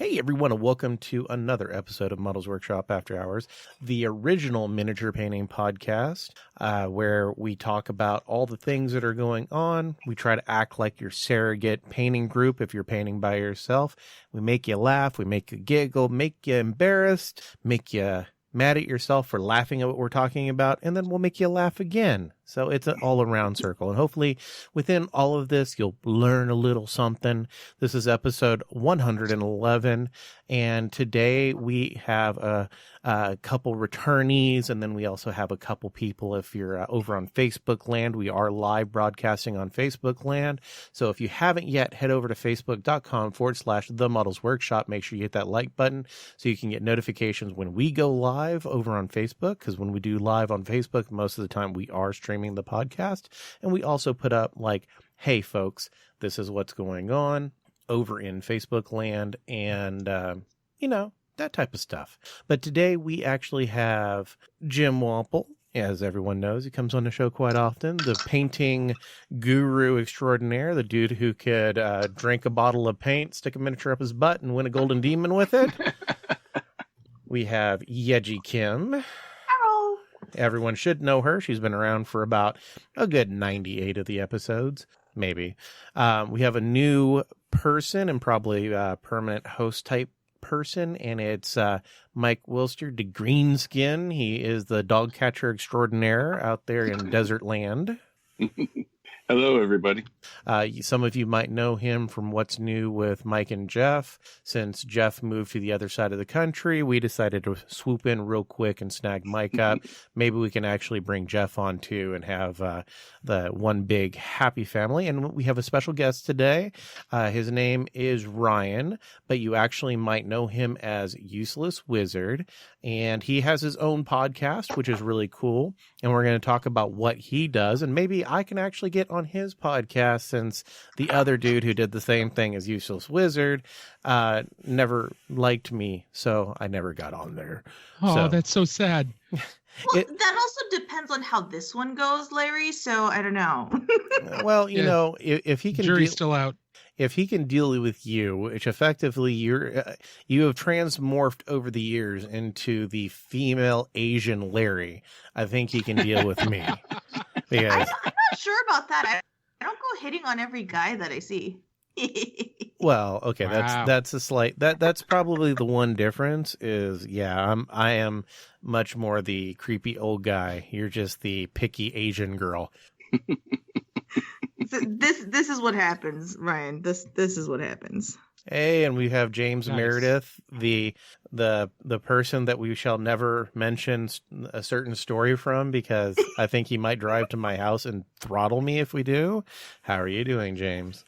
Hey everyone, and welcome to another episode of Models Workshop After Hours, the original miniature painting podcast, where we talk about all the things that are going on. We try to act like your surrogate painting group if you're painting by yourself. We make you laugh, we make you giggle, make you embarrassed, make you mad at yourself for laughing at what we're talking about, and then we'll make you laugh again. So it's an all-around circle. And hopefully within all of this, you'll learn a little something. This is episode 111. And today we have a couple returnees, and then we also have a couple people. If you're over on Facebook land, we are live broadcasting on Facebook land. So if you haven't yet, head over to facebook.com/The Models Workshop. Make sure you hit that like button so you can get notifications when we go live over on Facebook. Because when we do live on Facebook, most of the time we are streaming the podcast, and we also put up like, hey folks, this is what's going on over in Facebook land, and that type of stuff. But today we actually have Jim Wample. As everyone knows, he comes on the show quite often, the painting guru extraordinaire, the dude who could drink a bottle of paint, stick a miniature up his butt, and win a golden demon with it. We have Yeji Kim. Everyone should know her. She's been around for about a good 98 of the episodes, maybe. We have a new person and probably a permanent host type person, and it's Mike Wilster, the Greenskin. He is the dog catcher extraordinaire out there in desert land. Hello, everybody. Some of you might know him from What's New with Mike and Jeff. Since Jeff moved to the other side of the country, we decided to swoop in real quick and snag Mike up. Maybe we can actually bring Jeff on too and have the one big happy family. And we have a special guest today. His name is Ryan, but you actually might know him as Useless Wizard. And he has his own podcast, which is really cool. And we're going to talk about what he does. And maybe I can actually get on his podcast, since the other dude who did the same thing as Useless Wizard never liked me. So I never got on there. Oh, that's so sad. Well, that also depends on how this one goes, Larry. So I don't know. Well, you know, if he can... Jury's still out. If he can deal with you, which effectively you have transmorphed over the years into the female Asian Larry, I think he can deal with me. Because... I'm not sure about that. I don't go hitting on every guy that I see. Well, okay, Wow. that's a slight that's probably the one difference is I am much more the creepy old guy. You're just the picky Asian girl. So this is what happens, Ryan. This is what happens. Hey, and we have James Nice. Meredith, the person that we shall never mention a certain story from, because I think he might drive to my house and throttle me if we do. How are you doing, James?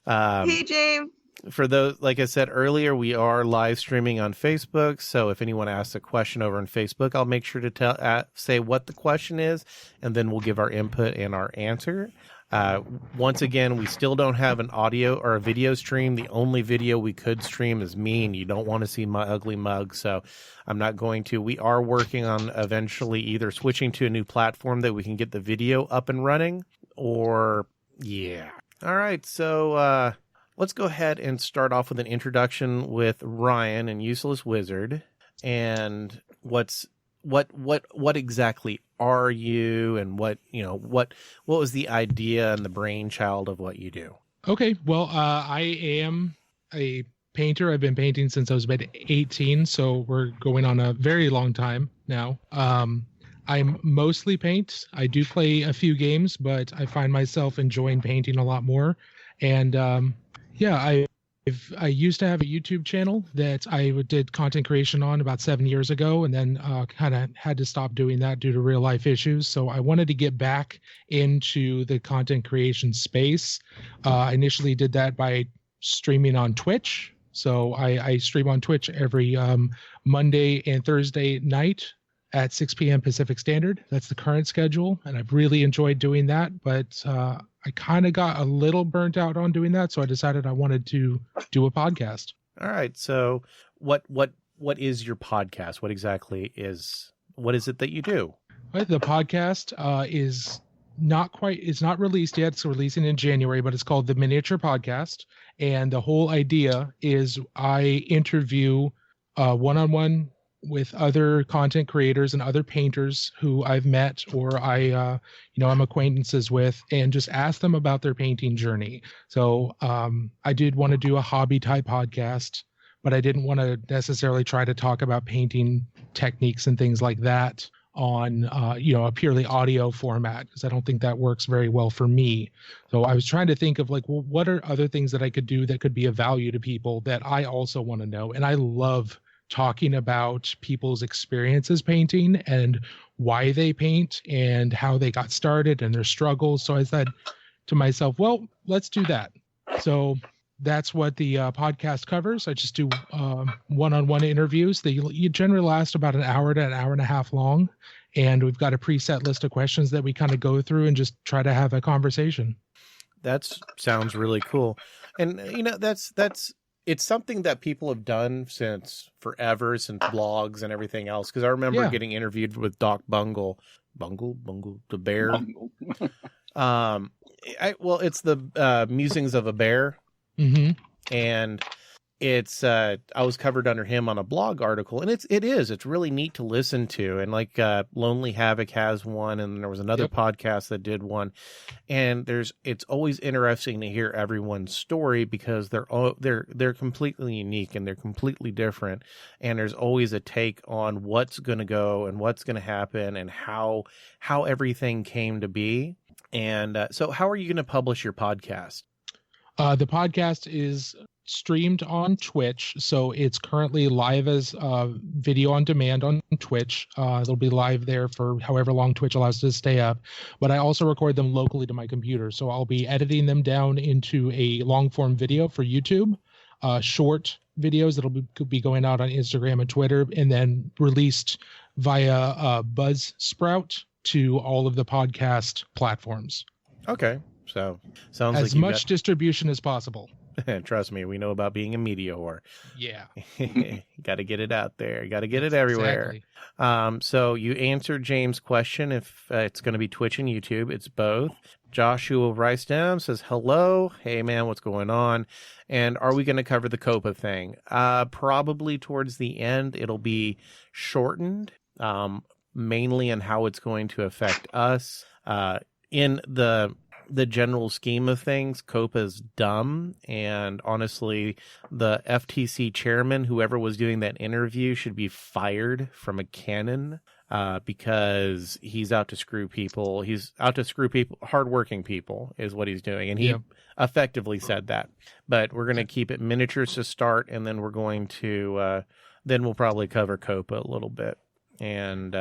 Hey, James. For those, like I said earlier, we are live streaming on Facebook. So if anyone asks a question over on Facebook, I'll make sure to say what the question is, and then we'll give our input and our answer. Once again, we still don't have an audio or a video stream. The only video we could stream is me, and you don't want to see my ugly mug, so I'm not going to. We are working on eventually either switching to a new platform that we can get the video up and running, or yeah. All right, so let's go ahead and start off with an introduction with Ryan and Useless Wizard, and what exactly are you, and what was the idea and the brainchild of what you do? Okay, well, I am a painter. I've been painting since I was about 18, so we're going on a very long time now. I mostly paint. I do play a few games, but I find myself enjoying painting a lot more. And I used to have a YouTube channel that I did content creation on about 7 years ago, and then kind of had to stop doing that due to real life issues. So I wanted to get back into the content creation space. I initially did that by streaming on Twitch. So I stream on Twitch every Monday and Thursday night at 6 p.m. Pacific Standard. That's the current schedule, and I've really enjoyed doing that. But I kind of got a little burnt out on doing that, so I decided I wanted to do a podcast. All right. So what is your podcast? What is it that you do? Right, the podcast is it's not released yet. It's releasing in January, but it's called the Miniature Podcast. And the whole idea is I interview one-on-one with other content creators and other painters who I've met or I'm acquaintances with, and just ask them about their painting journey. So I did want to do a hobby type podcast, but I didn't want to necessarily try to talk about painting techniques and things like that on a purely audio format, because I don't think that works very well for me. So I was trying to think of like, well, what are other things that I could do that could be of value to people that I also want to know? And I love talking about people's experiences painting and why they paint and how they got started and their struggles. So I said to myself, well, let's do that. So that's what the podcast covers. I just do one-on-one interviews. They generally last about an hour to an hour and a half long. And we've got a preset list of questions that we kind of go through and just try to have a conversation. That sounds really cool. And, it's something that people have done since forever, since blogs and everything else. Because I remember getting interviewed with Doc Bungle, the bear. It's the Musings of a Bear. Mm-hmm. And it's I was covered under him on a blog article, and it's really neat to listen to. And like Lonely Havoc has one, and there was another podcast that did one, and it's always interesting to hear everyone's story, because they're completely unique and they're completely different, and there's always a take on what's going to go and what's going to happen and how everything came to be. And so how are you going to publish your podcast? The podcast is streamed on Twitch, so it's currently live as video on demand on Twitch. It'll be live there for however long Twitch allows it to stay up. But I also record them locally to my computer, so I'll be editing them down into a long form video for YouTube, short videos that'll be going out on Instagram and Twitter, and then released via Buzzsprout to all of the podcast platforms. Okay, so sounds as like much distribution as possible. Trust me, we know about being a media whore. Yeah. Got to get it out there. Got to get it everywhere. Exactly. So you answered James' question if it's going to be Twitch and YouTube. It's both. Joshua Rice-Down says, hello. Hey, man, what's going on? And are we going to cover the COPA thing? Probably towards the end. It'll be shortened, mainly on how it's going to affect us. In the general scheme of things, COPA's dumb, and honestly, the FTC chairman, whoever was doing that interview, should be fired from a cannon, because he's out to screw people. He's out to screw people, hardworking people is what he's doing, and he effectively said that. But we're going to keep it miniatures to start, and then we're going to then we'll probably cover COPA a little bit. And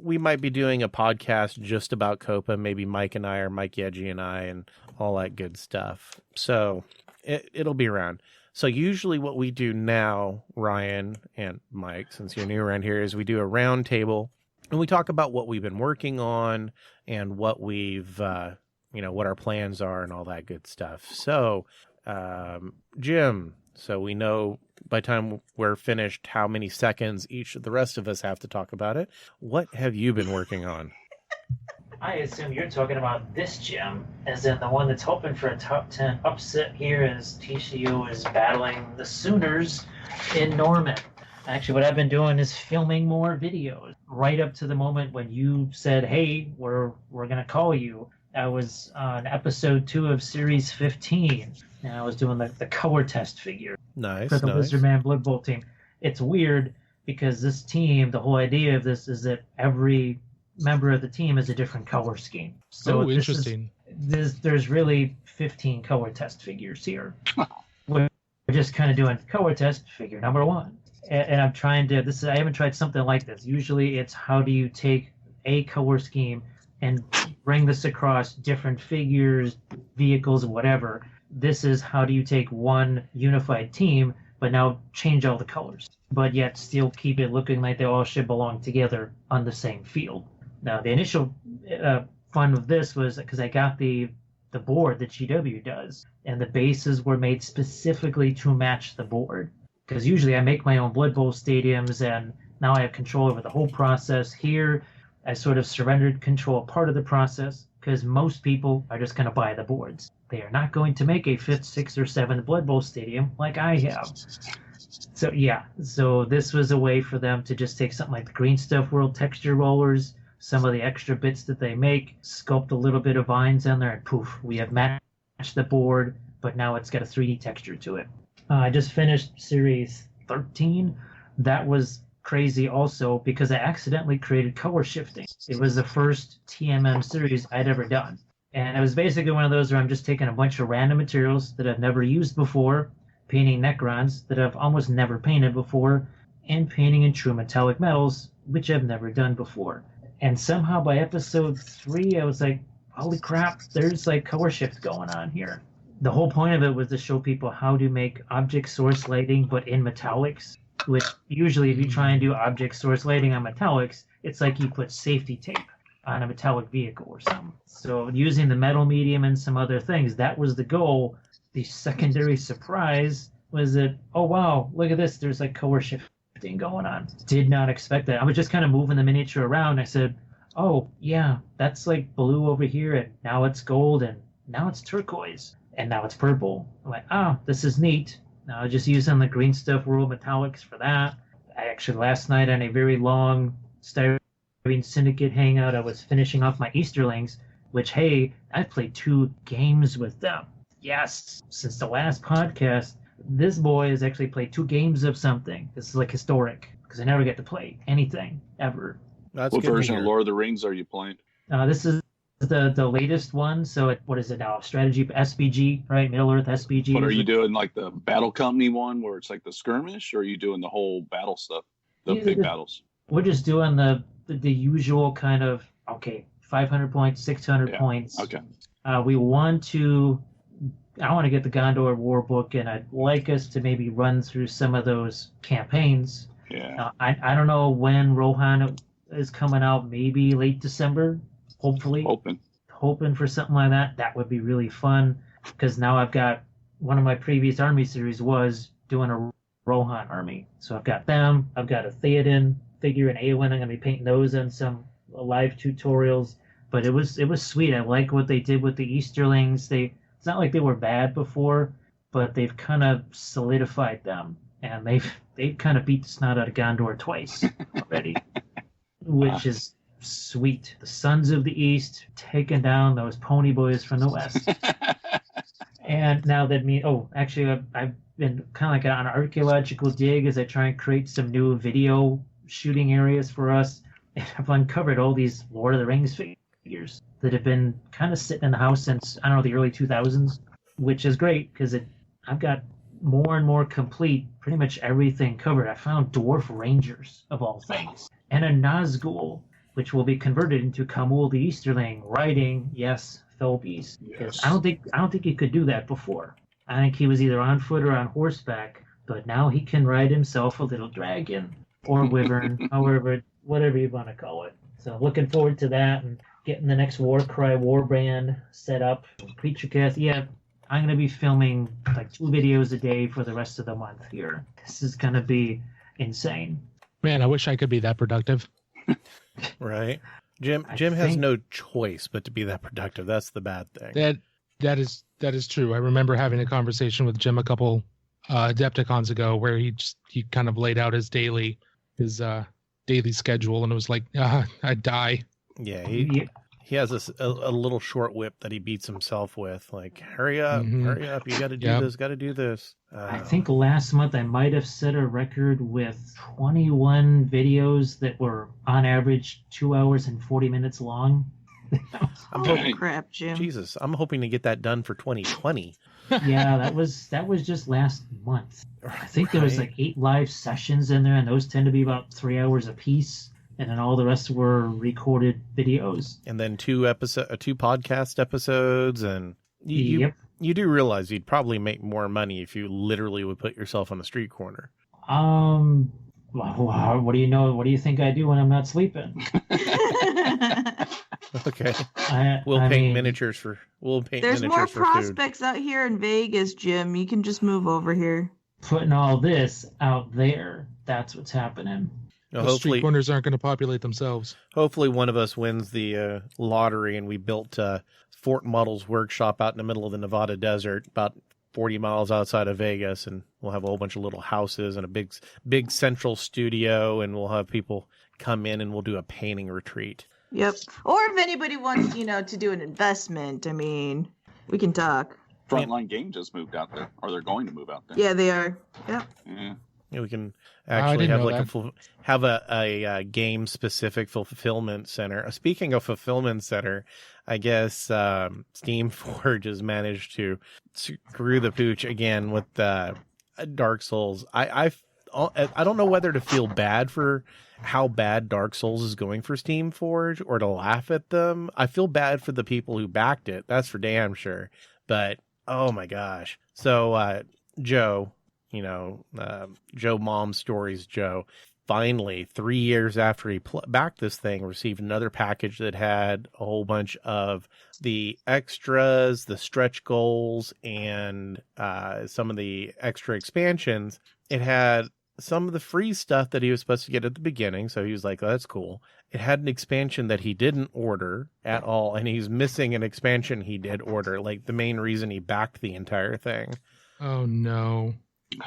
we might be doing a podcast just about COPA, maybe Mike and I, or Mike Yedgy and I, and all that good stuff. So it'll be around. So usually what we do now, Ryan and Mike, since you're new around here, is we do a round table, and we talk about what we've been working on and what we've, what our plans are and all that good stuff. So, Jim, so we know by the time we're finished how many seconds each of the rest of us have to talk about it. What have you been working on? I assume you're talking about this Jim, as in the one that's hoping for a top 10 upset here as TCU is battling the Sooners in Norman. Actually, what I've been doing is filming more videos right up to the moment when you said, hey, we're going to call you. I was on episode 2 of series 15, and I was doing the color test figure for the Lizardman Blood Bowl team. It's weird because this team, the whole idea of this is that every member of the team is a different color scheme. So interesting. There's really 15 color test figures here. We're just kind of doing color test figure number 1. And I'm trying to, I haven't tried something like this. Usually it's how do you take a color scheme and bring this across different figures, vehicles, whatever. This is how do you take one unified team, but now change all the colors, but yet still keep it looking like they all should belong together on the same field. Now, the initial fun of this was because I got the board that GW does, and the bases were made specifically to match the board. Because usually I make my own Blood Bowl stadiums, and now I have control over the whole process. Here, I sort of surrendered control part of the process, because most people are just going to buy the boards. They are not going to make a 5th, 6th, or 7th Blood Bowl stadium like I have. So yeah, so this was a way for them to just take something like the Green Stuff World texture rollers, some of the extra bits that they make, sculpt a little bit of vines on there, and poof, we have matched the board, but now it's got a 3D texture to it. I just finished series 13. That was crazy also because I accidentally created color shifting. It was the first TMM series I'd ever done. And it was basically one of those where I'm just taking a bunch of random materials that I've never used before, painting Necrons that I've almost never painted before, and painting in true metallic metals, which I've never done before. And somehow by episode 3, I was like, holy crap, there's like color shift going on here. The whole point of it was to show people how to make object source lighting, but in metallics, which usually if you try and do object source lighting on metallics, it's like you put safety tape on a metallic vehicle or something. So using the metal medium and some other things, that was the goal. The secondary surprise was that, oh wow, look at this, there's like color shifting going on. Did not expect that. I was just kind of moving the miniature around. I said, oh yeah, that's like blue over here, and now it's gold, and now it's turquoise, and now it's purple. I'm like, oh, this is neat. Now I was just using the Green Stuff World metallics for that. I actually last night on a very long Styrene Syndicate hangout, I was finishing off my Easterlings, which, hey, I played 2 games with them. Yes, since the last podcast, this boy has actually played 2 games of something. This is like historic because I never get to play anything ever. That's What good to version of hear. Lord of the Rings are you playing? This is the latest one. So what is it now? Strategy SBG, right? Middle Earth SBG. But are you doing like the Battle Company one where it's like the skirmish, or are you doing the whole battle stuff, the Yeah, big battles? We're just doing the usual kind of 500 points, 600 Yeah, points. Okay. I want to get the Gondor War book, and I'd like us to maybe run through some of those campaigns. Yeah. I don't know when Rohan is coming out, maybe late December, hopefully. Hoping for something like that. That would be really fun, because now I've got one of my previous army series was doing a Rohan army. So I've got them, I've got a Theoden figure and Eowyn. I'm going to be painting those in some live tutorials. But it was sweet. I like what they did with the Easterlings. It's not like they were bad before, but they've kind of solidified them, and they've kind of beat the snot out of Gondor twice already, which is sweet. The Sons of the East taking down those pony boys from the West. And now that actually I've been kind of like on an archaeological dig as I try and create some new video shooting areas for us. And I've uncovered all these Lord of the Rings figures that have been kind of sitting in the house since, I don't know, the early 2000s, which is great because I've got more and more complete, pretty much everything covered. I found Dwarf Rangers, of all things, and a Nazgul, which will be converted into Khamul the Easterling, riding, yes, Felbeast. Yes. I don't think he could do that before. I think he was either on foot or on horseback, but now he can ride himself a little dragon or wyvern, whatever you want to call it. So looking forward to that and getting the next Warcry warband set up. Creature Cast, yeah, I'm going to be filming like 2 videos a day for the rest of the month here. This is going to be insane. Man, I wish I could be that productive. Right. Jim I has think- no choice but to be that productive. That's the bad thing. That is true. I remember having a conversation with Jim a couple Adepticons ago where he kind of laid out his daily schedule, and it was like I'd die. Yeah, Yeah. he has a little short whip that he beats himself with. Like, hurry up, Mhm. hurry up! You got to do Yep. this, got to do this. I think last month I might have set a record with 21 videos that were on average 2 hours and 40 minutes long. I'm Oh hoping, crap, Jim. Jesus, I'm hoping to get that done for 2020. Yeah, that was just last month. I think there was Right. like 8 live sessions in there, and those tend to be about 3 hours a piece, and then all the rest were recorded videos. And then 2 podcast episodes, and Yep. you do realize you'd probably make more money if you literally would put yourself on the street corner. Well, what do you know? What do you think I do when I'm not sleeping? Okay, I we'll paint mean, miniatures There's for more food. prospects out here in Vegas, Jim. You can just move over here. Putting all this out there. That's what's happening. You know, The street hopefully, corners aren't going to populate themselves. hopefully one of us wins the lottery and we built Fort Models Workshop out in the middle of the Nevada desert, about 40 miles outside of Vegas, and we'll have a whole bunch of little houses and a big central studio, and we'll have people come in and we'll do a painting retreat. Yep. Or if anybody wants, to do an investment, I mean, we can talk. Frontline Game just moved out there, or they're going to move out there. Yeah, they are. Yep. Yeah. Yeah, we can I actually didn't have know like that. a game specific fulfillment center. Speaking of fulfillment center, I guess Steamforge has managed to screw the pooch again with Dark Souls. I don't know whether to feel bad for how bad Dark Souls is going for Steamforge or to laugh at them. I feel bad for the people who backed it. That's for damn sure. But oh my gosh. So Joe, Joe Mom Stories Joe, finally 3 years after he backed this thing, received another package that had a whole bunch of the extras, the stretch goals, and some of the extra expansions. It had some of the free stuff that he was supposed to get at the beginning, so he was like, oh, that's cool. It had an expansion that he didn't order at all, and he's missing an expansion he did order, like the main reason he backed the entire thing. Oh, no.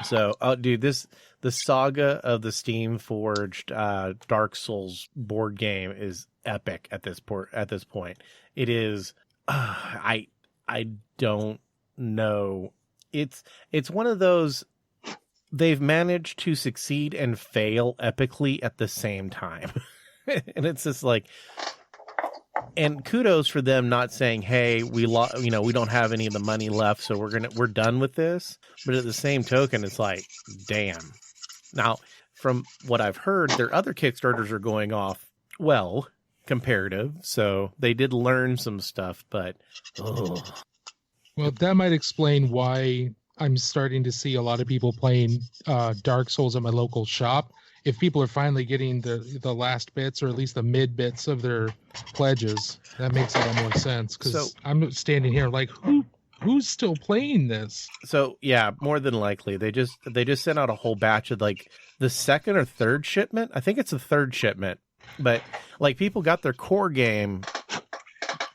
So, dude, the saga of the Steamforged Dark Souls board game is epic at this point. It is. I don't know. It's one of those. They've managed to succeed and fail epically at the same time, and it's just like. And kudos for them not saying, "Hey, we don't have any of the money left, so we're done with this." But at the same token, it's like, damn. Now, from what I've heard, their other Kickstarters are going off well, comparative. So they did learn some stuff, but Well, that might explain why I'm starting to see a lot of people playing Dark Souls at my local shop. If people are finally getting the last bits, or at least the mid bits of their pledges, that makes a lot more sense. Because I'm standing here like, who's still playing this? So yeah, more than likely they just sent out a whole batch of like the second or third shipment. I think it's the third shipment, but like people got their core game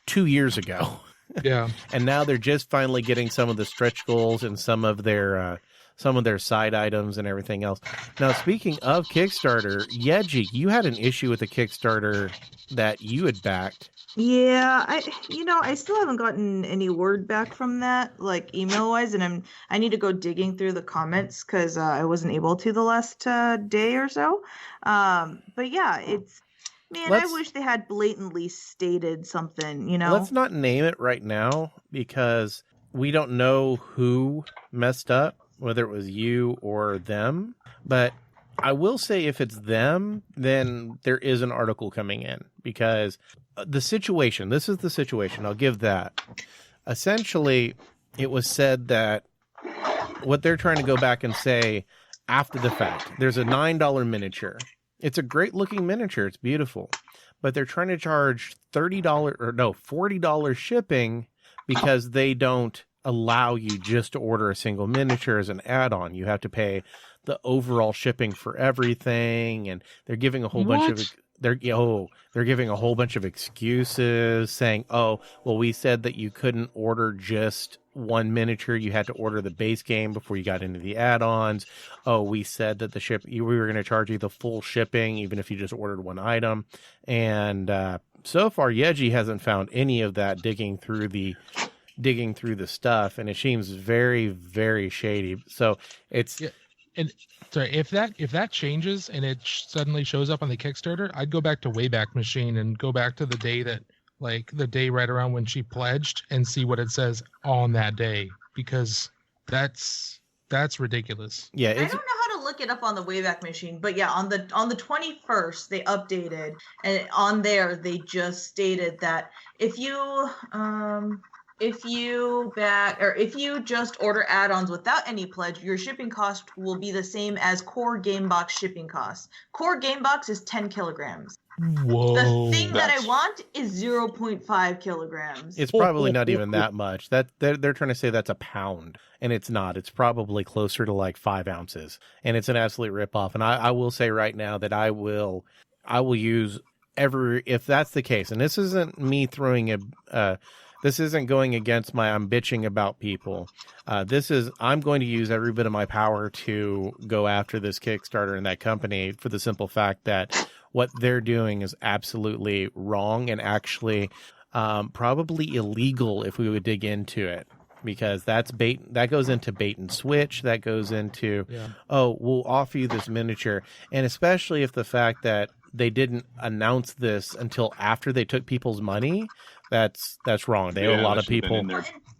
2 years ago. Yeah, and now they're just finally getting some of the stretch goals and some of their side items and everything else. Now, speaking of Kickstarter, Yeji, you had an issue with the Kickstarter that you had backed. Yeah, I still haven't gotten any word back from that, like email wise, and I need to go digging through the comments because I wasn't able to the last day or so. But yeah, I wish they had blatantly stated something. Let's not name it right now because we don't know who messed up, whether it was you or them. But I will say if it's them, then there is an article coming in because this is the situation. I'll give that. Essentially, it was said that what they're trying to go back and say after the fact, there's a $9 miniature. It's a great looking miniature. It's beautiful. But they're trying to charge $40 shipping because they don't allow you just to order a single miniature as an add-on. You have to pay the overall shipping for everything, and they're giving a whole bunch of they're giving a whole bunch of excuses saying, "Oh, well, we said that you couldn't order just one miniature. You had to order the base game before you got into the add-ons. Oh, we said that we were going to charge you the full shipping even if you just ordered one item." And so far, Yeji hasn't found any of that digging through the stuff, and it seems very, very shady. So it's and sorry, if that changes and it suddenly shows up on the Kickstarter, I'd go back to Wayback Machine and go back to the day right around when she pledged and see what it says on that day, because that's ridiculous. Yeah, I don't know how to look it up on the Wayback Machine, but yeah, on the 21st they updated, and on there they just stated that if you if you just order add-ons without any pledge, your shipping cost will be the same as core game box shipping costs. Core game box is 10 kilograms. Whoa. The thing that I That's- want is 0.5 kilograms. It's probably not even that much. That they're trying to say that's a pound, and it's not. It's probably closer to like 5 ounces, and it's an absolute ripoff. And I will say right now that I will use if that's the case. And this isn't me throwing this isn't going against I'm bitching about people. I'm going to use every bit of my power to go after this Kickstarter and that company for the simple fact that what they're doing is absolutely wrong and actually probably illegal if we would dig into it, because that goes into bait and switch. That goes into, we'll offer you this miniature. And especially if the fact that they didn't announce this until after they took people's money, that's wrong. They owe a lot of people.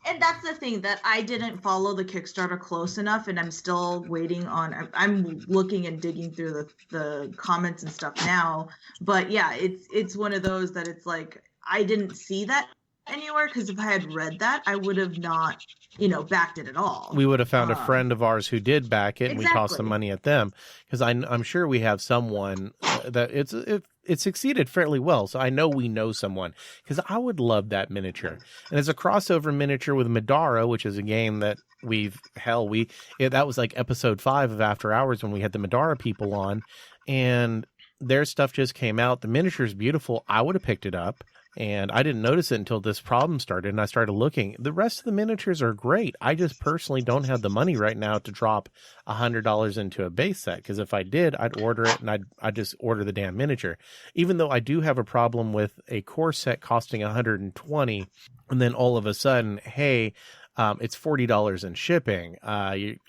And that's the thing, that I didn't follow the Kickstarter close enough, and I'm still waiting on. I'm looking and digging through the comments and stuff now. But yeah, it's one of those that it's like I didn't see that anywhere, because if I had read that, I would have not, backed it at all. We would have found a friend of ours who did back it, and we tossed some money at them, because I'm sure we have someone that it succeeded fairly well. So I know we know someone, because I would love that miniature. And it's a crossover miniature with Madara, which is a game that that was like episode 5 of After Hours when we had the Madara people on, and their stuff just came out. The miniature is beautiful. I would have picked it up. And I didn't notice it until this problem started, and I started looking. The rest of the miniatures are great. I just personally don't have the money right now to drop $100 into a base set, because if I did, I'd order it, and I'd just order the damn miniature. Even though I do have a problem with a core set costing $120, and then all of a sudden, hey, it's $40 in shipping.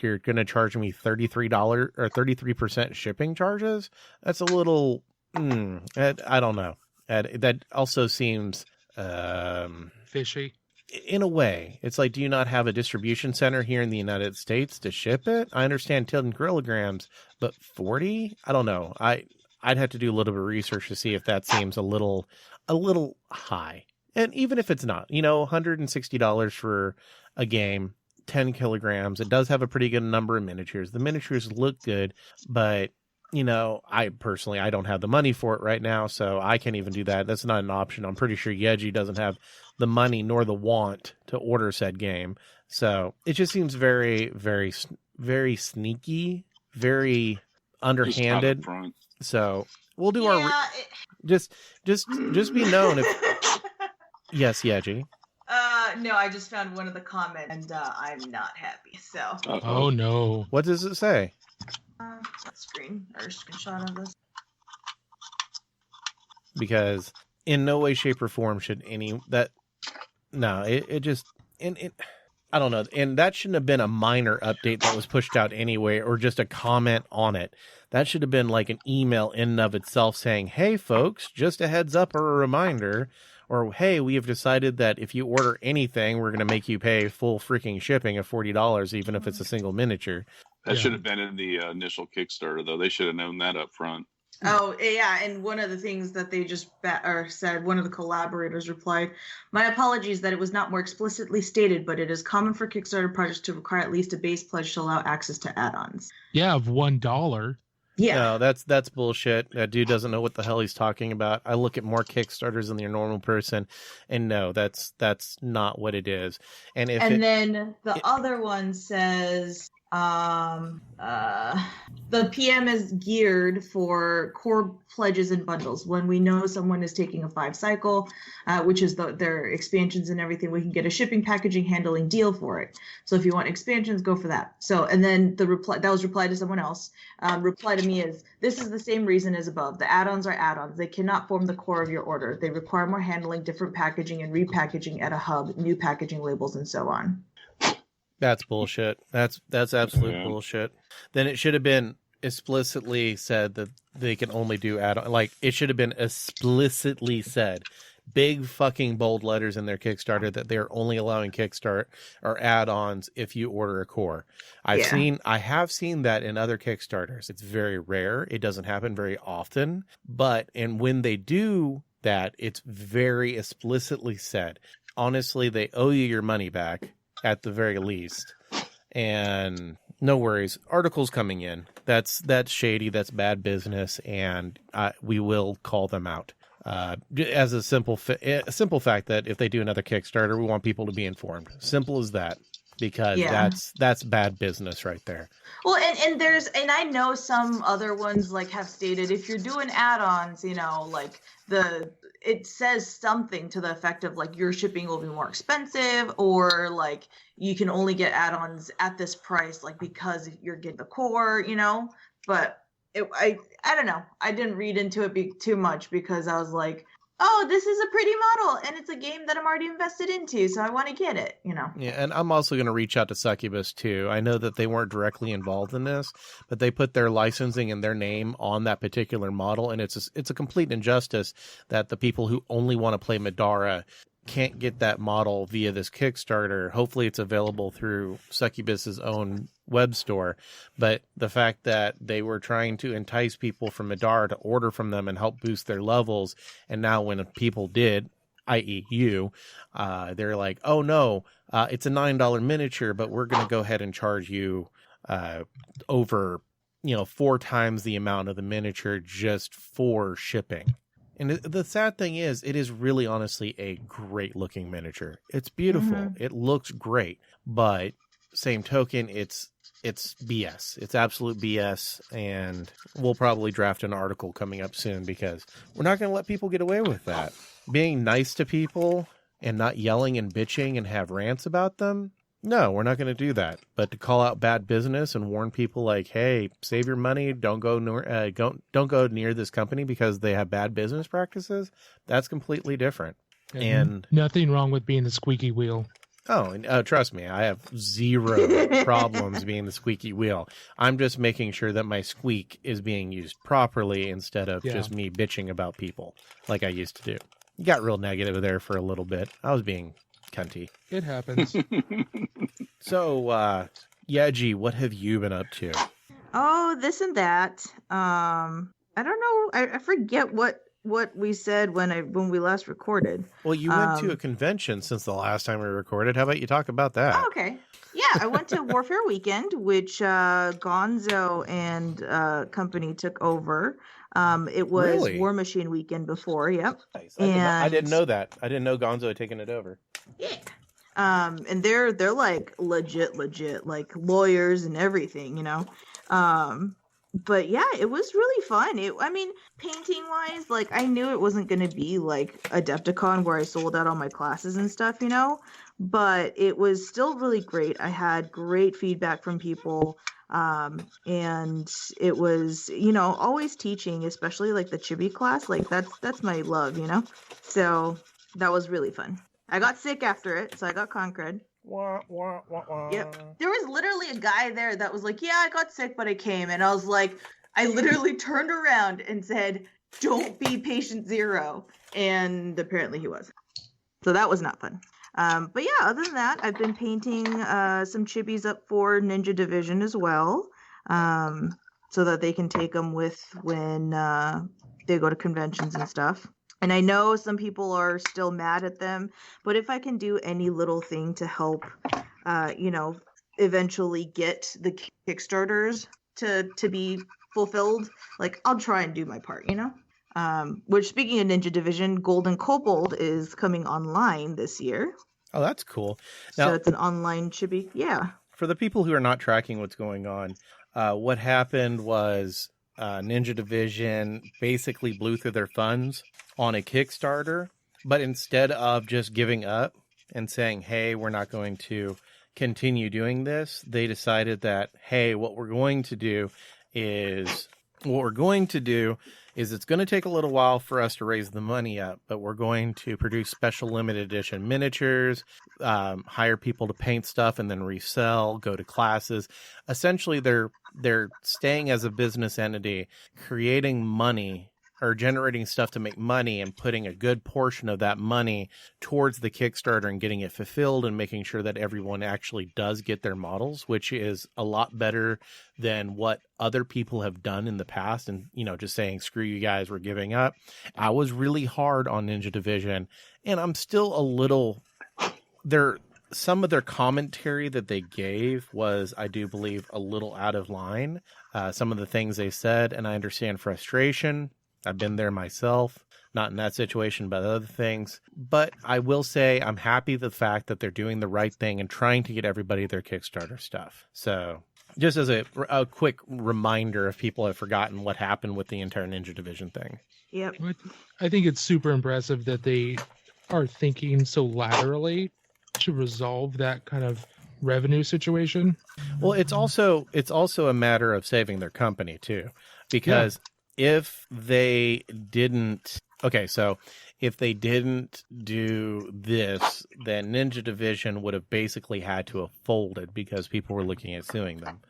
You're going to charge me $33 or 33% shipping charges? That's a little, I don't know. That also seems fishy. In a way. It's like, do you not have a distribution center here in the United States to ship it? I understand 10 kilograms, but 40? I don't know. I'd have to do a little bit of research to see if that seems a little high. And even if it's not, $160 for a game, 10 kilograms. It does have a pretty good number of miniatures. The miniatures look good, but I personally, I don't have the money for it right now, so I can't even do that. That's not an option. I'm pretty sure Yeji doesn't have the money nor the want to order said game. So it just seems very, very, very sneaky, very underhanded. So we'll do just be known if. Yes, Yeji. No, I just found one of the comments, and I'm not happy. So. Oh no! What does it say? Screenshot of this. Because in no way, shape, or form should I don't know. And that shouldn't have been a minor update that was pushed out anyway, or just a comment on it. That should have been like an email in and of itself saying, hey folks, just a heads up or a reminder, or hey, we have decided that if you order anything, we're going to make you pay full freaking shipping of $40, even if it's a single miniature. That should have been in the initial Kickstarter, though. They should have known that up front. Oh, yeah, and one of the things that they just said, one of the collaborators replied, my apologies that it was not more explicitly stated, but it is common for Kickstarter projects to require at least a base pledge to allow access to add-ons. Yeah, of $1. Yeah. No, that's bullshit. That dude doesn't know what the hell he's talking about. I look at more Kickstarters than your normal person, and no, that's not what it is. And then the other one says the PM is geared for core pledges and bundles. When we know someone is taking a 5 cycle, which is their expansions and everything, we can get a shipping, packaging, handling deal for it. So if you want expansions, go for that. So, and then the reply that was replied to someone else. Reply to me is, this is the same reason as above. The add-ons are add-ons. They cannot form the core of your order. They require more handling, different packaging, and repackaging at a hub, new packaging labels, and so on. That's bullshit. That's absolute bullshit. Then it should have been explicitly said that they can only do add-on. Like, it should have been explicitly said, big fucking bold letters in their Kickstarter, that they're only allowing Kickstart or add-ons if you order a core. I have seen that in other Kickstarters. It's very rare. It doesn't happen very often. And when they do that, it's very explicitly said, honestly, they owe you your money back at the very least. And no worries, articles coming in. That's shady. That's bad business, and we will call them out. As a simple fact that if they do another Kickstarter, we want people to be informed. Simple as that, because that's bad business right there. Well, and I know some other ones like have stated if you're doing add-ons, you know, like it says something to the effect of like your shipping will be more expensive, or like you can only get add-ons at this price, like because you're getting the core, you know. But I don't know. I didn't read into it too much because I was like, oh, this is a pretty model and it's a game that I'm already invested into, so I want to get it, you know. Yeah, and I'm also going to reach out to Succubus too. I know that they weren't directly involved in this, but they put their licensing and their name on that particular model, and it's a complete injustice that the people who only want to play Madara can't get that model via this Kickstarter. Hopefully it's available through Succubus's own web store, but the fact that they were trying to entice people from Madara to order from them and help boost their levels, and now when people did, i.e. you, they're like, oh no, it's a $9 miniature, but we're going to go ahead and charge you over 4 times the amount of the miniature just for shipping. And the sad thing is, it is really honestly a great looking miniature. It's beautiful. Mm-hmm. It looks great, but same token, it's BS. It's absolute BS. And we'll probably draft an article coming up soon because we're not going to let people get away with that. Being nice to people and not yelling and bitching and have rants about them. No, we're not going to do that. But to call out bad business and warn people like, "Hey, save your money. Don't go near this company because they have bad business practices." That's completely different. And nothing wrong with being the squeaky wheel. Oh, and trust me, I have zero problems being the squeaky wheel. I'm just making sure that my squeak is being used properly instead of just me bitching about people like I used to do. You got real negative there for a little bit. I was being cunty. It happens. So, Yaji, what have you been up to? Oh, this and that. I don't know. I forget what we said when we last recorded. Well, you went to a convention since the last time we recorded. How about you talk about that? Oh, okay. Yeah, I went to Warfare Weekend, which Gonzo and company took over. It was really? War Machine Weekend before. Yep. Nice. I didn't know that. I didn't know Gonzo had taken it over. Yeah. And they're like legit, like lawyers and everything, you know. But yeah, it was really fun. Painting wise, like I knew it wasn't going to be like Adepticon where I sold out all my classes and stuff, you know, but it was still really great. I had great feedback from people. And it was, always teaching, especially like the chibi class, like that's my love, you know? So that was really fun. I got sick after it, so I got Concred. Wah, wah, wah, wah. Yep. There was literally a guy there that was like, yeah, I got sick, but I came. And I was like, I literally turned around and said, don't be patient zero. And apparently he was. So that was not fun. But yeah, other than that, I've been painting some chibis up for Ninja Division as well, so that they can take them with when they go to conventions and stuff. And I know some people are still mad at them, but if I can do any little thing to help, eventually get the Kickstarters to be fulfilled, like I'll try and do my part, you know? Which, speaking of Ninja Division, Golden Kobold is coming online this year. Oh, that's cool. Now, so it's an online chibi. Yeah. For the people who are not tracking what's going on, what happened was Ninja Division basically blew through their funds on a Kickstarter, but instead of just giving up and saying, hey, we're not going to continue doing this, they decided that, hey, what we're going to do is it's going to take a little while for us to raise the money up, but we're going to produce special limited edition miniatures, hire people to paint stuff and then resell, go to classes. Essentially, they're staying as a business entity, creating money or generating stuff to make money and putting a good portion of that money towards the Kickstarter and getting it fulfilled and making sure that everyone actually does get their models, which is a lot better than what other people have done in the past. And, just saying, screw you guys, we're giving up. I was really hard on Ninja Division, and I'm still a little some of their commentary that they gave was, I do believe, a little out of line. Some of the things they said, and I understand frustration. I've been there myself, not in that situation, but other things. But I will say I'm happy the fact that they're doing the right thing and trying to get everybody their Kickstarter stuff. So just as a quick reminder, if people have forgotten what happened with the entire Ninja Division thing. Yep. I think it's super impressive that they are thinking so laterally to resolve that kind of revenue situation. Well, it's also a matter of saving their company too, because if they didn't do this, then Ninja Division would have basically had to have folded because people were looking at suing them.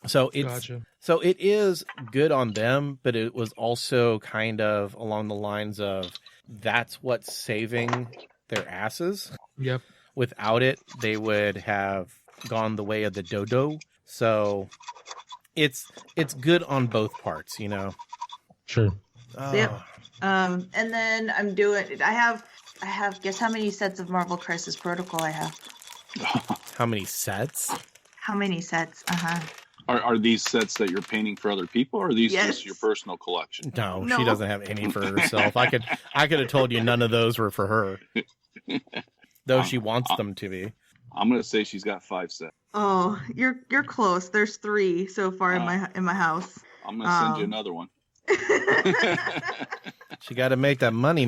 So it is good on them, but it was also kind of along the lines of that's what's saving their asses. Yep. Without it, they would have gone the way of the dodo. So it's good on both parts, you know. Sure. Yep. And then I have guess how many sets of Marvel Crisis Protocol I have? How many sets? How many sets? Are these sets that you're painting for other people, or are these Yes. just your personal collection? No, No. she doesn't have any for herself. I could have told you none of those were for her. Though she wants them to be. I'm gonna say she's got 5 sets. Oh, you're close. There's 3 so far in my house. I'm gonna send you another one. She got to make that money.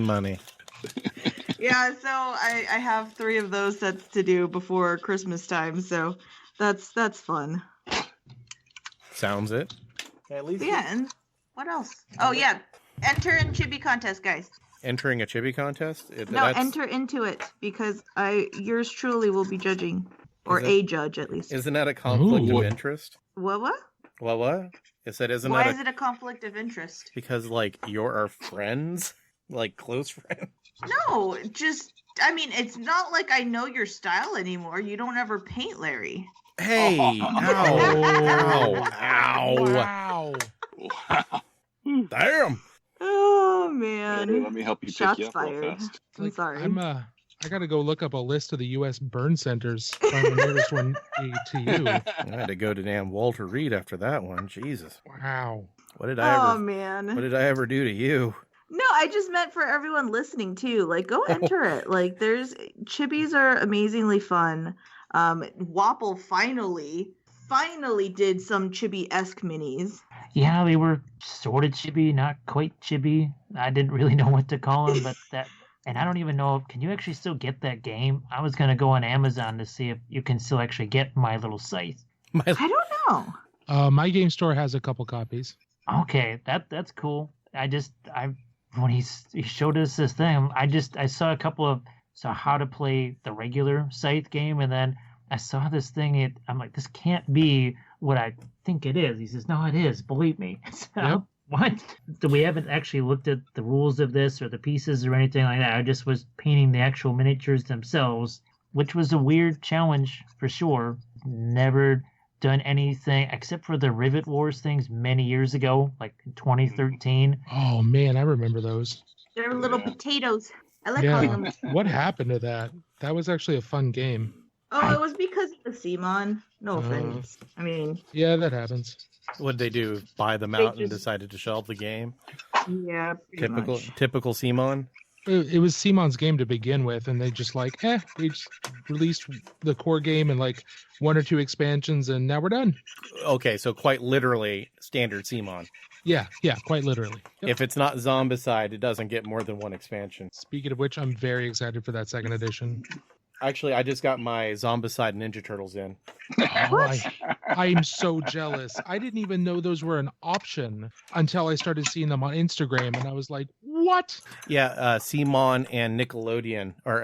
Yeah, so I have 3 of those sets to do before Christmas time, so that's fun. Sounds it. At least Yeah, and what else? Oh yeah, enter in Chibi contest, guys. entering a chibi contest. Enter into it because yours truly will be judging, or a judge at least. Isn't that a conflict Ooh. of interest? What? What? It said, isn't Why that is it a conflict of interest? because like you're our friends, like close friends? No, it's not like I know your style anymore. You don't ever paint, Larry. Hey! Ow! Wow. Damn! Oh Here, man. let me help you pick Shots you up real fired. fast. I'm sorry. I gotta go look up a list of the U.S. burn centers. Find the nearest one to you. I had to go to damn Walter Reed after that one. Jesus, Wow. what did I man. ever do to you? No, I just meant for everyone listening too. Like, go enter it. Like, chibis are amazingly fun. Wapple finally did some chibi-esque minis. Yeah, they were sort of chibi, not quite chibi. I didn't really know what to call them, but that. And I don't even know, can you actually still get that game? I was going to go on Amazon to see if you can still actually get My Little Scythe. I don't know. My game store has a couple copies. Okay, that's cool. When he showed us this thing, I saw a couple of how to play the regular Scythe game, and then I saw this thing. I'm like, this can't be what I think it is. He says, no, it is. Believe me. So, Yep. What? So we haven't actually looked at the rules of this or the pieces or anything like that. I just was painting the actual miniatures themselves, which was a weird challenge for sure. Never done anything except for the Rivet Wars things many years ago, like in 2013. Oh man, I remember those. They're little Yeah. potatoes. I like Yeah. calling them. What happened to that? That was actually a fun game. Oh, it was because of the CMON. No Oh. offense. I mean, Yeah, that happens. What did they do? Buy them They out and just- decided to shelve the game? yeah, pretty much. Typical Simon. It was Simon's game to begin with, and they just they just released the core game and like 1 or 2 expansions, and now we're done. Okay, so quite literally standard Simon. Yeah, quite literally. Yep. If it's not Zombicide, it doesn't get more than 1 expansion. Speaking of which, I'm very excited for that second edition. Actually, I just got my Zombicide Ninja Turtles in. Oh, I'm so jealous. I didn't even know those were an option until I started seeing them on Instagram, and I was like, "What?" Yeah, Simon and Nickelodeon or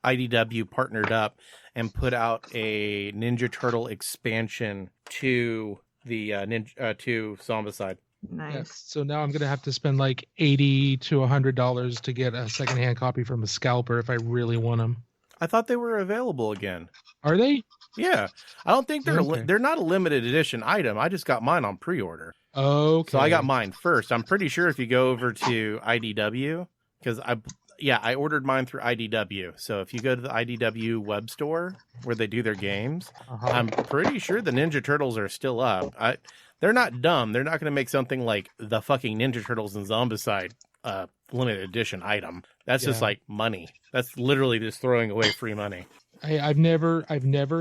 IDW partnered up and put out a Ninja Turtle expansion to the to Zombicide. Nice. Yes. So now I'm gonna have to spend like $80 to $100 to get a secondhand copy from a scalper if I really want them. I thought they were available again. Are they? Yeah, I don't think Okay. they're not a limited edition item. I just got mine on pre-order, Okay. so I got mine first. I'm pretty sure if you go over to IDW, because Yeah, I ordered mine through IDW. So if you go to the IDW web store where they do their games, I'm pretty sure the Ninja Turtles are still up. They're not dumb. They're not going to make something like the fucking Ninja Turtles and Zombicide limited edition item. That's just like money. That's literally just throwing away free money. I've never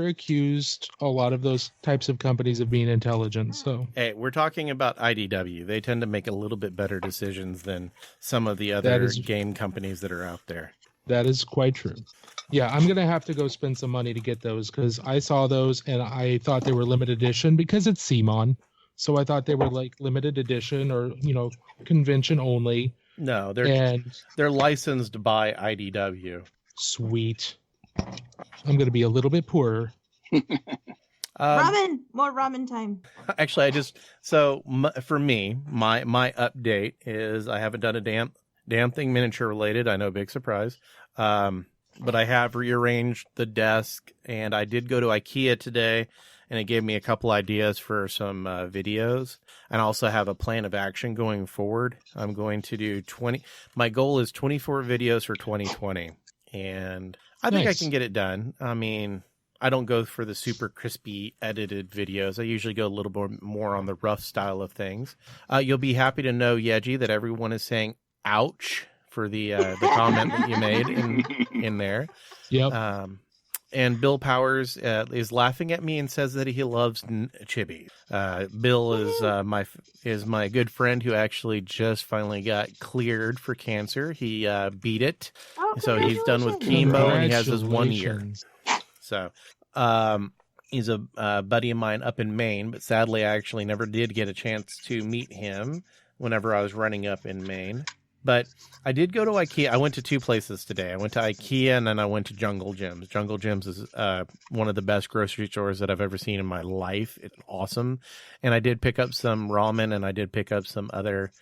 accused a lot of those types of companies of being intelligent. So Hey, we're talking about IDW. They tend to make a little bit better decisions than some of the other game companies that are out there. that is quite true. Yeah, I'm gonna have to go spend some money to get those because I saw those and I thought they were limited edition because it's CMON. So I thought they were like limited edition or convention only. No, they're licensed by IDW. Sweet. I'm going to be a little bit poorer. Ramen, more ramen time. Actually, for me, my update is I haven't done a damn thing miniature related. I know, big surprise. But I have rearranged the desk, and I did go to IKEA today, and it gave me a couple ideas for some videos. And I also have a plan of action going forward. I'm going to do 20. My goal is 24 videos for 2020, and I think I can get it done. I mean, I don't go for the super crispy edited videos. I usually go a little bit more on the rough style of things. You'll be happy to know, Yeji, that everyone is saying "ouch" for the comment that you made in there. Yep. And Bill Powers is laughing at me and says that he loves chibi. Bill is my good friend who actually just finally got cleared for cancer. He beat it, so he's done with chemo and he has his 1 year. So he's a buddy of mine up in Maine, but sadly I actually never did get a chance to meet him whenever I was running up in Maine. But I did go to IKEA. I went to two places today. I went to IKEA and then I went to Jungle Gyms. Jungle Gyms is one of the best grocery stores that I've ever seen in my life. It's awesome. And I did pick up some ramen and I did pick up some other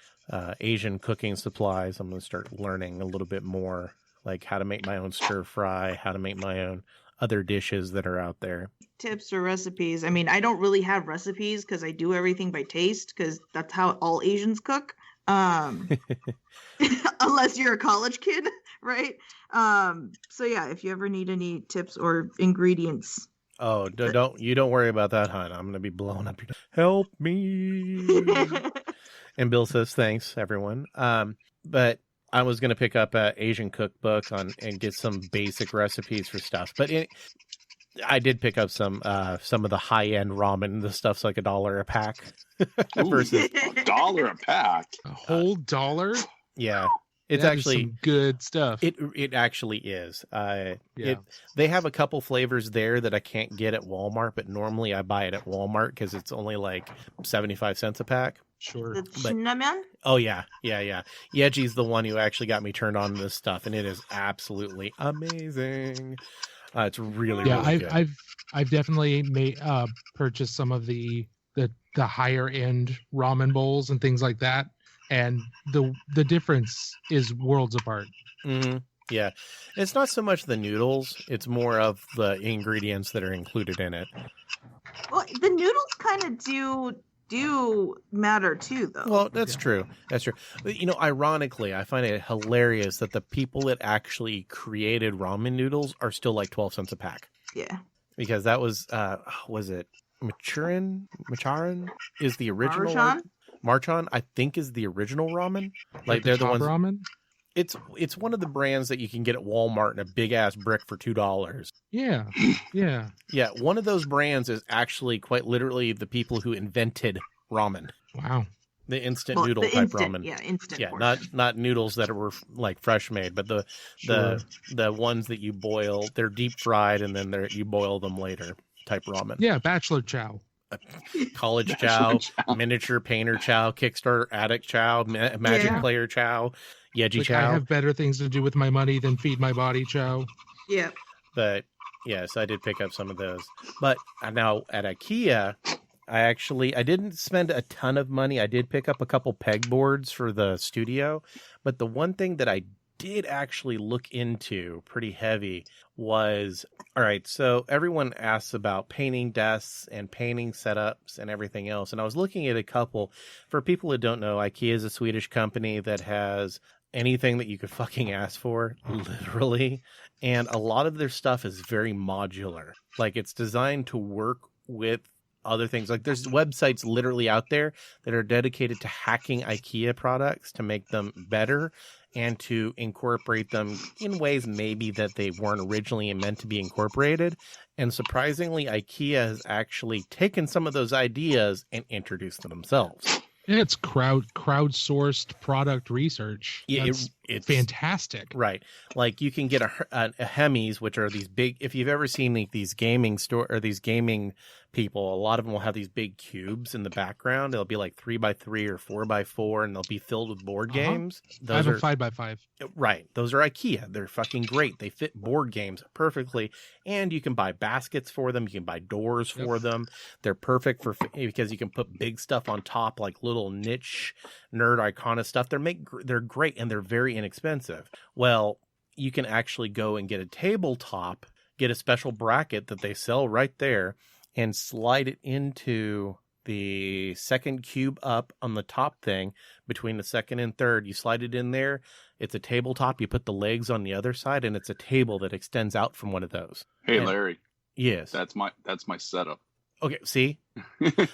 Asian cooking supplies. I'm going to start learning a little bit more, like how to make my own stir fry, how to make my own other dishes that are out there. Tips or recipes. I mean, I don't really have recipes because I do everything by taste because that's how all Asians cook. Unless you're a college kid, right? So yeah, if you ever need any tips or ingredients. Oh, don't worry about that, hon. I'm gonna be blowing up your help me. And Bill says thanks, everyone. But I was gonna pick up an Asian cookbook and get some basic recipes for stuff. But I did pick up some of the high end ramen. The stuff's like $1 a pack. Versus $1 a pack. A whole dollar? Yeah. It's That actually is some good stuff. It actually is. They have a couple flavors there that I can't get at Walmart, but normally I buy it at Walmart because it's only like 75 cents a pack. Sure. The cinnamon? Oh yeah. Yeji's the one who actually got me turned on to this stuff, and it is absolutely amazing. It's really really good. I've definitely purchased some of the higher end ramen bowls and things like that, and the difference is worlds apart. Mm-hmm. Yeah, it's not so much the noodles; it's more of the ingredients that are included in it. Well, the noodles kind of do matter too, though. Well, that's true. That's true. But, ironically, I find it hilarious that the people that actually created ramen noodles are still like 12 cents a pack. Yeah. Because that was it Machurin? Macharan is the original. Marchon, I think, is the original ramen. Like they're the ones. Ramen? It's one of the brands that you can get at Walmart in a big ass brick for $2. Yeah. Yeah, one of those brands is actually quite literally the people who invented ramen. Wow. The instant noodle type ramen. Yeah, instant. Yeah, not noodles that were like fresh made, but the ones that you boil. They're deep fried and then you boil them later type ramen. Yeah, bachelor chow. College chow, miniature painter chow, Kickstarter addict chow, magic player chow, Yeji chow. I have better things to do with my money than feed my body chow. Yeah. But yes, I did pick up some of those. But now at IKEA, I didn't spend a ton of money. I did pick up a couple pegboards for the studio. But the one thing that I did actually look into pretty heavy was, all right, so everyone asks about painting desks and painting setups and everything else. And I was looking at a couple. For people who don't know, IKEA is a Swedish company that has anything that you could fucking ask for, literally. And a lot of their stuff is very modular. Like, it's designed to work with other things. Like, there's websites literally out there that are dedicated to hacking IKEA products to make them better and to incorporate them in ways maybe that they weren't originally meant to be incorporated. And surprisingly, IKEA has actually taken some of those ideas and introduced them themselves. It's crowdsourced product research. It's fantastic. Right. Like, you can get a Hemis, which are these big, if you've ever seen these gaming store or these gaming people, a lot of them will have these big cubes in the background. They'll be like 3x3 or 4x4, and they'll be filled with board games. I have a 5x5. Right. Those are IKEA. They're fucking great. They fit board games perfectly. And you can buy baskets for them. You can buy doors for them. They're perfect because you can put big stuff on top, like little niche nerd icona stuff. They're great, and they're very inexpensive. Well, you can actually go and get a tabletop, get a special bracket that they sell right there, and slide it into the second cube up on the top thing between the second and third. You slide it in there. It's a tabletop. You put the legs on the other side, and it's a table that extends out from one of those. Hey, Larry. Yes. That's my setup. Okay. See,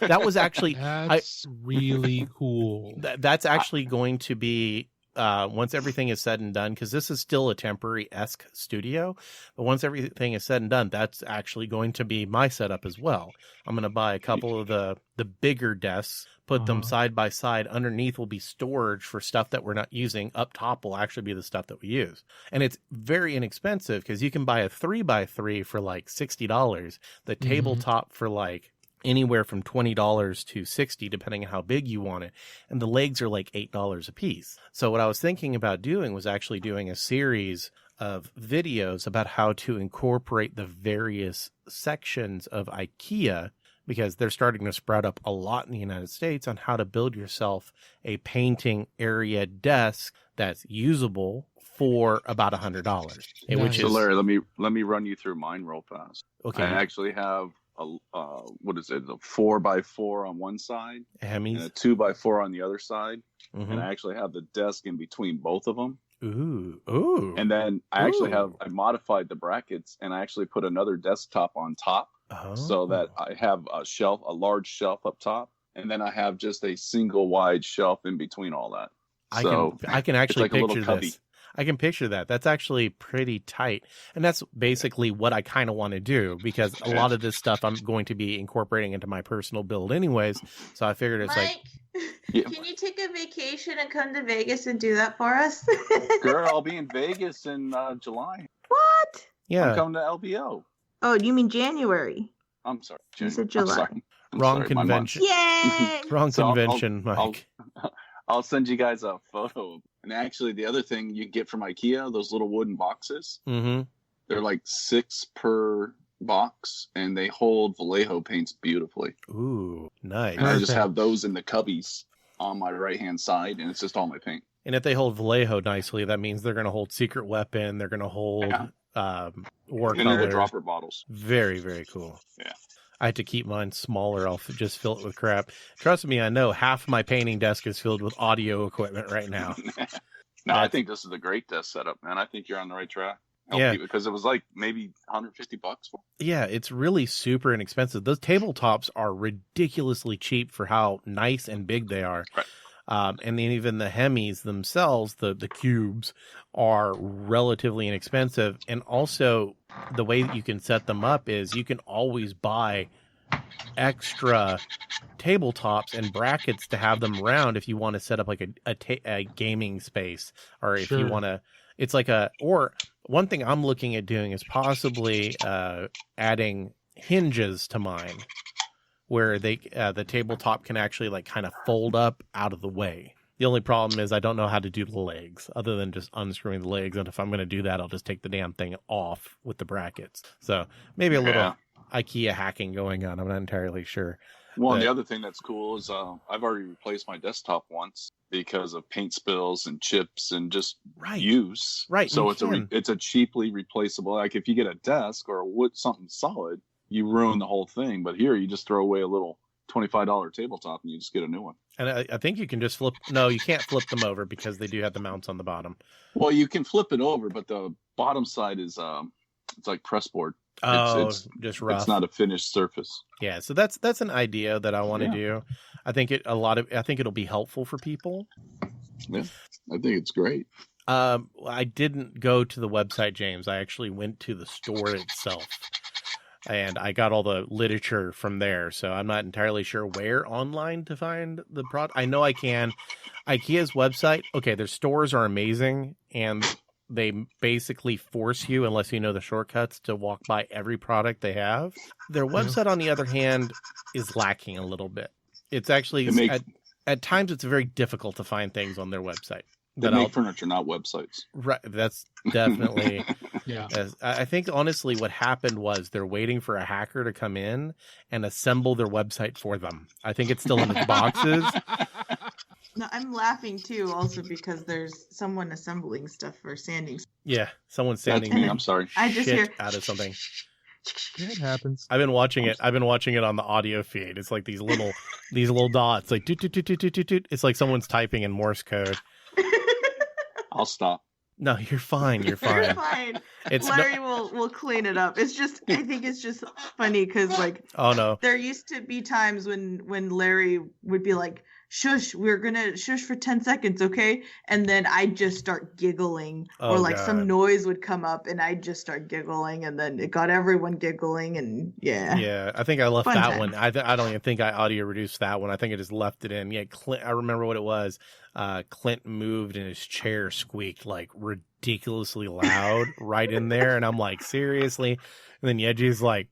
that was actually That's really cool. That's actually going to be once everything is said and done, because this is still a temporary-esque studio, but once everything is said and done, that's actually going to be my setup as well. I'm going to buy a couple of the bigger desks, put them side by side. Underneath will be storage for stuff that we're not using. Up top will actually be the stuff that we use. And it's very inexpensive because you can buy a 3x3 for like $60, the tabletop for like anywhere from $20 to $60, depending on how big you want it. And the legs are like $8 a piece. So what I was thinking about doing was actually doing a series of videos about how to incorporate the various sections of IKEA, because they're starting to sprout up a lot in the United States, on how to build yourself a painting area desk that's usable for about $100. Nice. So Larry, let me run you through mine real fast. Okay. I actually have a 4x4 on one side and a 2x4 on the other side, and I actually have the desk in between both of them. Ooh. And then I modified the brackets, and I actually put another desktop on top, so that I have a large shelf up top, and then I have just a single wide shelf in between all that. I can actually like a little picture cubby. this. I can picture that. That's actually pretty tight. And that's basically what I kind of want to do, because a lot of this stuff I'm going to be incorporating into my personal build anyways. So I figured it's Mike, can you take a vacation and come to Vegas and do that for us? Girl, I'll be in Vegas in July. What? Yeah. I'm coming to LBO. Oh, you mean January? I'm sorry. You said July. Wrong convention. Yay! Wrong So convention, Mike. I'll send you guys a photo. And actually, the other thing you get from IKEA, those little wooden boxes, they're like 6 per box, and they hold Vallejo paints beautifully. Ooh, nice. And I just have those in the cubbies on my right-hand side, and it's just all my paint. And if they hold Vallejo nicely, that means they're going to hold Secret Weapon. They're going to hold Watercolor. Dropper bottles. Very, very cool. Yeah. I had to keep mine smaller. I'll just fill it with crap. Trust me, I know half my painting desk is filled with audio equipment right now. I think this is a great desk setup, man. I think you're on the right track. Because it was like maybe $150. Yeah, it's really super inexpensive. Those tabletops are ridiculously cheap for how nice and big they are. Right. And then even the Hemis themselves, the cubes, are relatively inexpensive. And also, the way that you can set them up is you can always buy extra tabletops and brackets to have them around if you want to set up like a gaming space, or if you want to. It's like or one thing I'm looking at doing is possibly adding hinges to mine, where the tabletop can actually like kind of fold up out of the way. The only problem is I don't know how to do the legs other than just unscrewing the legs. And if I'm going to do that, I'll just take the damn thing off with the brackets. So maybe a little IKEA hacking going on. I'm not entirely sure. Well, and the other thing that's cool is I've already replaced my desktop once because of paint spills and chips and just use. Right. So it's a cheaply replaceable. Like if you get a desk or something solid, you ruin the whole thing. But here you just throw away a little $25 tabletop and you just get a new one. And I think you can just flip. No, you can't flip them over because they do have the mounts on the bottom. Well, you can flip it over, but the bottom side is it's like pressboard. Oh, it's just rough. It's not a finished surface. Yeah, so that's an idea that I want to do. I think I think it'll be helpful for people. Yeah, I think it's great. I didn't go to the website, James. I actually went to the store itself. And I got all the literature from there, so I'm not entirely sure where online to find the product. I know I can. IKEA's website, okay, their stores are amazing, and they basically force you, unless you know the shortcuts, to walk by every product they have. Their website, on the other hand, is lacking a little bit. It's actually, at times, it's very difficult to find things on their website. They make furniture, not websites. Right, that's definitely... Yeah. I think, honestly, what happened was they're waiting for a hacker to come in and assemble their website for them. I think it's still in its boxes. No, I'm laughing, too, also because there's someone assembling stuff for sanding. Yeah, someone's sanding That's me. I'm sorry. I just hear... out of something. It happens. I've been watching it on the audio feed. It's like these little dots, like doot, doot, doot, doot, doot, doot. It's like someone's typing in Morse code. I'll stop. No, you're fine. You're fine. You're fine. Larry will clean it up. It's just, I think it's just funny because, like, oh no, there used to be times when Larry would be like, shush, we're gonna shush for 10 seconds, okay? And then I'd just start giggling, or like some noise would come up and I'd just start giggling, and then it got everyone giggling, and yeah, I think I left that time. one. I don't even think I audio reduced that one. I think I just left it in. Yeah, Clint, I remember what it was. Clint moved and his chair squeaked like ridiculously loud right in there, and I'm like, seriously? And then Yeji's like,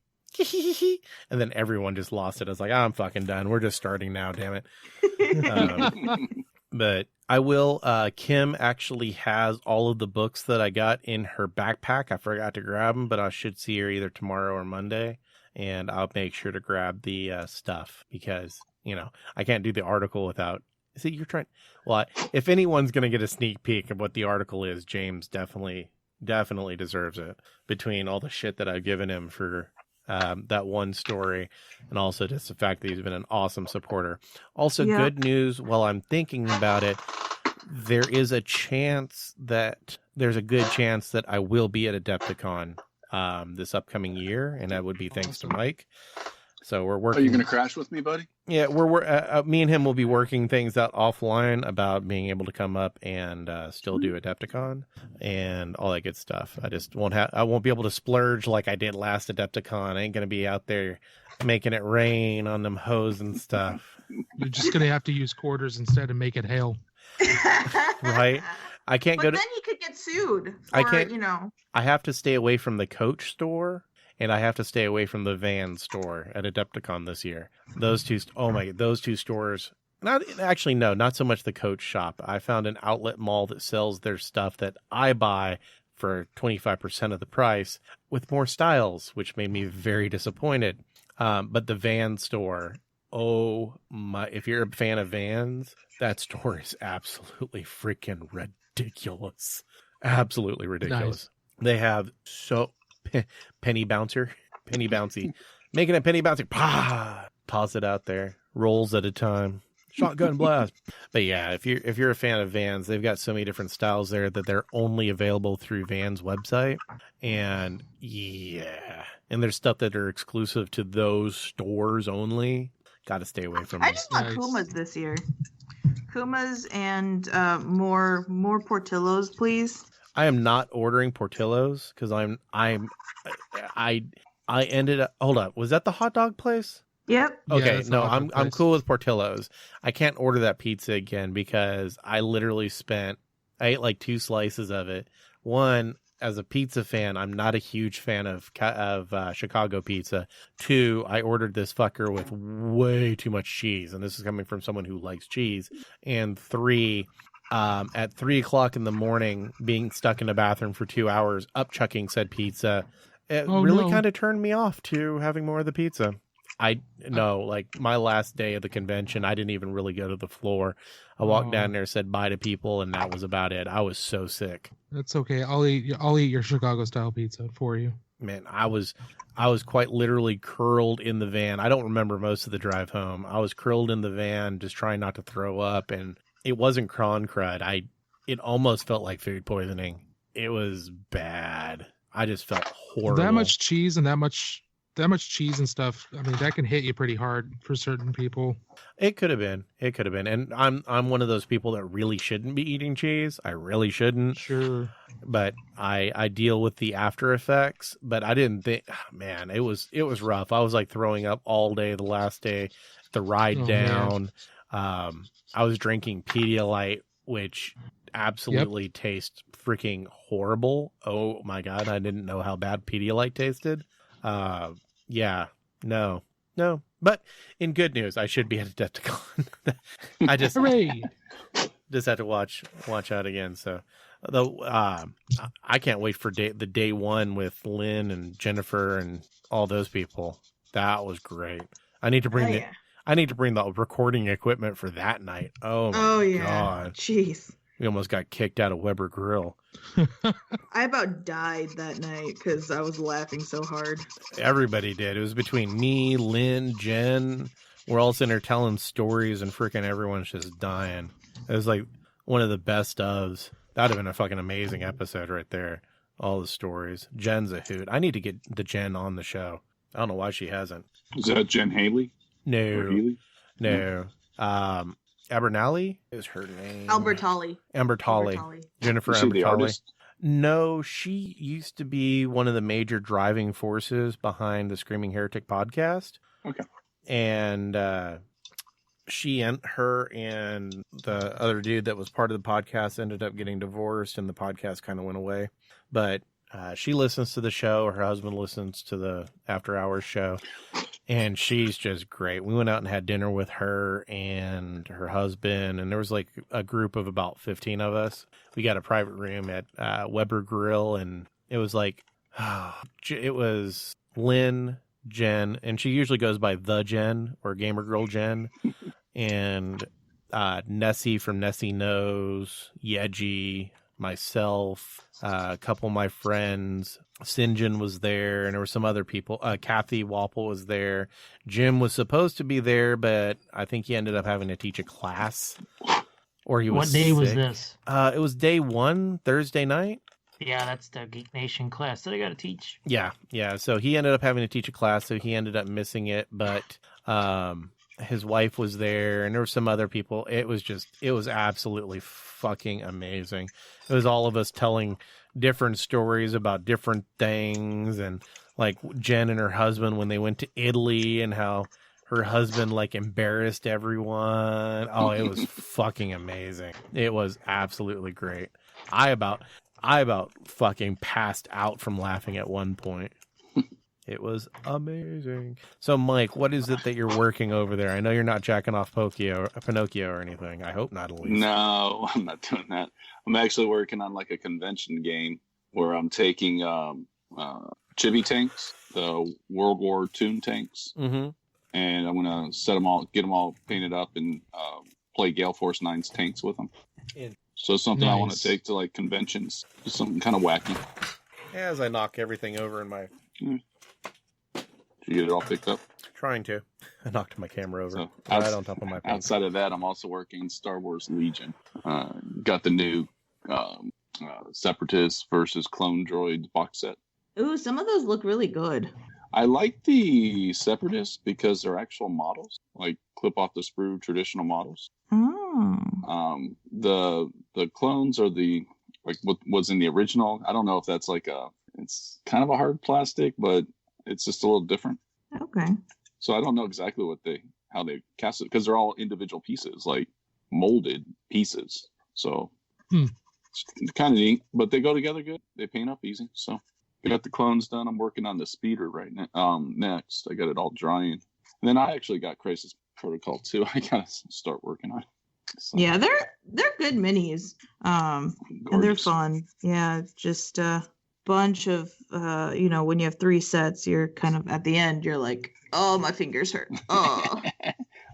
and then everyone just lost it. I was like, I'm fucking done. We're just starting now, damn it. But I will. Kim actually has all of the books that I got in her backpack. I forgot to grab them, but I should see her either tomorrow or Monday, and I'll make sure to grab the stuff because, I can't do the article without. See, you're trying. Well, if anyone's going to get a sneak peek of what the article is, James definitely deserves it, between all the shit that I've given him for that one story, and also just the fact that he's been an awesome supporter. Also, good news, while I'm thinking about it, there's a good chance that I will be at Adepticon this upcoming year, and that would be thanks to Mike. So we're working. Are you going to crash with me, buddy? Yeah, me and him will be working things out offline about being able to come up and still do Adepticon and all that good stuff. I won't be able to splurge like I did last Adepticon. I ain't going to be out there making it rain on them hoes and stuff. You're just going to have to use quarters instead and make it hail. Right? I can't go to... But then you could get sued for, I can't, I have to stay away from the Coach store. And I have to stay away from the Van store at Adepticon this year. Those two stores. Not so much the Coach shop. I found an outlet mall that sells their stuff that I buy for 25% of the price with more styles, which made me very disappointed. But the Van store, oh my! If you're a fan of Vans, that store is absolutely freaking ridiculous. Absolutely ridiculous. Nice. They have penny bouncy, making a penny bouncy. Toss it out there, rolls at a time, shotgun blast. But yeah, if you're a fan of Vans, they've got so many different styles there that they're only available through Vans website, and there's stuff that are exclusive to those stores only. Got to stay away from. I just want Kumas this year. Kumas and more Portillos, please. I am not ordering Portillos because I ended up. Hold up, was that the hot dog place? Yep. Okay, no, I'm cool with Portillos. I can't order that pizza again because I ate like 2 slices of it. One, as a pizza fan, I'm not a huge fan of Chicago pizza. 2, I ordered this fucker with way too much cheese, and this is coming from someone who likes cheese. And 3. At 3:00 in the morning, being stuck in a bathroom for 2 hours, upchucking said pizza, it really kind of turned me off to having more of the pizza. No, like my last day of the convention, I didn't even really go to the floor. I walked down there, said bye to people, and that was about it. I was so sick. That's okay. I'll eat your Chicago style pizza for you. Man, I was quite literally curled in the van. I don't remember most of the drive home. I was curled in the van, just trying not to throw up, and it wasn't cron crud. It almost felt like food poisoning. It was bad. I just felt horrible. That much cheese and that much cheese and stuff. I mean, that can hit you pretty hard for certain people. It could have been. And I'm one of those people that really shouldn't be eating cheese. I really shouldn't. Sure. But I deal with the after effects. But I didn't think, man, it was rough. I was like throwing up all day the last day, the ride down. I was drinking Pedialyte, which absolutely tastes freaking horrible. Oh my God. I didn't know how bad Pedialyte tasted. Yeah, no. But in good news, I should be at Adepticon. I just had to watch out again. So, though, I can't wait for the day one with Lynn and Jennifer and all those people. That was great. I need to bring the recording equipment for that night. Oh my God. Jeez. We almost got kicked out of Weber Grill. I about died that night because I was laughing so hard. Everybody did. It was between me, Lynn, Jen. We're all sitting there telling stories, and freaking everyone's just dying. It was like one of the best ofs. That'd have been a fucking amazing episode right there. All the stories. Jen's a hoot. I need to get the Jen on the show. I don't know why she hasn't. Is that Jen Haley? No. Abernally is her name. Albertalli. Jennifer Is she the Ambertalli. artist? No, she used to be one of the major driving forces behind the Screaming Heretic podcast. Okay. And her and the other dude that was part of the podcast ended up getting divorced, and the podcast kind of went away. But she listens to the show. Her husband listens to the After Hours show. And she's just great. We went out and had dinner with her and her husband, and there was like a group of about 15 of us. We got a private room at Weber Grill, and it was like, it was Lynn, Jen, and she usually goes by The Jen or Gamer Girl Jen, and Nessie from Nessie Knows, Yeji, myself, a couple of my friends. Sinjin was there, and there were some other people. Kathy Wapple was there. Jim was supposed to be there, but I think he ended up having to teach a class. Or he was What day sick. was this? It was day 1, Thursday night. Yeah, that's the Geek Nation class that I got to teach. Yeah. So he ended up having to teach a class, so he ended up missing it. But his wife was there, and there were some other people. It was absolutely fucking amazing. It was all of us telling different stories about different things, and like Jen and her husband when they went to Italy, and how her husband like embarrassed everyone. Oh, it was fucking amazing. It was absolutely great. I about fucking passed out from laughing at one point. It was amazing. So, Mike, what is it that you're working over there? I know you're not jacking off Pinocchio or anything. I hope not, at least. No, I'm not doing that. I'm actually working on like a convention game where I'm taking chibi tanks, the World War II tanks, and I'm gonna get them all painted up, and play Gale Force 9's tanks with them. So something I want to take to like conventions, just something kind of wacky. As I knock everything over in my. Did you get it all picked up? Trying to. I knocked my camera over. So, right on top of my paper. Outside of that, I'm also working Star Wars Legion. Got the new Separatists versus Clone Droids box set. Ooh, some of those look really good. I like the Separatists because they're actual models, like clip off the sprue traditional models. The clones are the like what was in the original. I don't know if that's like it's kind of a hard plastic, but it's just a little different. Okay. So I don't know exactly how they cast it, because they're all individual pieces, like molded pieces. So it's kind of neat, but they go together good. They paint up easy. So I got the clones done. I'm working on the speeder right now. Next, I got it all drying. And then I actually got Crisis Protocol too. I gotta start working on it. So, yeah, they're good minis. And they're fun. Yeah, just bunch of, when you have 3 sets, you're kind of at the end, you're like, oh, my fingers hurt. Oh.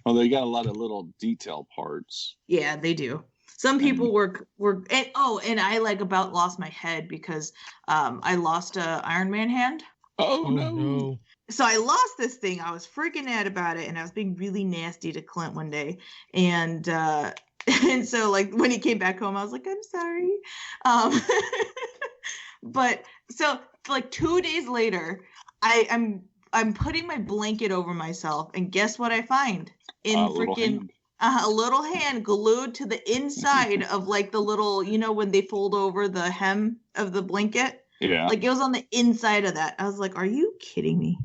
Well, they got a lot of little detail parts. Yeah, they do. Some people were and I about lost my head because I lost a Iron Man hand. Oh no. So I lost this thing. I was freaking out about it, and I was being really nasty to Clint one day. And so when he came back home, I was like, I'm sorry. But so 2 days later, I'm putting my blanket over myself, and guess what I find? In freaking a little hand glued to the inside of the little, when they fold over the hem of the blanket. Yeah. It was on the inside of that. I was like, are you kidding me?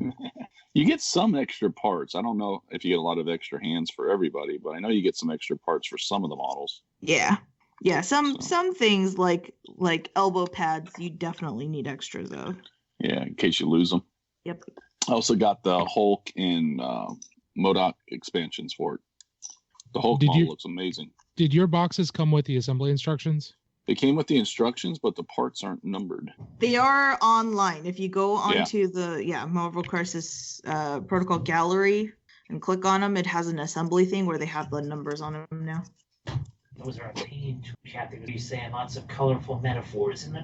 You get some extra parts. I don't know if you get a lot of extra hands for everybody, but I know you get some extra parts for some of the models. Yeah. Yeah. Some things like elbow pads, you definitely need extras of. Yeah, in case you lose them. Yep. I also got the Hulk and MODOK expansions for it. The Hulk model looks amazing. Did your boxes come with the assembly instructions? They came with the instructions, but the parts aren't numbered. They are online. If you go onto the Marvel Crisis Protocol gallery and click on them, it has an assembly thing where they have the numbers on them now. Those are a pain to category, saying lots of colorful metaphors in them.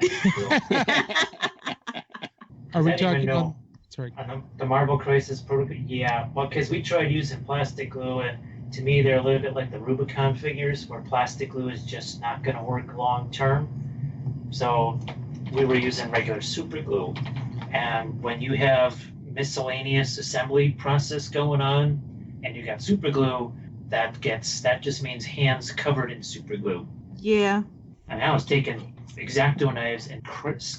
Are we talking about? Sorry. The Marvel Crisis Protocol? Yeah, well, because we tried using plastic glue, and to me, they're a little bit like the Rubicon figures, where plastic glue is just not going to work long term. So we were using regular super glue. And when you have miscellaneous assembly process going on, and you got super glue, that just means hands covered in super glue. Yeah. And I was taking X-Acto knives and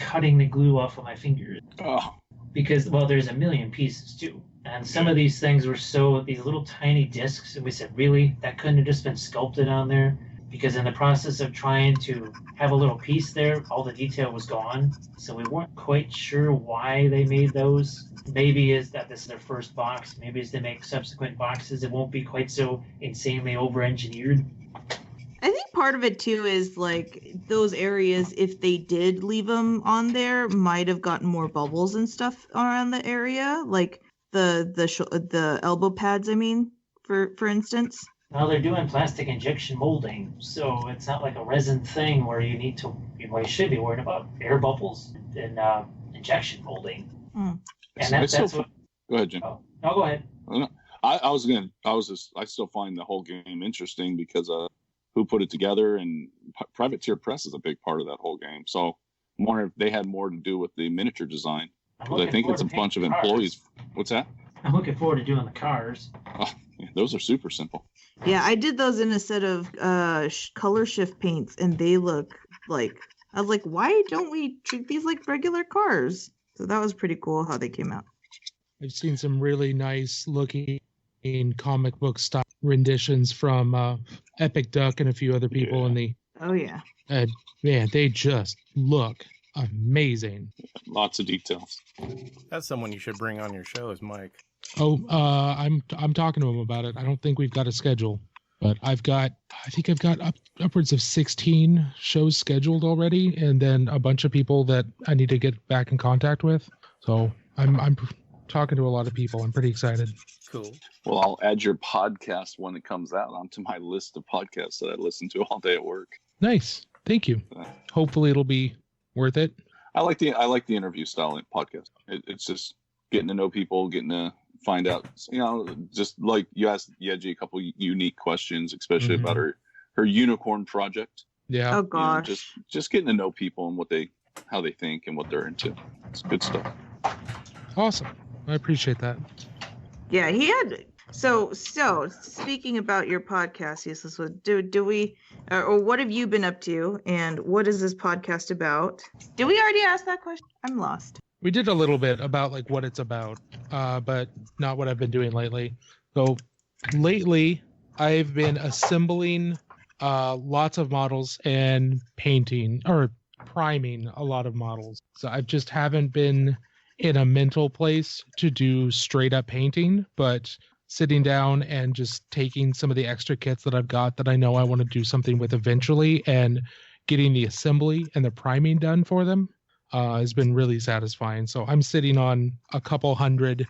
cutting the glue off of my fingers. Oh. Because, well, there's a million pieces too. And some of these things were these little tiny discs, and we said, really? That couldn't have just been sculpted on there? Because in the process of trying to have a little piece there, all the detail was gone. So we weren't quite sure why they made those. Maybe is that this is their first box. Maybe as they make subsequent boxes, it won't be quite so insanely over-engineered. I think part of it too is those areas, if they did leave them on there, might have gotten more bubbles and stuff around the area, the elbow pads. I mean, for instance. Well, they're doing plastic injection molding, so it's not like a resin thing where you should be worried about air bubbles and injection molding. Mm. And that's what. Go ahead, Jim. Oh, no, go ahead. I still find the whole game interesting because who put it together, and Privateer Press is a big part of that whole game. So I'm wondering if they had more to do with the miniature design. Because I think it's a bunch of employees. What's that? I'm looking forward to doing the cars. Oh, yeah, those are super simple. Yeah, I did those in a set of color shift paints, and they look I was like, why don't we treat these like regular cars? So that was pretty cool how they came out. I've seen some really nice looking comic book style renditions from Epic Duck and a few other people in the. Oh yeah. And man, they just look amazing. Lots of details. That's someone you should bring on your show, is Mike. Oh, I'm talking to him about it. I don't think we've got a schedule, but I think I've got upwards of 16 shows scheduled already, and then a bunch of people that I need to get back in contact with. So I'm talking to a lot of people. I'm pretty excited. Cool. Well, I'll add your podcast when it comes out onto my list of podcasts that I listen to all day at work. Nice. Thank you. Hopefully it'll be worth it. I like the interview style podcast. It's just getting to know people, getting to find out, just like you asked Yeji a couple unique questions, especially about her unicorn project. Yeah. Oh gosh. Just getting to know people and how they think and what they're into. It's good stuff. Awesome. I appreciate that. Yeah, he had. So speaking about your podcast, Useless, do we, or what have you been up to, and what is this podcast about? Did we already ask that question? I'm lost. We did a little bit about what it's about, but not what I've been doing lately. So lately, I've been assembling lots of models and painting or priming a lot of models. So I just haven't been in a mental place to do straight up painting, but sitting down and just taking some of the extra kits that I've got that I know I want to do something with eventually and getting the assembly and the priming done for them. has been really satisfying. So I'm sitting on a couple hundred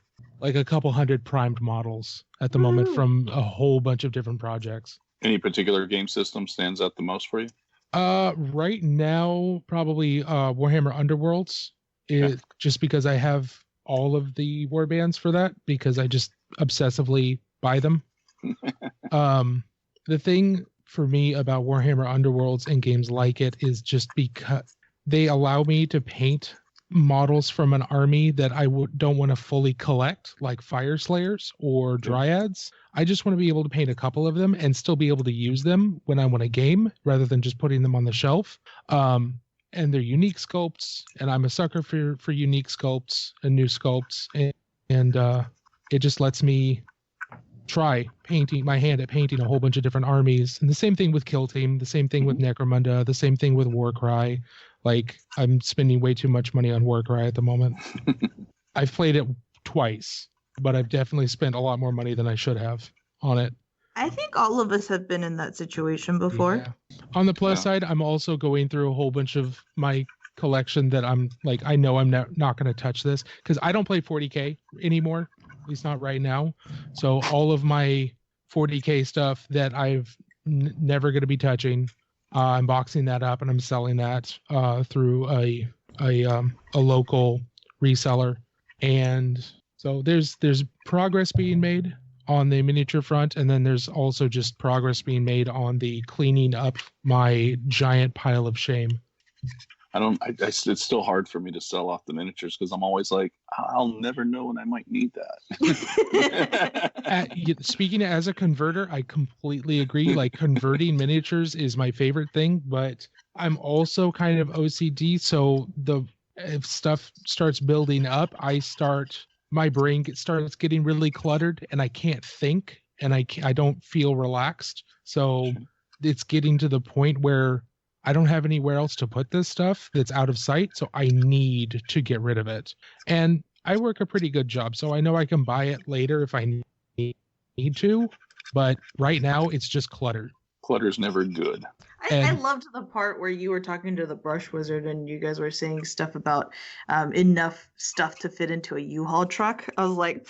primed models at the moment from a whole bunch of different projects. Any particular game system stands out the most for you? Right now, probably Warhammer Underworlds. Just because I have all of the warbands for that, because I just obsessively buy them. The thing for me about Warhammer Underworlds and games like it is just because they allow me to paint models from an army that I don't want to fully collect, like Fire Slayers or Dryads. I just want to be able to paint a couple of them and still be able to use them when I want a game, rather than just putting them on the shelf. And they're unique sculpts, and I'm a sucker for unique sculpts and new sculpts, and it just lets me try painting my hand at painting a whole bunch of different armies. And the same thing with Kill Team, the same thing with Necromunda, the same thing with Warcry. Like, I'm spending way too much money on Warcry at the moment. I've played it twice, but I've definitely spent a lot more money than I should have on it. I think all of us have been in that situation before. Yeah. On the plus side, I'm also going through a whole bunch of my collection that I'm like, I know I'm not going to touch this, because I don't play 40K anymore, at least not right now. So all of my 40K stuff that I've never going to be touching, I'm boxing that up and I'm selling that through a local reseller. And so there's progress being made on the miniature front, and then there's also just progress being made on the cleaning up my giant pile of shame. It's still hard for me to sell off the miniatures, because I'm always like, I'll never know when I might need that. Speaking as a converter, I completely agree. Like, converting miniatures is my favorite thing, but I'm also kind of OCD. So if stuff starts building up, my brain starts getting really cluttered, and I can't think, and I don't feel relaxed. So it's getting to the point where I don't have anywhere else to put this stuff that's out of sight. So I need to get rid of it. And I work a pretty good job, so I know I can buy it later if I need to. But right now, it's just clutter. Clutter's never good. I loved the part where you were talking to the brush wizard and you guys were saying stuff about enough stuff to fit into a U-Haul truck. I was like,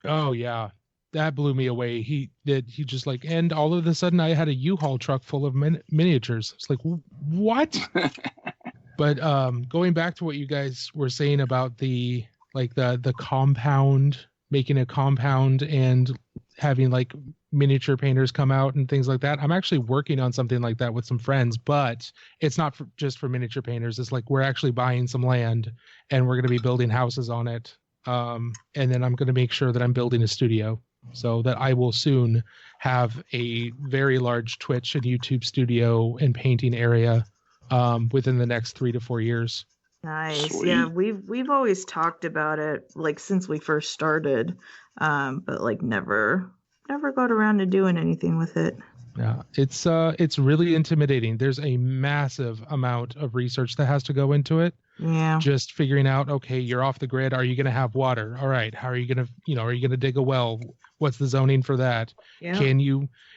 oh yeah, that blew me away. He just like, and all of a sudden I had a U-Haul truck full of miniatures. It's like, what? But going back to what you guys were saying about the compound, making a compound and having like miniature painters come out and things like that. I'm actually working on something like that with some friends, but it's not just for miniature painters. It's like, we're actually buying some land and we're going to be building houses on it. And then I'm going to make sure that I'm building a studio, so that I will soon have a very large Twitch and YouTube studio and painting area within the next 3 to 4 years. Nice. Sweet. Yeah, we've always talked about it, like, since we first started, but like never got around to doing anything with it. Yeah, it's really intimidating. There's a massive amount of research that has to go into it. Yeah. Just figuring out, okay, you're off the grid. Are you going to have water? All right. How are you going to, are you going to dig a well? What's the zoning for that? Yeah.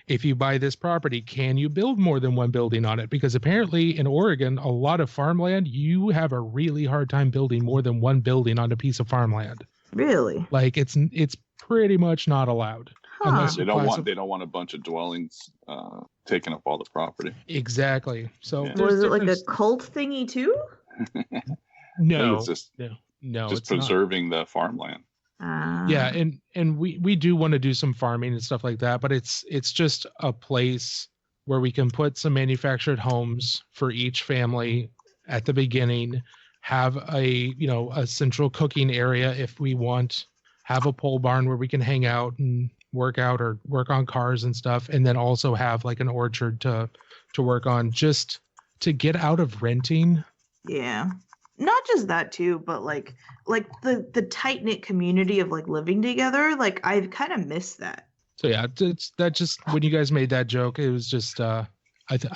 If you buy this property, can you build more than one building on it? Because apparently in Oregon, a lot of farmland, you have a really hard time building more than one building on a piece of farmland. Really? Like, it's pretty much not allowed. Huh. They don't want a bunch of dwellings taking up all the property. Exactly. So was it like a cult thingy too? No, it's just it's preserving the farmland. Yeah, and we do want to do some farming and stuff like that, but it's just a place where we can put some manufactured homes for each family at the beginning, have a central cooking area if we want, have a pole barn where we can hang out and work out or work on cars and stuff, and then also have like an orchard to work on, just to get out of renting. Yeah. Not just that too, but like the tight-knit community of like living together, like I kind of miss that. So yeah, that just when you guys made that joke, it was just I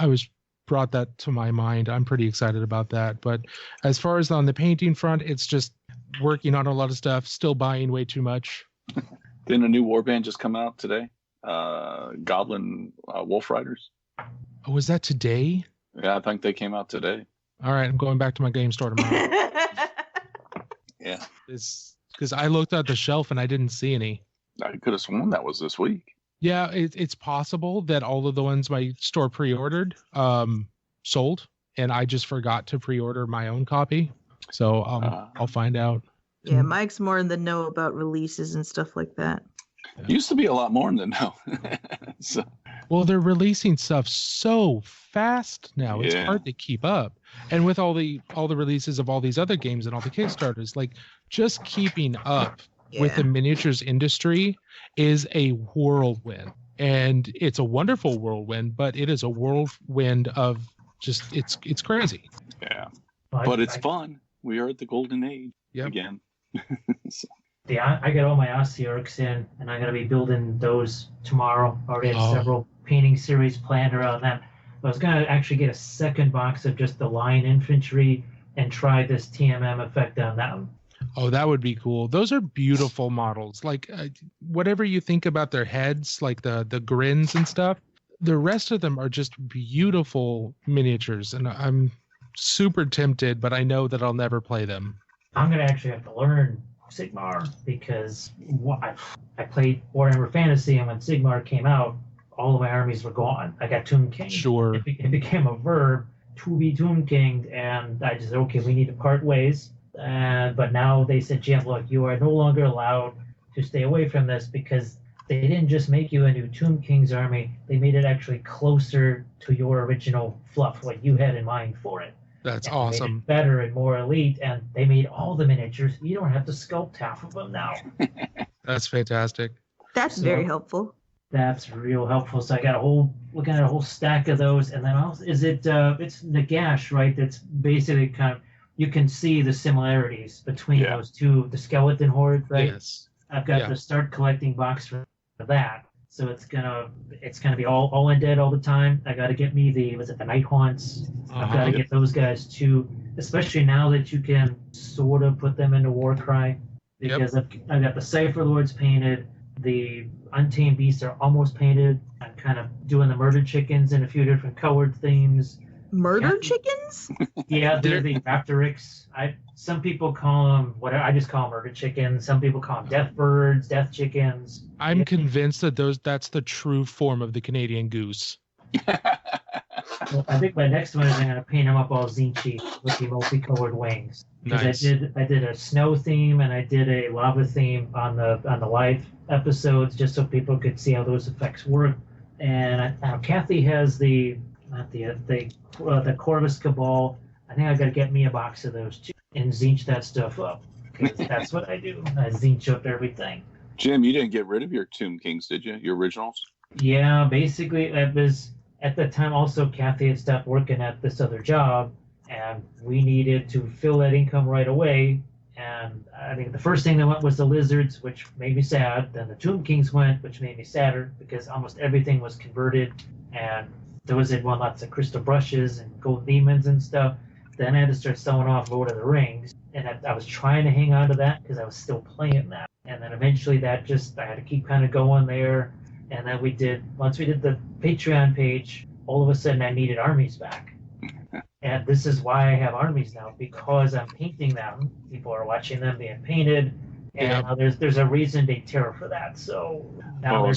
was brought that to my mind. I'm pretty excited about that. But as far as on the painting front, it's just working on a lot of stuff, still buying way too much. Didn't a new warband just come out today? Goblin Wolf Riders. Oh, was that today? Yeah, I think they came out today. All right, I'm going back to my game store tomorrow. Yeah. It's because I looked at the shelf and I didn't see any. I could have sworn that was this week. Yeah, it's possible that all of the ones my store pre-ordered sold, and I just forgot to pre-order my own copy. So I'll find out. Yeah, Mike's more in the know about releases and stuff like that. Used to be a lot more in the know. So. Well, they're releasing stuff so fast now. It's hard to keep up. And with all the releases of all these other games and all the Kickstarters, like just keeping up with the miniatures industry is a whirlwind. And it's a wonderful whirlwind, but it is a whirlwind of just it's crazy. Yeah. But it's fun. We are at the golden age again. So. Yeah, I got all my Ossiarchs in, and I'm going to be building those tomorrow. I already have several painting series planned around them. I was going to actually get a second box of just the line infantry and try this TMM effect on them. Oh, that would be cool. Those are beautiful models. Like whatever you think about their heads, like the grins and stuff, the rest of them are just beautiful miniatures. And I'm super tempted, but I know that I'll never play them. I'm going to actually have to learn Sigmar because I played Warhammer Fantasy, and when Sigmar came out, all of my armies were gone. I got Tomb King. Sure. It became a verb to be Tomb King, and I just said, okay, we need to part ways. But now they said, Jim, look, you are no longer allowed to stay away from this because they didn't just make you a new Tomb King's army. They made it actually closer to your original fluff, what you had in mind for it. That's and awesome. Made it better and more elite, and they made all the miniatures. You don't have to sculpt half of them now. That's fantastic. That's very helpful. That's real helpful. So I got looking at a whole stack of those, and then also, it's Nagash, right? That's basically kind of, you can see the similarities between those two, the skeleton horde, right? Yes. I've got the start collecting box for that. So it's gonna be all undead all the time. I gotta get me the Night Haunts. I've gotta get those guys too, especially now that you can sort of put them into Warcry, because I've got the Cypher Lords painted, the Untamed Beasts are almost painted. I'm kind of doing the Murder Chickens in a few different colored themes. Murder chickens? Yeah, they're the Raptorix. Some people call them whatever. I just call them murder chickens. Some people call them death birds, death chickens. I'm convinced that that's the true form of the Canadian goose. Well, I think my next one is I'm going to paint them up all Zinchi with the multicolored wings. Nice. I did a snow theme and I did a lava theme on the live episodes just so people could see how those effects work. And Kathy has the Corvus Cabal. I think I got to get me a box of those too and zinch that stuff up, because that's what I do. I zinch up everything. Jim, you didn't get rid of your Tomb Kings, did you? Your originals? Yeah, basically it was at the time. Also, Kathy had stopped working at this other job, and we needed to fill that income right away. And I think the first thing that went was the Lizards, which made me sad. Then the Tomb Kings went, which made me sadder because almost everything was converted, and those had won lots of crystal brushes and gold demons and stuff. Then I had to start selling off Lord of the Rings, and I was trying to hang on to that because I was still playing that. And then eventually I had to keep kind of going there. And then once we did the Patreon page, all of a sudden I needed armies back. And this is why I have armies now, because I'm painting them. People are watching them being painted, and now there's a reason they tear for that. So now what I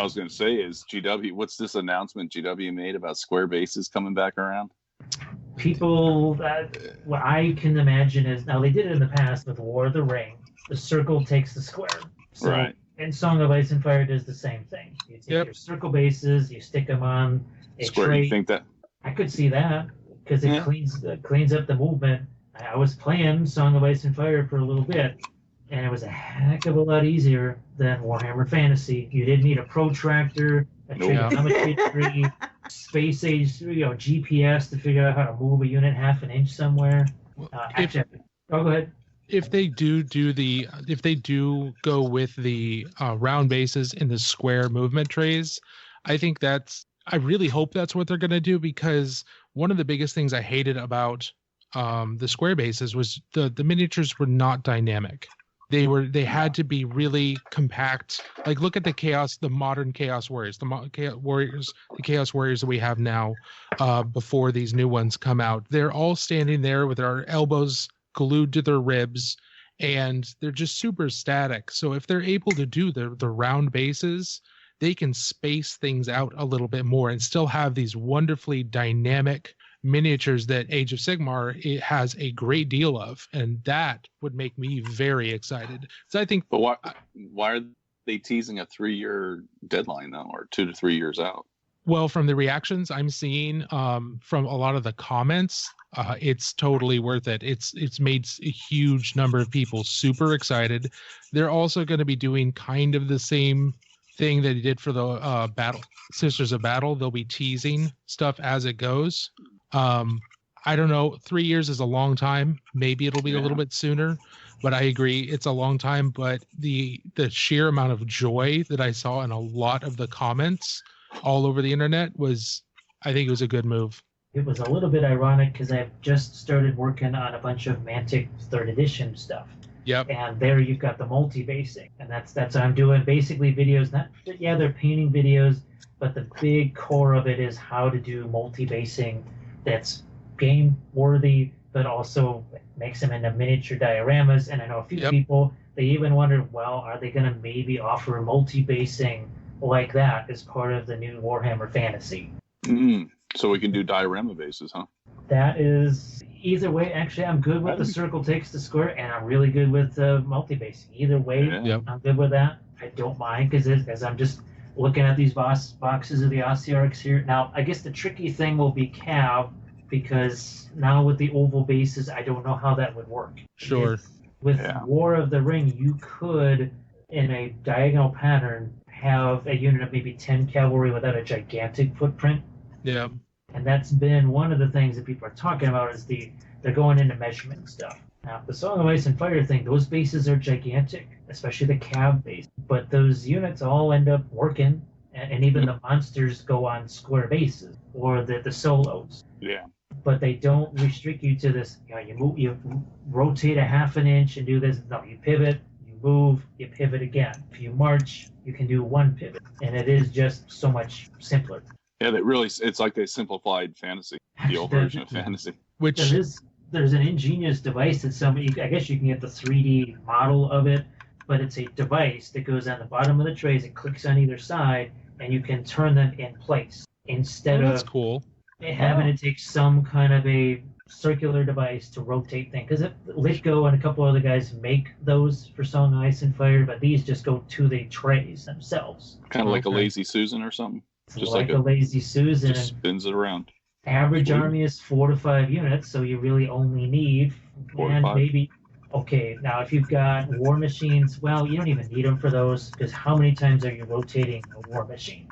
was going to say is GW. What's this announcement GW made about square bases coming back around? People, what I can imagine is, now they did it in the past with War of the Ring. The circle takes the square. So, right. And Song of Ice and Fire does the same thing. You take your circle bases, you stick them on a square. tray. You think that? I could see that because it cleans up the movement. I was playing Song of Ice and Fire for a little bit, and it was a heck of a lot easier than Warhammer Fantasy. You didn't need a protractor, a trigonometry tree, space age, GPS to figure out how to move a unit half an inch somewhere. Go ahead. If they do go with the round bases in the square movement trays, I really hope that's what they're going to do, because one of the biggest things I hated about the square bases was the miniatures were not dynamic. They had to be really compact. Like, look at the modern Chaos Warriors, the Chaos Warriors that we have now, before these new ones come out. They're all standing there with their elbows glued to their ribs, and they're just super static. So if they're able to do the round bases, they can space things out a little bit more and still have these wonderfully dynamic miniatures that Age of Sigmar it has a great deal of, and that would make me very excited. So I think. But why are they teasing a 3-year deadline though, or 2 to 3 years out? Well, from the reactions I'm seeing from a lot of the comments, it's totally worth it. It's made a huge number of people super excited. They're also going to be doing kind of the same thing that he did for the Sisters of Battle. They'll be teasing stuff as it goes. I don't know. 3 years is a long time. Maybe it'll be a little bit sooner, but I agree it's a long time. But the sheer amount of joy that I saw in a lot of the comments all over the internet I think it was a good move. It was a little bit ironic because I've just started working on a bunch of Mantic 3rd edition stuff. Yep. And there you've got the multi-basing, and that's what I'm doing. Basically videos, they're painting videos, but the big core of it is how to do multi-basing that's game worthy, but also makes them into miniature dioramas. And I know a few people, they even wondered, well, are they going to maybe offer multi-basing like that as part of the new Warhammer Fantasy? So we can do diorama bases, huh? That is either way. Actually, I'm good with the circle takes the square, and I'm really good with multi-basing. Either way, I'm good with that. I don't mind because as I'm just looking at these boxes of the Ossiarchs here. Now, I guess the tricky thing will be Cav, because now with the oval bases, I don't know how that would work. Sure. With War of the Ring, you could, in a diagonal pattern, have a unit of maybe 10 cavalry without a gigantic footprint. Yeah. And that's been one of the things that people are talking about is they're going into measurement stuff. Now, the Song of Ice and Fire thing, those bases are gigantic, especially the Cav base. But those units all end up working, and even the monsters go on square bases, or the solos. Yeah. But they don't restrict you to this, you rotate a half an inch and do this. No, you pivot, you move, you pivot again. If you march, you can do one pivot. And it is just so much simpler. Yeah, it's like they simplified fantasy, the old version of fantasy. Which there's an ingenious device that I guess you can get the 3D model of it, but it's a device that goes on the bottom of the trays, it clicks on either side, and you can turn them in place instead that's of cool. having to take some kind of a circular device to rotate things. Because Litgo and a couple other guys make those for Song of Ice and Fire, but these just go to the trays themselves. Kind of like a Lazy Susan or something. Just like a Lazy Susan. Just spins it around. Average army is 4 to 5 units, so you really only need 4 to 5. Maybe. Okay, now if you've got war machines, well, you don't even need them for those, because how many times are you rotating a war machine?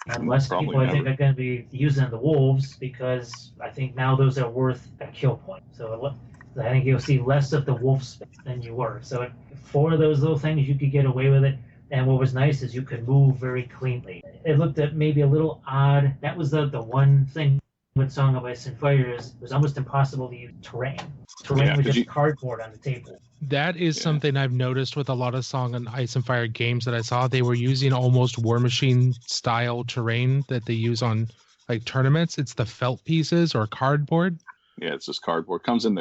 And less people, I think, are going to be using the wolves, because I think now those are worth a kill point. So I think you'll see less of the wolf space than you were. So 4 of those little things, you could get away with it. And what was nice is you could move very cleanly. It looked at maybe a little odd. That was the one thing with Song of Ice and Fire is it was almost impossible to use terrain. Terrain was just cardboard on the table. That is something I've noticed with a lot of Song of Ice and Fire games that I saw. They were using almost War Machine style terrain that they use on like tournaments. It's the felt pieces or cardboard. Yeah, it's just cardboard. It comes in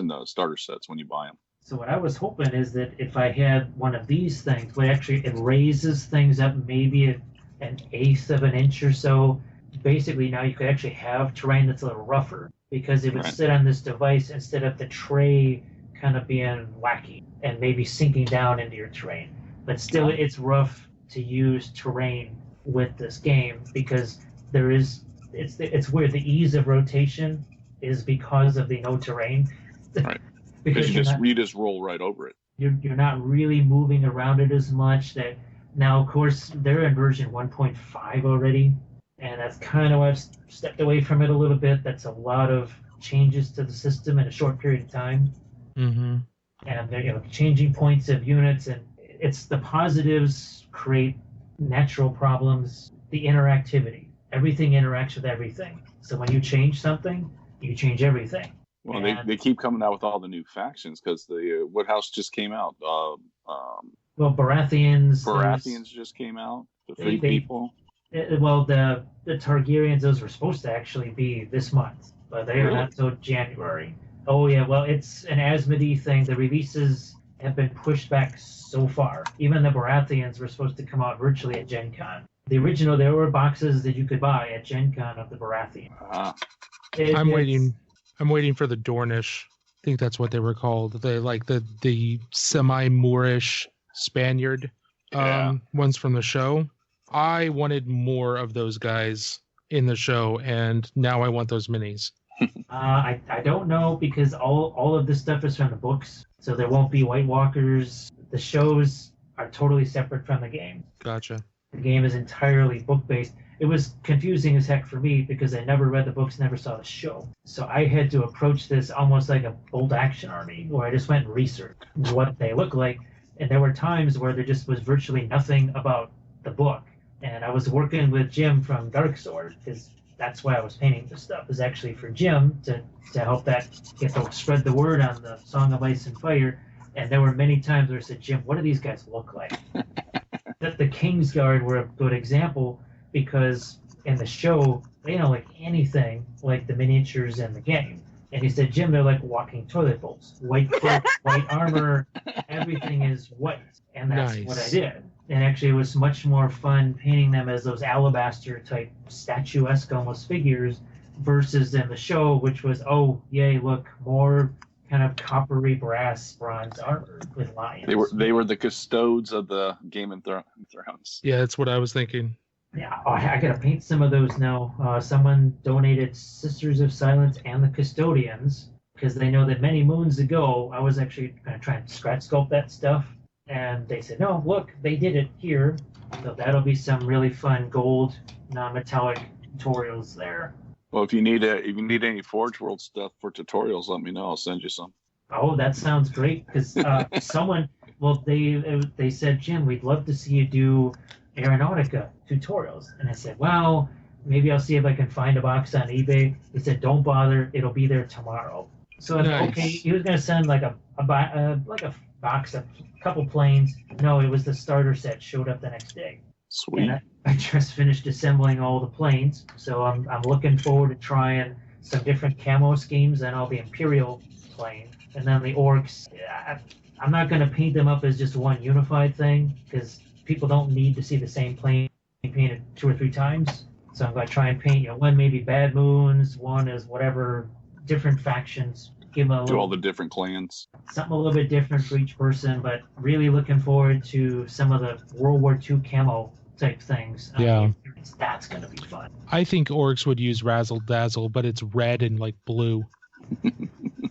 the starter sets when you buy them. So what I was hoping is that if I had one of these things, where actually it raises things up maybe an eighth of an inch or so, basically now you could actually have terrain that's a little rougher, because it would sit on this device instead of the tray kind of being wacky and maybe sinking down into your terrain. But still, it's rough to use terrain with this game, because it's where the ease of rotation is because of the no terrain. Right. Because you just roll right over it. You're not really moving around it as much. That now, of course, they're in version 1.5 already, and that's kind of why I've stepped away from it a little bit. That's a lot of changes to the system in a short period of time. Mm-hmm. And they're changing points of units, and it's the positives create natural problems. The interactivity, everything interacts with everything. So when you change something, you change everything. Well, they keep coming out with all the new factions because the Woodhouse just came out. Well, Baratheons. Baratheons just came out. The Free People. Well, the Targaryens, those were supposed to actually be this month, but they are not until January. Oh yeah, well, it's an Asmodee thing. The releases have been pushed back so far. Even the Baratheons were supposed to come out virtually at Gen Con. The original, there were boxes that you could buy at Gen Con of the Baratheon. I'm waiting for the Dornish. I think that's what they were called. The semi-Moorish Spaniard ones from the show. I wanted more of those guys in the show, and now I want those minis. I don't know, because all of this stuff is from the books, so there won't be White Walkers. The shows are totally separate from the game. Gotcha. The game is entirely book-based. It was confusing as heck for me because I never read the books, never saw the show. So I had to approach this almost like a bolt action army, where I just went and researched what they look like. And there were times where there just was virtually nothing about the book. And I was working with Jim from Dark Sword, because that's why I was painting this stuff, is actually for Jim to help spread the word on the Song of Ice and Fire. And there were many times where I said, Jim, what do these guys look like? The Kingsguard were a good example, because in the show, they don't look anything like the miniatures in the game. And he said, Jim, they're like walking toilet bowls. White cloak, white armor, everything is white. And that's what I did. And actually, it was much more fun painting them as those alabaster-type, statuesque almost figures, versus in the show, which was, oh, yay, look, more kind of coppery brass bronze armor with lions. They were the custodes of the Game of Thrones. Yeah, that's what I was thinking. Yeah, I gotta paint some of those now. Someone donated Sisters of Silence and the Custodians, because they know that many moons ago I was actually gonna try and scratch sculpt that stuff, and they said, no, look, they did it here. So that'll be some really fun gold, non-metallic tutorials there. Well, if you need any Forge World stuff for tutorials, let me know. I'll send you some. Oh, that sounds great, because someone, well, they said, Jim, we'd love to see you do Aeronautica tutorials. And I said, well, maybe I'll see if I can find a box on eBay. He said, don't bother, it'll be there tomorrow. So I thought, okay, he was going to send like a box, a couple planes. No, it was the starter set, showed up the next day. Sweet. And I just finished assembling all the planes, so I'm looking forward to trying some different camo schemes, and all the Imperial plane, and then the Orcs. I'm not going to paint them up as just one unified thing, because people don't need to see the same plane painted 2 or 3 times. So I'm going to try and paint, one maybe Bad Moons, one is whatever, different factions. Give them do all the different clans. Something a little bit different for each person, but really looking forward to some of the World War II camo type things. Yeah. That's going to be fun. I think Orcs would use Razzle Dazzle, but it's red and like blue.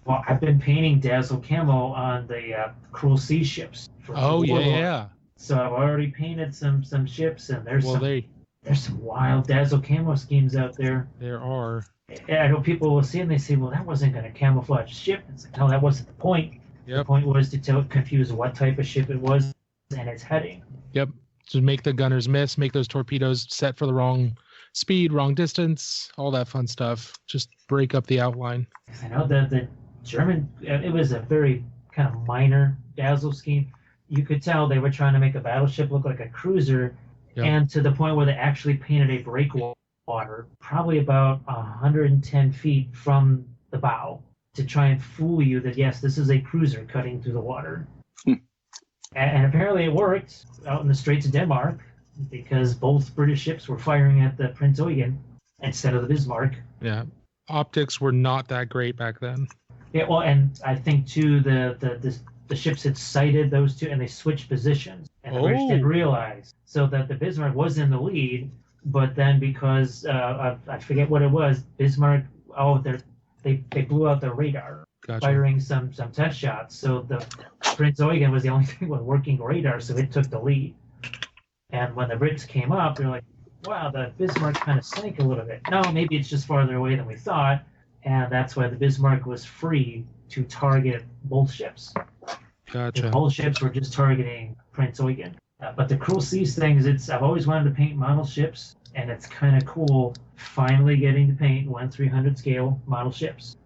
Well, I've been painting Dazzle camo on the Cruel Sea ships. Yeah. So I've already painted some ships, and there's some wild Dazzle camo schemes out there. There are. And I know people will see and they say, well, that wasn't going to camouflage the ship. It's like, no, that wasn't the point. Yep. The point was to confuse what type of ship it was and its heading. Yep. To make the gunners miss, make those torpedoes set for the wrong speed, wrong distance, all that fun stuff. Just break up the outline. I know the German, it was a very kind of minor Dazzle scheme. You could tell they were trying to make a battleship look like a cruiser, and to the point where they actually painted a breakwater probably about 110 feet from the bow to try and fool you that, yes, this is a cruiser cutting through the water. And apparently it worked out in the Straits of Denmark, because both British ships were firing at the Prince Eugen instead of the Bismarck. Yeah. Optics were not that great back then. Yeah, well, and I think, too, the ships had sighted those two, and they switched positions. And the British didn't realize. So that the Bismarck was in the lead, but then because, I forget what it was, Bismarck, they blew out their radar. Gotcha. Firing some test shots. So the Prince Eugen was the only thing with working radar, so it took the lead. And when the Brits came up, they're like, wow, the Bismarck kind of sank a little bit. No, maybe it's just farther away than we thought. And that's why the Bismarck was free to target both ships. Gotcha. Both ships were just targeting Prince Eugen. But the Cruel Seas things, I've always wanted to paint model ships, and it's kind of cool finally getting to paint 1/300 scale model ships.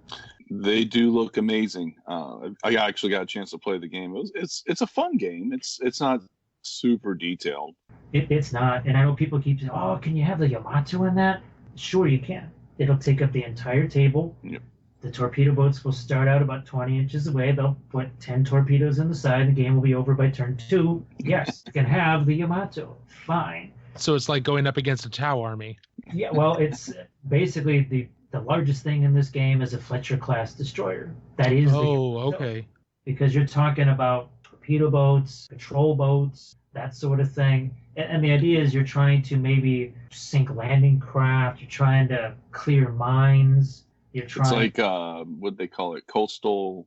They do look amazing. I actually got a chance to play the game. It's a fun game. It's not super detailed. It's not, and I know people keep saying, "Oh, can you have the Yamato in that?" Sure, you can. It'll take up the entire table. Yep. The torpedo boats will start out about 20 inches away. They'll put 10 torpedoes in the side. The game will be over by turn 2. Yes, you can have the Yamato. Fine. So it's like going up against a Tau army. Yeah, well, it's basically the largest thing in this game is a Fletcher class destroyer. That is the Yamato. Okay. Because you're talking about torpedo boats, patrol boats, that sort of thing. And the idea is you're trying to maybe sink landing craft. You're trying to clear mines. You're trying. It's like what they call it, coastal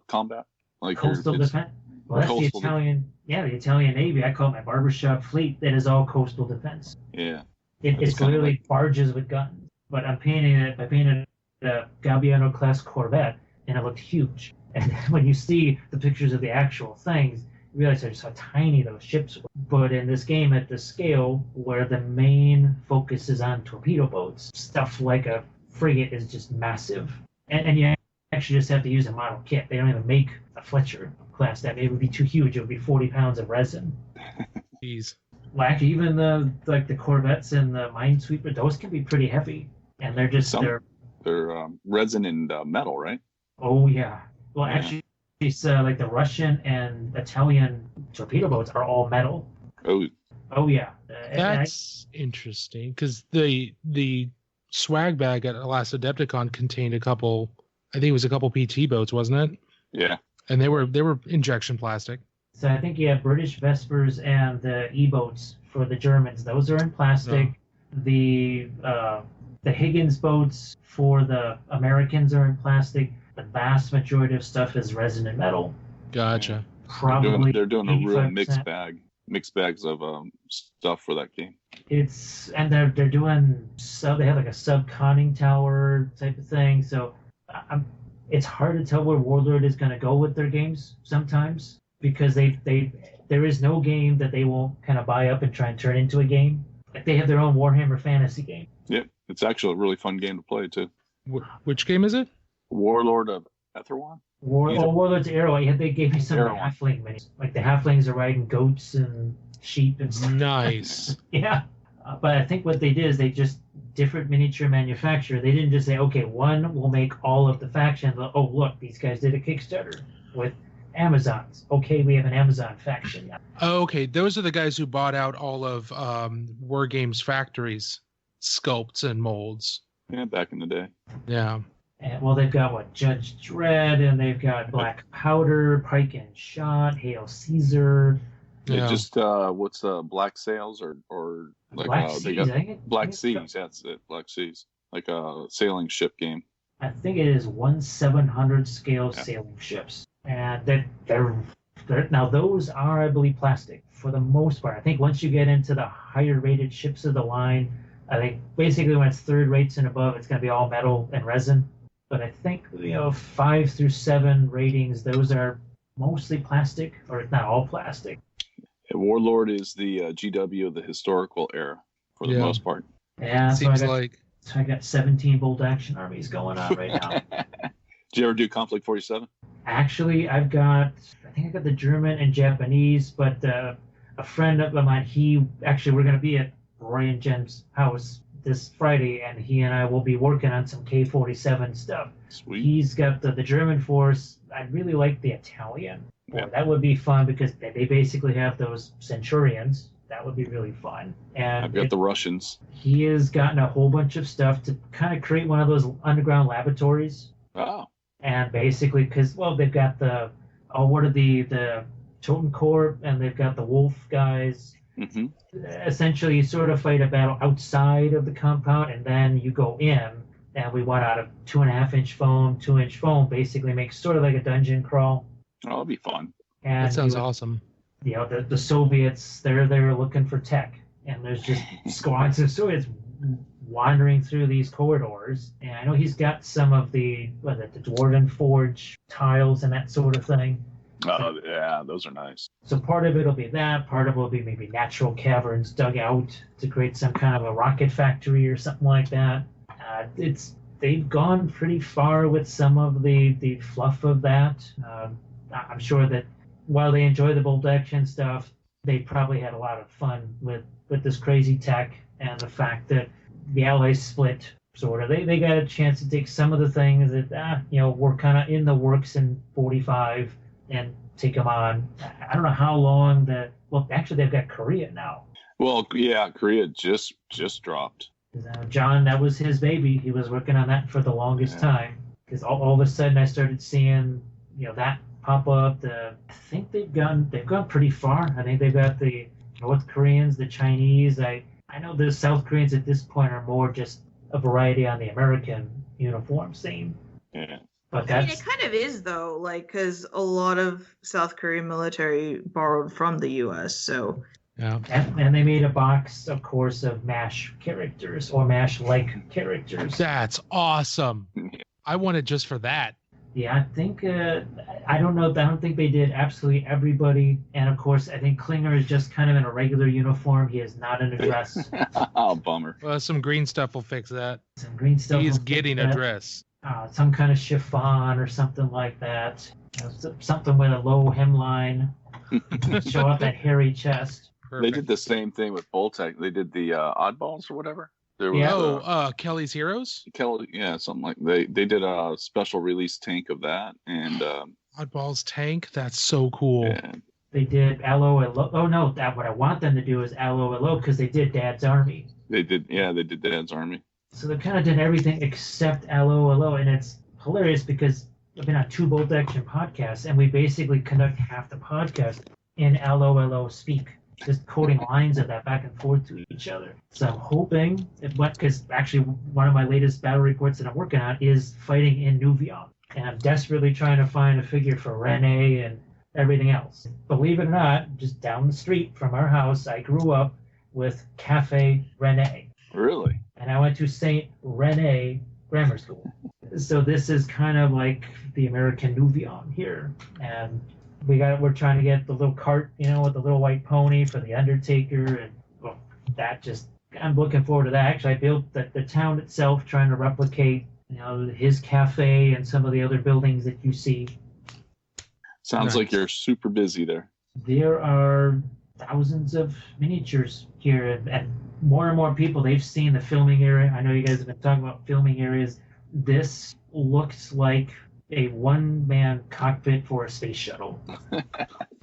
combat, like coastal defense. Well, that's the Italian. Yeah, the Italian Navy. I call it my barbershop fleet. That is all coastal defense. Yeah. It's literally barges with guns. But I painted a Gabbiano class corvette, and it looked huge. And when you see the pictures of the actual things, you realize just how tiny those ships were. But in this game, at the scale where the main focus is on torpedo boats, stuff like a frigate is just massive. And you actually just have to use a model kit. They don't even make a Fletcher class that. It would be too huge. It would be 40 pounds of resin. Jeez. Well, actually, even the corvettes and the minesweeper, those can be pretty heavy. And they're just they're resin and metal, right? Oh yeah. Well, actually, it's like the Russian and Italian torpedo boats are all metal. Oh yeah. That's interesting because the swag bag at Last Adepticon contained a couple. I think it was a couple PT boats, wasn't it? Yeah. And they were injection plastic. So I think you have British Vespers and the E-boats for the Germans. Those are in plastic. Oh. The Higgins boats for the Americans are in plastic. The vast majority of stuff is resin and metal. Gotcha. Probably they're doing a real mixed bags of stuff for that game. They're doing they have like a sub-conning tower type of thing. So it's hard to tell where Warlord is going to go with their games sometimes because there is no game that they won't kind of buy up and try and turn into a game. Like they have their own Warhammer Fantasy game. Yeah, it's actually a really fun game to play too. Which game is it? Warlord of Etherwan? Warlord's Arrow. Yeah, they gave me some halfling minis. Like the halflings are riding goats and sheep and stuff. Nice. Yeah. But I think what they did is they just different miniature manufacturer. They didn't just say, okay, one will make all of the factions. Oh, look, these guys did a Kickstarter with Amazons. Okay, we have an Amazon faction now. Oh, okay, those are the guys who bought out all of War Games Factory's sculpts and molds. Yeah, back in the day. Yeah. And, well, they've got Judge Dredd, and they've got Black Powder, Pike and Shot, Hail Caesar. Yeah. Just what's Black Sails or like Black Seas? They got Black Seas. That's it. Black Seas, like a sailing ship game. I think it is 1/700 scale sailing ships, and they're now those are, I believe, plastic for the most part. I think once you get into the higher rated ships of the line, I think basically when it's third rates and above, it's going to be all metal and resin. But I think 5 through 7 ratings, those are mostly plastic, or if not all plastic. Yeah, Warlord is the GW of the historical era for the most part. Yeah, seems so I got 17 bolt action armies going on right now. Did you ever do Conflict 47? Actually, I think I got the German and Japanese, but a friend of mine, we're going to be at Roy and Jen's house this Friday, and he and I will be working on some K-47 stuff. Sweet. He's got the German force. I really like the Italian. Yeah. That would be fun because they basically have those Centurions. That would be really fun. And I've got the Russians. He has gotten a whole bunch of stuff to kind of create one of those underground laboratories. Oh. And basically, because, they've got the Totem Corps, and they've got the Wolf guys. Mm-hmm. Essentially, you sort of fight a battle outside of the compound, and then you go in, and we went out of 2.5-inch foam, 2-inch foam, basically makes sort of like a dungeon crawl. Oh, that'll be fun. And that sounds awesome. The Soviets, they're looking for tech, and there's just squads of Soviets wandering through these corridors. And I know he's got some of the Dwarven Forge tiles and that sort of thing. Oh, yeah, those are nice. So part of it will be that. Part of it will be maybe natural caverns dug out to create some kind of a rocket factory or something like that. they've gone pretty far with some of the fluff of that. I'm sure that while they enjoy the bolt action stuff, they probably had a lot of fun with this crazy tech and the fact that the Allies split. Sort of, they got a chance to take some of the things that were kind of in the works in 45 and take them on. I don't know how long actually they've got Korea now. Well, yeah, Korea just dropped. John, that was his baby. He was working on that for the longest time. Because all of a sudden I started seeing, that pop up. I think they've gone pretty far. I think they've got the North Koreans, the Chinese. I know the South Koreans at this point are more just a variety on the American uniform scene. Yeah. But it kind of is though, because a lot of South Korean military borrowed from the U.S. So. Yeah. And they made a box, of course, of MASH characters or MASH-like characters. That's awesome. I want it just for that. Yeah, I think I don't know. I don't think they did absolutely everybody. And of course, I think Klinger is just kind of in a regular uniform. He is not in a dress. Oh, bummer. Well, some green stuff will fix that. Some green stuff. He's getting a dress. Some kind of chiffon or something like that. Something with a low hemline. Show off that hairy chest. Perfect. They did the same thing with Boltec. They did the Oddballs or whatever. There was, Kelly's Heroes? Something like they did a special release tank of that, and Oddballs tank. That's so cool. Yeah. They did LOLO. Oh no, what I want them to do is LOLO because they did Dad's Army. They did Dad's Army. So they kind of did everything except LOLO, and it's hilarious because I've been on 2 Bolt Action podcasts, and we basically conduct half the podcast in LOLO speak. Just quoting lines of that back and forth to each other. So I'm hoping because actually one of my latest battle reports that I'm working on is fighting in Nouvion. And I'm desperately trying to find a figure for Rene and everything else. Believe it or not, just down the street from our house, I grew up with Cafe Rene. Really? And I went to St. Rene Grammar School. So this is kind of like the American Nouvion here. And we're trying to get the little cart, with the little white pony for the Undertaker, and I'm looking forward to that. Actually, I built the town itself, trying to replicate, his cafe and some of the other buildings that you see. Sounds like you're super busy there. There are thousands of miniatures here, and more people, they've seen the filming area. I know you guys have been talking about filming areas. This looks like a one-man cockpit for a space shuttle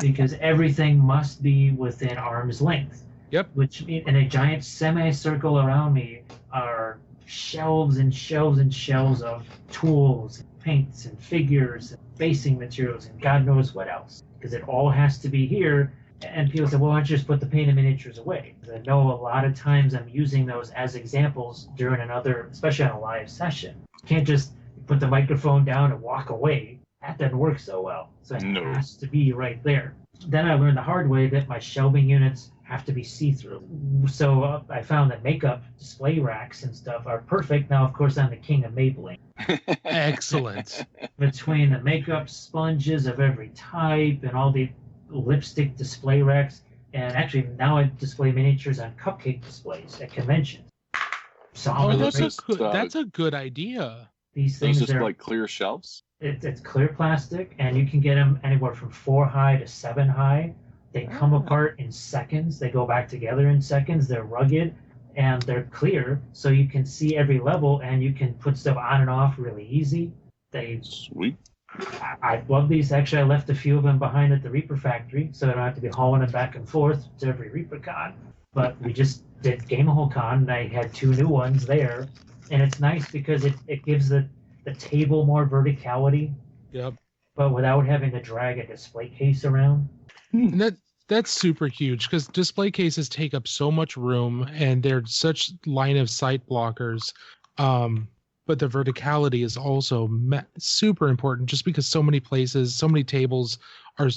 because everything must be within arm's length. Yep. Which in a giant semicircle around me are shelves and shelves and shelves of tools, and paints and figures and basing materials and God knows what else, because it all has to be here. And people say, well, why don't you just put the painted miniatures away? Because I know a lot of times I'm using those as examples during especially on a live session. You can't just put the microphone down and walk away. That doesn't work so well. So it has to be right there. Then I learned the hard way that my shelving units have to be see-through. So I found that makeup display racks and stuff are perfect. Now, of course, I'm the king of Maybelline. Excellent. Between the makeup sponges of every type and all the lipstick display racks, and actually now I display miniatures on cupcake displays at conventions. That's a good idea. These things just are like clear shelves. It's clear plastic, and you can get them anywhere from 4 high to 7 high. They come apart in seconds. They go back together in seconds. They're rugged, and they're clear, so you can see every level, and you can put stuff on and off really easy. Sweet. I love these. Actually, I left a few of them behind at the Reaper factory, so I don't have to be hauling them back and forth to every Reaper con. But we just did Gamahole Con, and I had 2 new ones there. And it's nice because it gives the table more verticality. Yep. But without having to drag a display case around. And that's super huge because display cases take up so much room and they're such line of sight blockers. But the verticality is also super important just because so many places, so many tables are,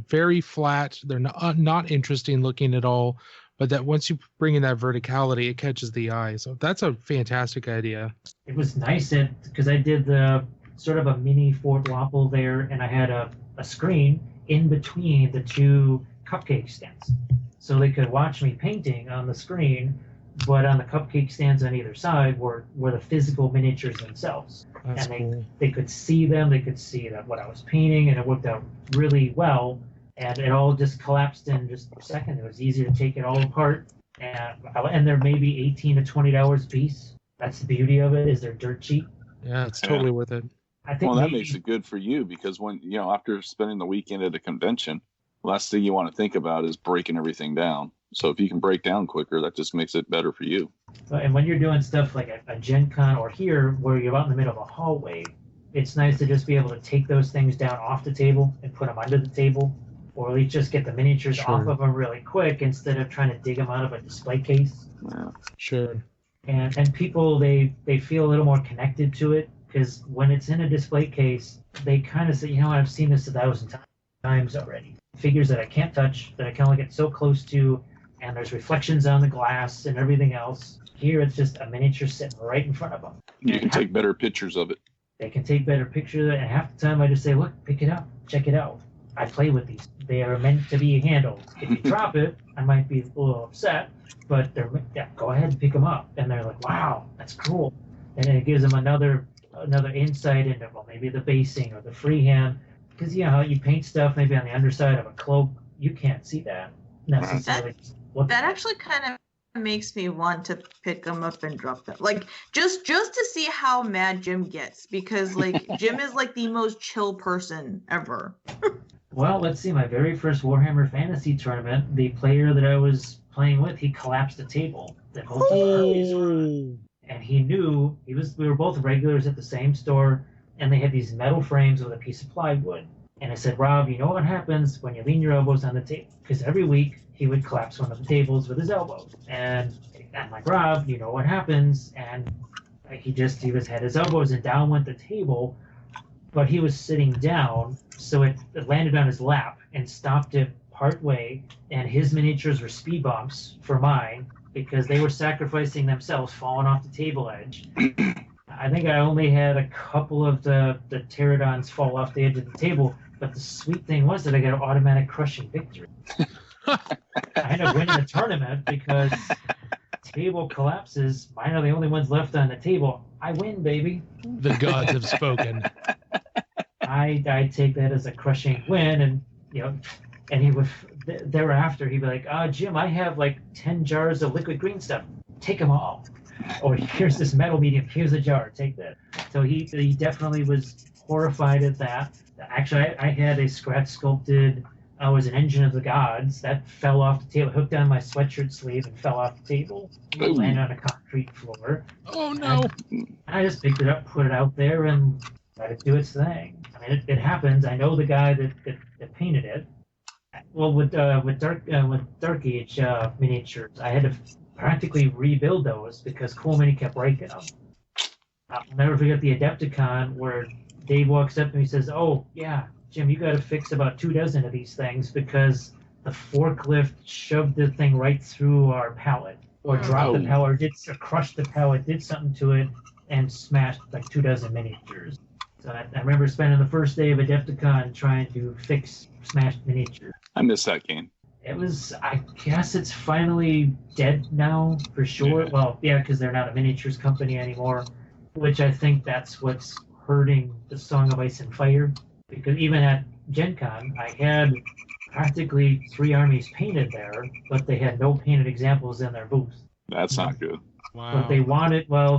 very flat. They're not interesting looking at all. But that once you bring in that verticality, it catches the eye. So that's a fantastic idea. It was nice because I did the sort of a mini Fort Lopple there, and I had a screen in between the 2 cupcake stands. So they could watch me painting on the screen but on the cupcake stands on either side were the physical miniatures themselves. That's and cool. they could see them, they could see that what I was painting, and it worked out really well. And it all just collapsed in just a second. It was easy to take it all apart, and they're maybe $18 to $20 a piece. That's the beauty of it, is they're dirt cheap. Yeah, it's totally worth it. I think Well, that makes it good for you, because when, after spending the weekend at a convention, last thing you want to think about is breaking everything down. So if you can break down quicker, that just makes it better for you. And when you're doing stuff like a Gen Con or here, where you're out in the middle of a hallway, it's nice to just be able to take those things down off the table and put them under the table, or at least just get the miniatures off of them really quick instead of trying to dig them out of a display case. Yeah. Sure. And people, they feel a little more connected to it, because when it's in a display case, they kind of say, I've seen this 1,000 times already. Figures that I can't touch, that I can only get so close to, and there's reflections on the glass and everything else. Here, it's just a miniature sitting right in front of them. You can take better pictures of it. They can take better pictures of it, and half the time I just say, look, pick it up, check it out. I play with these. They are meant to be handled. If you drop it, I might be a little upset, but go ahead and pick them up. And they're like, wow, that's cool. And then it gives them another insight into, well, maybe the basing or the freehand. Because, how you paint stuff maybe on the underside of a cloak, you can't see that necessarily. That actually kind of makes me want to pick them up and drop them. Like, just to see how mad Jim gets. Because, like, Jim is, like, the most chill person ever. Well, let's see. My very first Warhammer Fantasy tournament, the player that I was playing with, he collapsed the table that both of our armies were on. And he knew, we were both regulars at the same store, and they had these metal frames with a piece of plywood. And I said, Rob, you know what happens when you lean your elbows on the table? Because every week he would collapse one of the tables with his elbows. And I'm like, Rob, you know what happens? And he had his elbows, and down went the table, but he was sitting down, so it landed on his lap and stopped it part way, and his miniatures were speed bumps for mine, because they were sacrificing themselves, falling off the table edge. I think I only had a couple of the pterodons fall off the edge of the table, but the sweet thing was that I got an automatic crushing victory. I ended up winning the tournament because table collapses. Mine are the only ones left on the table. I win, baby. The gods have spoken. I take that as a crushing win, and and he would thereafter he'd be like, Jim, I have like 10 jars of liquid green stuff. Take them all. Or here's this metal medium. Here's a jar. Take that. So he definitely was horrified at that. Actually, I had a scratch sculpted. I was an engine of the gods that fell off the table, hooked on my sweatshirt sleeve, and fell off the table, landed on a concrete floor. Oh no! And I just picked it up, put it out there, and let it do its thing. I mean, it happens. I know the guy that painted it. Well, with Dark Age miniatures, I had to practically rebuild those because Cool Mini kept breaking them. I'll never forget the Adepticon where Dave walks up and he says, "Oh yeah, Jim, you got to fix about 24 of these things because the forklift shoved the thing right through our pallet, or dropped the pallet, or crushed the pallet, did something to it, and smashed like 24 miniatures." So I remember spending the first day of Adepticon trying to fix smashed miniatures. I miss that game. It was, I guess it's finally dead now, for sure. Yeah. Well, yeah, because they're not a miniatures company anymore, which I think that's what's hurting the Song of Ice and Fire. Because even at Gen Con, I had practically 3 armies painted there, but they had no painted examples in their booth. That's not good. Wow. But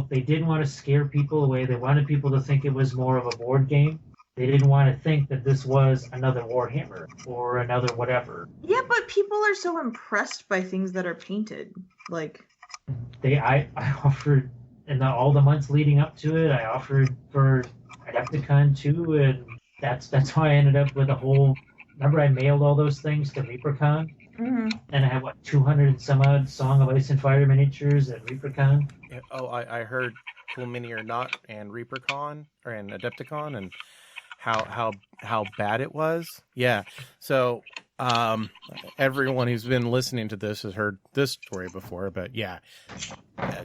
they didn't want to scare people away. They wanted people to think it was more of a board game. They didn't want to think that this was another Warhammer or another whatever. Yeah, but people are so impressed by things that are painted. Like, I offered in all the months leading up to it. I offered for Adepticon too, and that's why I ended up with a whole. Remember, I mailed all those things to ReaperCon, and I had 200 and some odd Song of Ice and Fire miniatures at ReaperCon. Oh, I heard Cool Mini or Not and ReaperCon and Adepticon and how bad it was. Yeah. So everyone who's been listening to this has heard this story before, but yeah,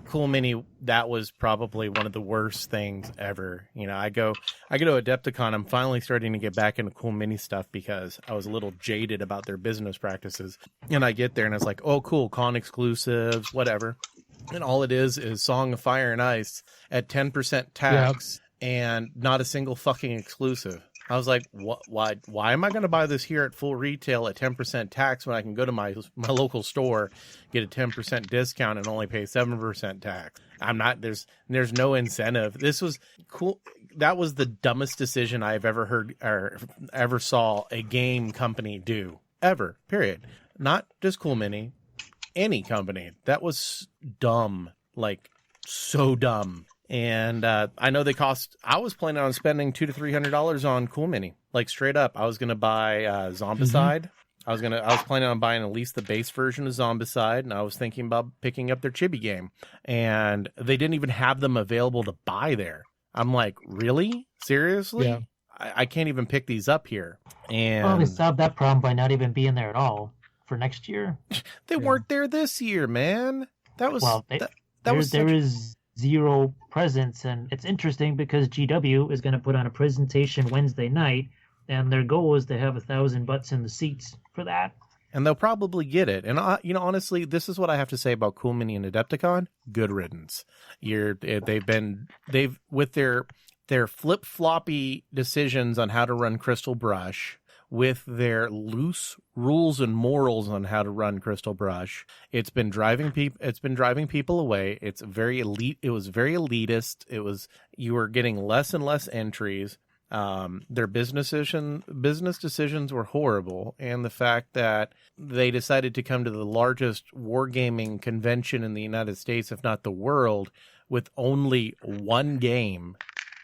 Cool Mini, that was probably one of the worst things ever. I go to Adepticon. I'm finally starting to get back into Cool Mini stuff because I was a little jaded about their business practices. And I get there and it's like, oh, cool, con exclusives, whatever. And all it is Song of Fire and Ice at 10% tax and not a single fucking exclusive. I was like, what? Why am I going to buy this here at full retail at 10% tax when I can go to my local store, get a 10% discount and only pay 7% tax? I'm not, there's no incentive. This was cool. That was the dumbest decision I've ever heard or ever saw a game company do ever, period. Not just Cool Mini, any company. That was dumb, like so dumb. And I know they cost. I was planning on spending $200 to $300 on Cool Mini, like straight up. I was gonna buy Zombicide. I was planning on buying at least the base version of Zombicide, and I was thinking about picking up their Chibi game. And they didn't even have them available to buy there. I'm like, really? Seriously? Yeah. I can't even pick these up here. And Well, they solved that problem by not even being there at all for next year. they weren't there this year, man. That was there is zero presence, and it's interesting because GW is going to put on a presentation Wednesday night, and their goal is to have 1,000 butts in the seats for that. And they'll probably get it. And honestly, this is what I have to say about Cool Mini and Adepticon. Good riddance. They've with their flip-floppy decisions on how to run Crystal Brush, with their loose rules and morals on how to run Crystal Brush, it's been driving people away. It's very elite. It was very elitist. You were getting less and less entries. Their business decisions were horrible, and the fact that they decided to come to the largest wargaming convention in the United States, if not the world, with only one game.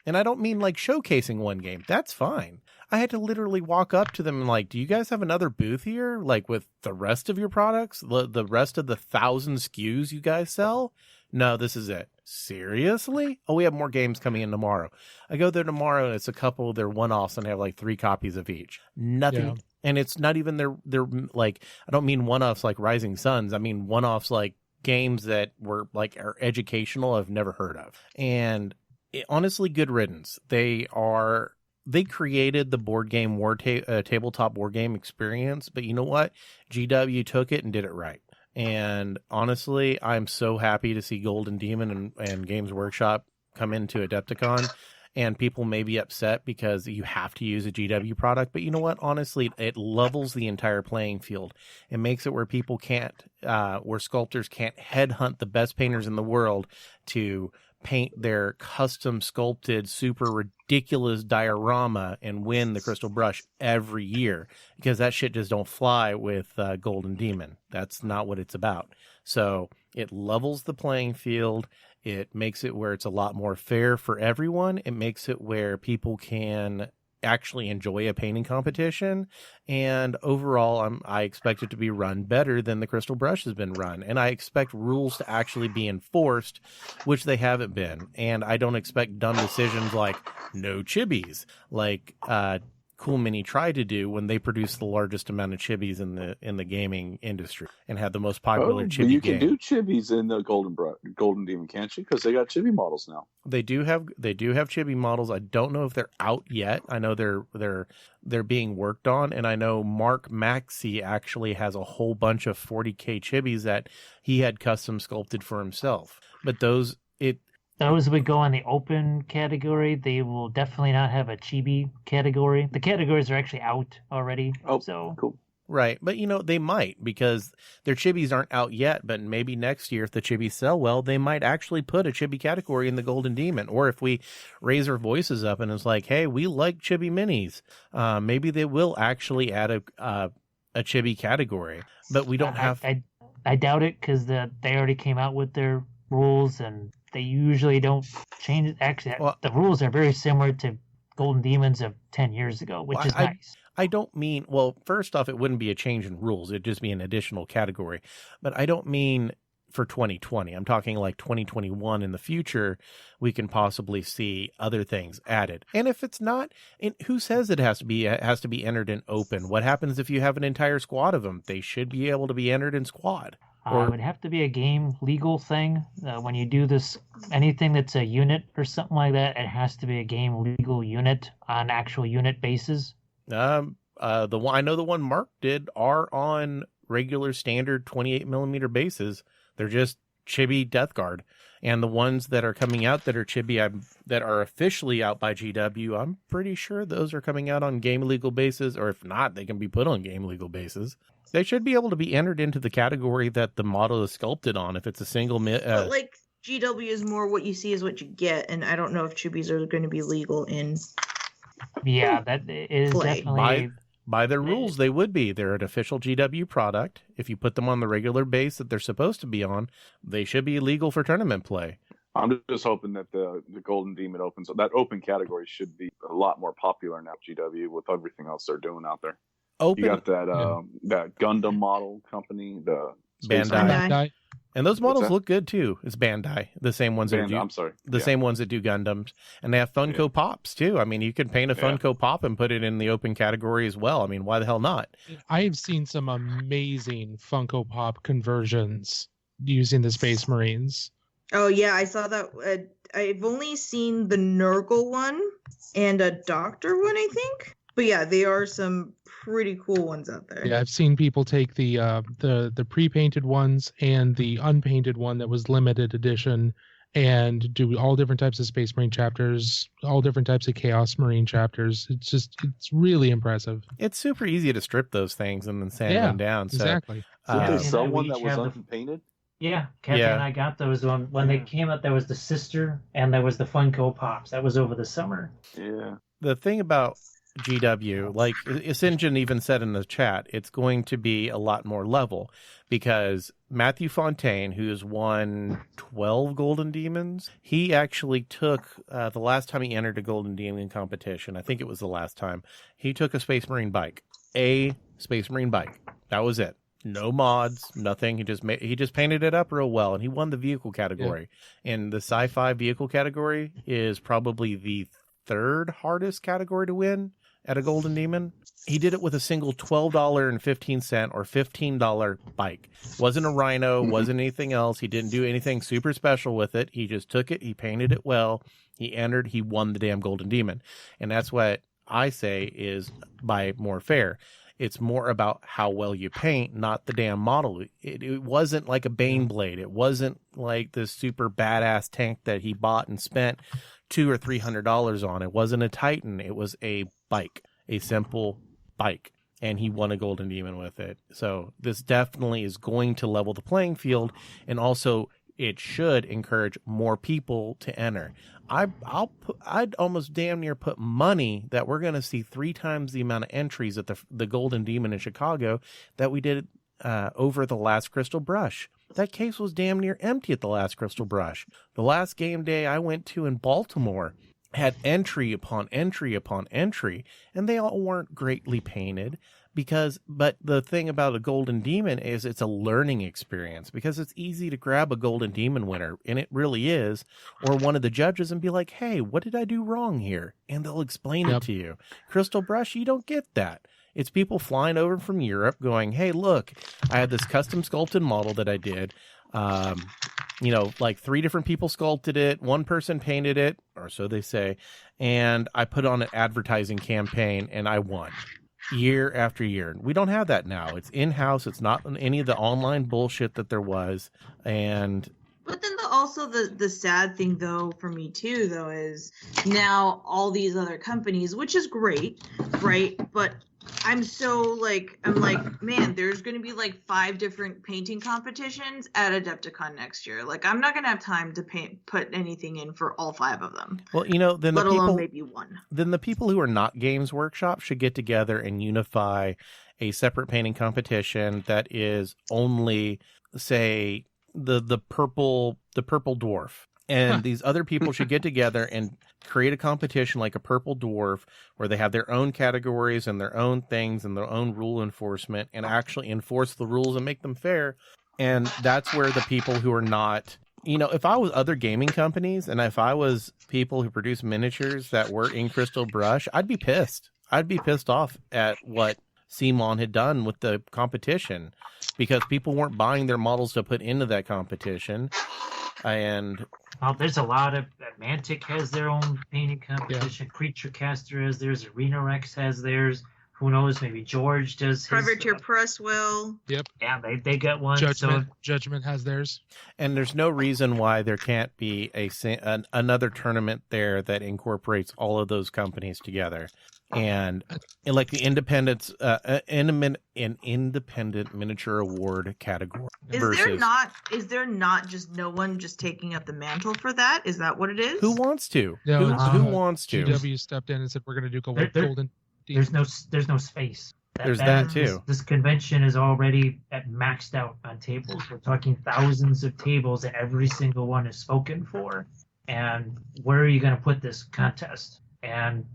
And I don't mean like showcasing one game. That's fine. I had to literally walk up to them and like, do you guys have another booth here? Like with the rest of your products? The rest of the 1,000 SKUs you guys sell? No, this is it. Seriously? Oh, we have more games coming in tomorrow. I go there tomorrow and it's a couple of their one-offs and they have like 3 copies of each. Nothing. Yeah. And it's not even their like, I don't mean one-offs like Rising Suns. I mean one-offs like games that were like are educational I've never heard of. And honestly, good riddance. They created the board game tabletop board game experience, but you know what? GW took it and did it right. And honestly, I'm so happy to see Golden Demon and Games Workshop come into Adepticon. And people may be upset because you have to use a GW product, but you know what? Honestly, it levels the entire playing field. It makes it where people where sculptors can't headhunt the best painters in the world to paint their custom sculpted, super ridiculous diorama and win the Crystal Brush every year, because that shit just don't fly with Golden Demon. That's not what it's about. So it levels the playing field. It makes it where it's a lot more fair for everyone. It makes it where people can actually enjoy a painting competition, and overall I expect it to be run better than the Crystal Brush has been run, and I expect rules to actually be enforced, which they haven't been. And I don't expect dumb decisions like no chibis, like Cool Mini tried to do when they produced the largest amount of chibis in the gaming industry and had the most popular chibi you game. Can do chibis in the Golden Demon, can't you? Because they got chibi models now. They do have chibi models. I don't know if they're out yet. I know they're being worked on, and I know Mark Maxey actually has a whole bunch of 40K chibis that he had custom sculpted for himself. But those would go in the open category. They will definitely not have a chibi category. The categories are actually out already. Oh, so cool. Right. But, they might, because their chibis aren't out yet. But maybe next year, if the chibis sell well, they might actually put a chibi category in the Golden Demon. Or if we raise our voices up and it's like, hey, we like chibi minis, maybe they will actually add a chibi category. But we don't have... I doubt it, because they already came out with their rules, and they usually don't change it. Actually, the rules are very similar to Golden Demons of 10 years ago, which is nice. I don't mean, first off, it wouldn't be a change in rules. It'd just be an additional category. But I don't mean for 2020. I'm talking like 2021 in the future, we can possibly see other things added. And if it's not, who says it has to be entered in open? What happens if you have an entire squad of them? They should be able to be entered in squad. It would have to be a game legal thing. When you do this, anything that's a unit or something like that, it has to be a game legal unit on actual unit basis. I know the one Mark did are on regular standard 28mm bases. They're just Chibi Death Guard. And the ones that are coming out that are Chibi, that are officially out by GW, I'm pretty sure those are coming out on game legal basis, or if not, they can be put on game legal basis. They should be able to be entered into the category that the model is sculpted on if it's a single... But like GW is more what you see is what you get, and I don't know if Chibis are going to be legal in... Yeah, that is definitely... By their rules, they would be. They're an official GW product. If you put them on the regular base that they're supposed to be on, they should be legal for tournament play. I'm just hoping that the Golden Demon opens. That open category should be a lot more popular now, GW, with everything else they're doing out there. Open. You got that Gundam model company, the Bandai. And those models look good too. It's Bandai, the same ones that do. I'm sorry, same ones that do Gundams, and they have Funko Pops too. I mean, you can paint a Funko Pop and put it in the open category as well. I mean, why the hell not? I've seen some amazing Funko Pop conversions using the Space Marines. Oh yeah, I saw that. I've only seen the Nurgle one and a Doctor one, I think. But yeah, there are some pretty cool ones out there. Yeah, I've seen people take the pre-painted ones and the unpainted one that was limited edition and do all different types of Space Marine chapters, all different types of Chaos Marine chapters. It's really impressive. It's super easy to strip those things and then sand them down. So, exactly. Did they sell one that was unpainted? Yeah, Kathy and I got those when they came out. There was the Sister and there was the Funko Pops. That was over the summer. Yeah. The thing about GW, like Sinjin even said in the chat, it's going to be a lot more level because Matthew Fontaine, who's won 12 Golden Demons, he actually took the last time he entered a Golden Demon competition, I think it was the last time, he took a Space Marine bike. A Space Marine bike. That was it. No mods, nothing. He just painted it up real well, and he won the vehicle category. Yeah. And the sci-fi vehicle category is probably the third hardest category to win at a Golden Demon. He did it with a single $12.15 or $15 bike. Wasn't a Rhino, wasn't anything else. He didn't do anything super special with it. He just took it, he painted it well, he entered, he won the damn Golden Demon. And that's what I say is by more fair. It's more about how well you paint, not the damn model. It wasn't like a Baneblade. It wasn't like this super badass tank that he bought and spent $200 or $300 on. It wasn't a Titan. It was a bike, a simple bike, and he won a Golden Demon with it. So this definitely is going to level the playing field, and also it should encourage more people to enter. I'd almost damn near put money that we're going to see 3 times the amount of entries at the Golden Demon in Chicago that we did over the last Crystal Brush. That case was damn near empty at the last Crystal Brush. The last game day I went to in Baltimore had entry upon entry upon entry, and they all weren't greatly painted. But the thing about a Golden Demon is it's a learning experience, because it's easy to grab a Golden Demon winner, and it really is, or one of the judges, and be like, hey, what did I do wrong here? And they'll explain it to you. Crystal Brush, you don't get that. It's people flying over from Europe going, hey, look, I had this custom sculpted model that I did. Like 3 different people sculpted it. 1 person painted it, or so they say. And I put on an advertising campaign and I won year after year. We don't have that now. It's in-house. It's not any of the online bullshit that there was. And but then also the sad thing though for me too though is now all these other companies, which is great, right? But I'm like, man, there's going to be like 5 different painting competitions at Adepticon next year. Like, I'm not going to have time to put anything in for all 5 of them. Well, then let alone maybe 1. Then the people who are not Games Workshop should get together and unify a separate painting competition that is only, say, the purple dwarf. And these other people should get together and create a competition like a Purple Dwarf where they have their own categories and their own things and their own rule enforcement and actually enforce the rules and make them fair. And that's where the people who are not, if I was other gaming companies and if I was people who produce miniatures that were in Crystal Brush, I'd be pissed. I'd be pissed off at what CMON had done with the competition because people weren't buying their models to put into that competition. And there's a lot of Mantic has their own painting competition. Creature Caster has theirs. Arena Rex has theirs. who knows? Maybe George does his. Privateer Press will. Yep. Yeah, they got one. Judgment has theirs. And there's no reason why there can't be another tournament there that incorporates all of those companies together. And like the independent miniature award category. Is there not just no one just taking up the mantle for that? Is that what it is? Who wants to? No, who wants to? GW stepped in and said we're going to do golden. There's no space. There's that too. This convention is already maxed out on tables. We're talking thousands of tables, and every single one is spoken for. And where are you going to put this contest? And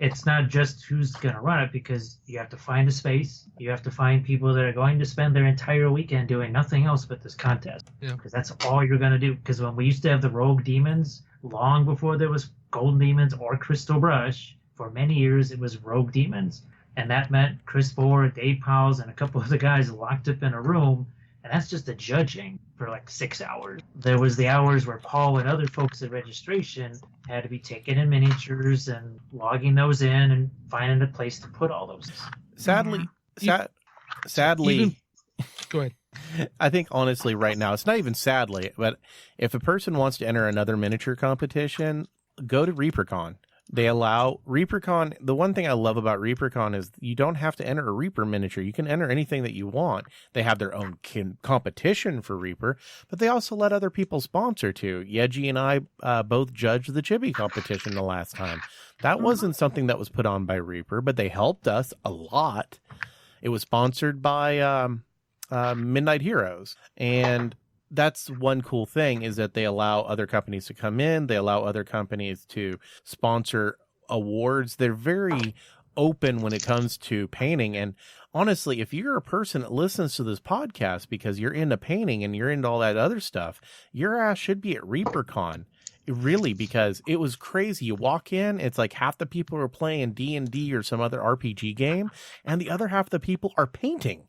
it's not just who's going to run it, because you have to find a space. You have to find people that are going to spend their entire weekend doing nothing else but this contest. Yeah. Because that's all you're going to do. Because when we used to have the Rogue Demons, long before there was Golden Demons or Crystal Brush, for many years it was Rogue Demons. And that meant Chris Ford, Dave Powles, and a couple of the guys locked up in a room. And that's just the judging for like 6 hours. There was the hours where Paul and other folks at registration had to be taking in miniatures and logging those in and finding a place to put all those. Sadly, go ahead. I think honestly right now, it's not even sadly, but if a person wants to enter another miniature competition, go to ReaperCon. They allow ReaperCon. The one thing I love about ReaperCon is you don't have to enter a Reaper miniature. You can enter anything that you want. They have their own competition for Reaper, but they also let other people sponsor too. Yeji and I both judged the Chibi competition the last time. That wasn't something that was put on by Reaper, but they helped us a lot. It was sponsored by Midnight Heroes, and that's one cool thing, is that they allow other companies to come in. They allow other companies to sponsor awards. They're very open when it comes to painting. And honestly, if you're a person that listens to this podcast because you're into painting and you're into all that other stuff, your ass should be at ReaperCon. Really, because it was crazy. You walk in, it's like half the people are playing D&D or some other RPG game, and the other half of the people are painting.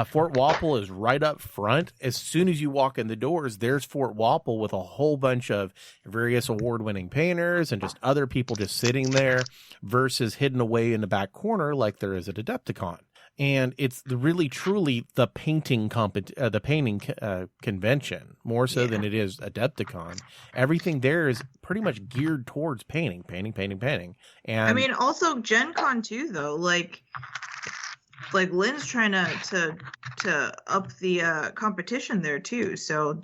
Fort Wapple is right up front. As soon as you walk in the doors, there's Fort Wapple with a whole bunch of various award-winning painters and just other people just sitting there, versus hidden away in the back corner like there is at Adepticon. And it's really truly the painting convention, more so than it is Adepticon. Everything there is pretty much geared towards painting. And I mean, also Gen Con too, though. Like Lynn's trying to up the competition there too. So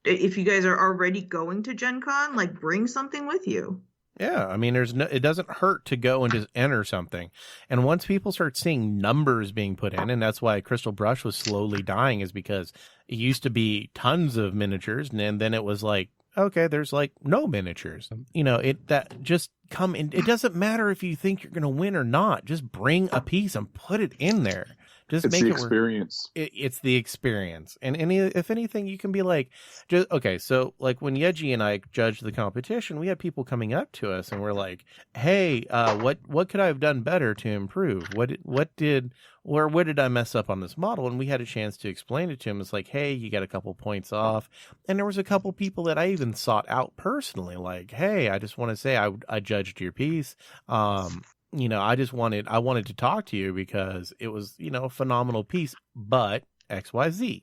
if you guys are already going to Gen Con, like bring something with you. Yeah, I mean, it doesn't hurt to go and just enter something. And once people start seeing numbers being put in, and that's why Crystal Brush was slowly dying, is because it used to be tons of miniatures, and then it was like, okay, there's like no miniatures. You know, it doesn't matter if you think you're going to win or not. Just bring a piece and put it in there. Just it's make the it experience. It's the experience. And if anything, you can be like, okay, so like when Yeji and I judged the competition, we had people coming up to us and we're like, hey, what could I have done better to improve? Where did I mess up on this model? And we had a chance to explain it to him. It's like, hey, you got a couple points off. And there was a couple people that I even sought out personally, like, hey, I just want to say I judged your piece. You know, I wanted to talk to you because it was, you know, a phenomenal piece, but XYZ.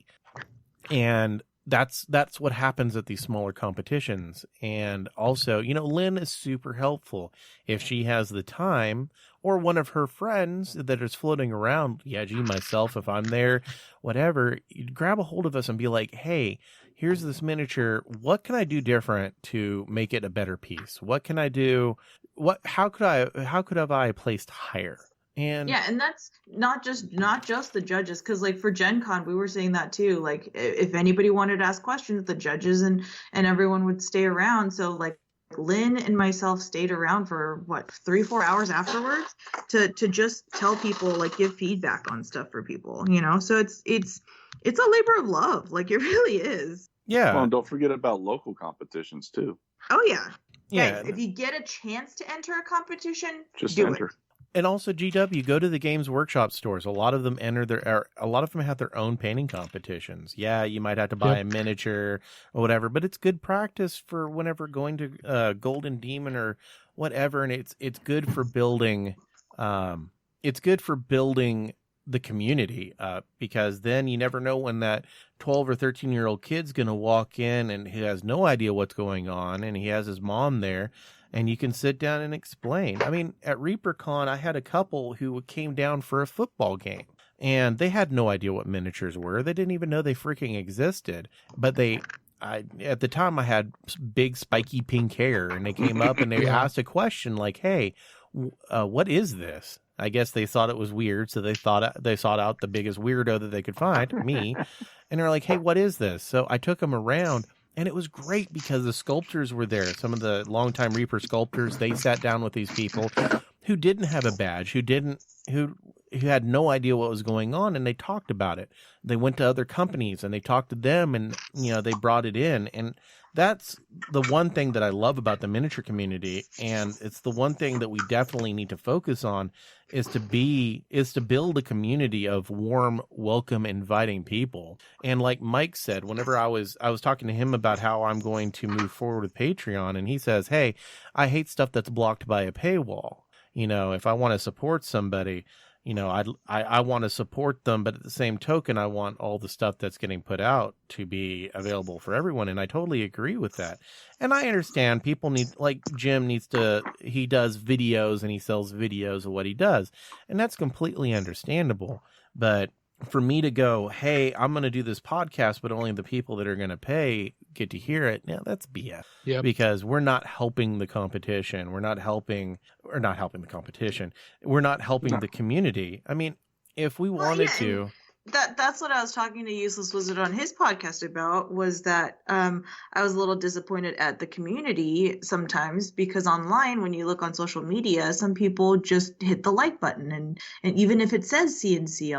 And that's what happens at these smaller competitions. And also, you know, Lynn is super helpful. If she has the time, or one of her friends that is floating around, Yeji, myself, if I'm there, whatever, you grab a hold of us and be like, hey, here's this miniature. What can I do different to make it a better piece? What can I do? How could I placed higher? And yeah, and that's not just the judges, because like for Gen Con we were saying that too. Like if anybody wanted to ask questions, the judges and everyone would stay around. So like Lynn and myself stayed around for 3-4 hours afterwards to just tell people, like give feedback on stuff for people, you know. So it's a labor of love, like it really is. Yeah. Well, and don't forget about local competitions too. Oh yeah. Yeah. Guys, if you get a chance to enter a competition, just do enter. it. And also, GW, go to the Games Workshop stores. A lot of them have their own painting competitions. Yeah, you might have to buy a miniature or whatever, but it's good practice for whenever going to Golden Demon or whatever, and it's good for building it's good for building the community because then you never know when that 12 or 13-year-old kid's going to walk in and he has no idea what's going on and he has his mom there and you can sit down and explain. I mean, at ReaperCon, I had a couple who came down for a football game and they had no idea what miniatures were. They didn't even know they freaking existed, but at the time I had big spiky pink hair and they came up and they asked a question like, hey, what is this? I guess they thought it was weird, so they sought out the biggest weirdo that they could find, me, and they're like, hey, what is this? So I took them around, and it was great because the sculptors were there. Some of the longtime Reaper sculptors, they sat down with these people who didn't have a badge, who had no idea what was going on, and they talked about it. They went to other companies, and they talked to them, and, they brought it in, and that's the one thing that I love about the miniature community, and it's the one thing that we definitely need to focus on is to build a community of warm, welcome, inviting people. And like Mike said, whenever I was talking to him about how I'm going to move forward with Patreon, and he says, hey, I hate stuff that's blocked by a paywall. If I want to support somebody, I want to support them, but at the same token, I want all the stuff that's getting put out to be available for everyone. And I totally agree with that. And I understand people Jim he does videos and he sells videos of what he does. And that's completely understandable. But for me to go, hey, I'm going to do this podcast, but only the people that are going to pay get to hear it. Now that's BS. Yep. Because we're not helping the competition. We're not helping the competition. We're not helping the community. I mean, if we wanted to. That's what I was talking to Useless Wizard on his podcast about, was that I was a little disappointed at the community sometimes, because online, when you look on social media, some people just hit the like button, and even if it says CNC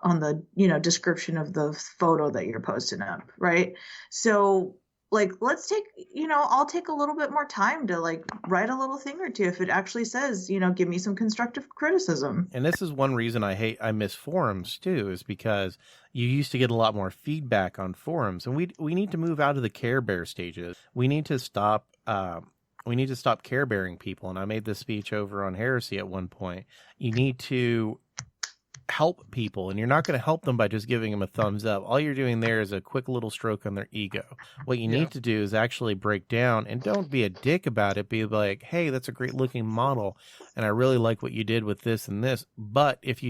on the description of the photo that you're posting up, right? So let's take, I'll take a little bit more time to write a little thing or two if it actually says, give me some constructive criticism. And this is one reason I miss forums too, is because you used to get a lot more feedback on forums, and we need to move out of the Care Bear stages. We need to stop Care Bearing people. And I made this speech over on Heresy at one point. You need to help people, and you're not going to help them by just giving them a thumbs up. All you're doing there is a quick little stroke on their ego. What you need to do is actually break down, and don't be a dick about it. Be like, hey, that's a great looking model, and I really like what you did with this and this, but if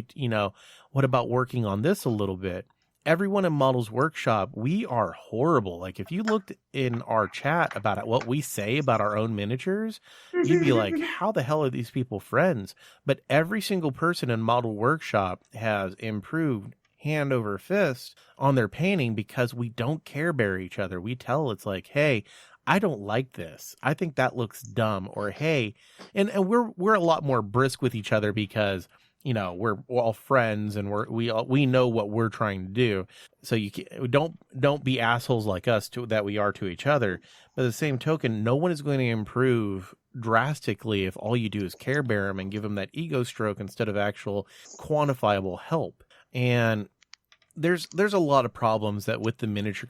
what about working on this a little bit? Everyone in Models Workshop, we are horrible. If you looked in our chat about what we say about our own miniatures, you'd be like, how the hell are these people friends? But every single person in Model Workshop has improved hand over fist on their painting because we don't Care Bear each other. We tell it's like, hey, I don't like this. I think that looks dumb. Or, hey, and we're a lot more brisk with each other because we're all friends and we know what we're trying to do. So don't be assholes like us that we are to each other. But at the same token, no one is going to improve drastically if all you do is Care Bear them and give them that ego stroke instead of actual quantifiable help. And there's a lot of problems that with the miniature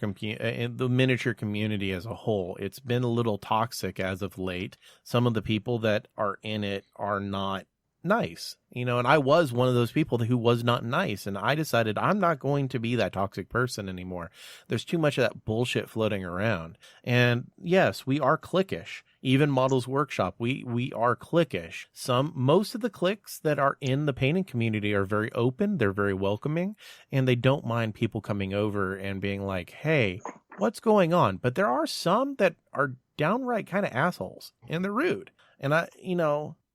community as a whole. It's been a little toxic as of late. Some of the people that are in it are not nice, and I was one of those people who was not nice, and I decided I'm not going to be that toxic person anymore. There's too much of that bullshit floating around. And yes, we are cliquish. Even Models Workshop, we are cliquish. Most of the cliques that are in the painting community are very open, they're very welcoming, and they don't mind people coming over and being like, hey, what's going on? But there are some that are downright kind of assholes, and they're rude. And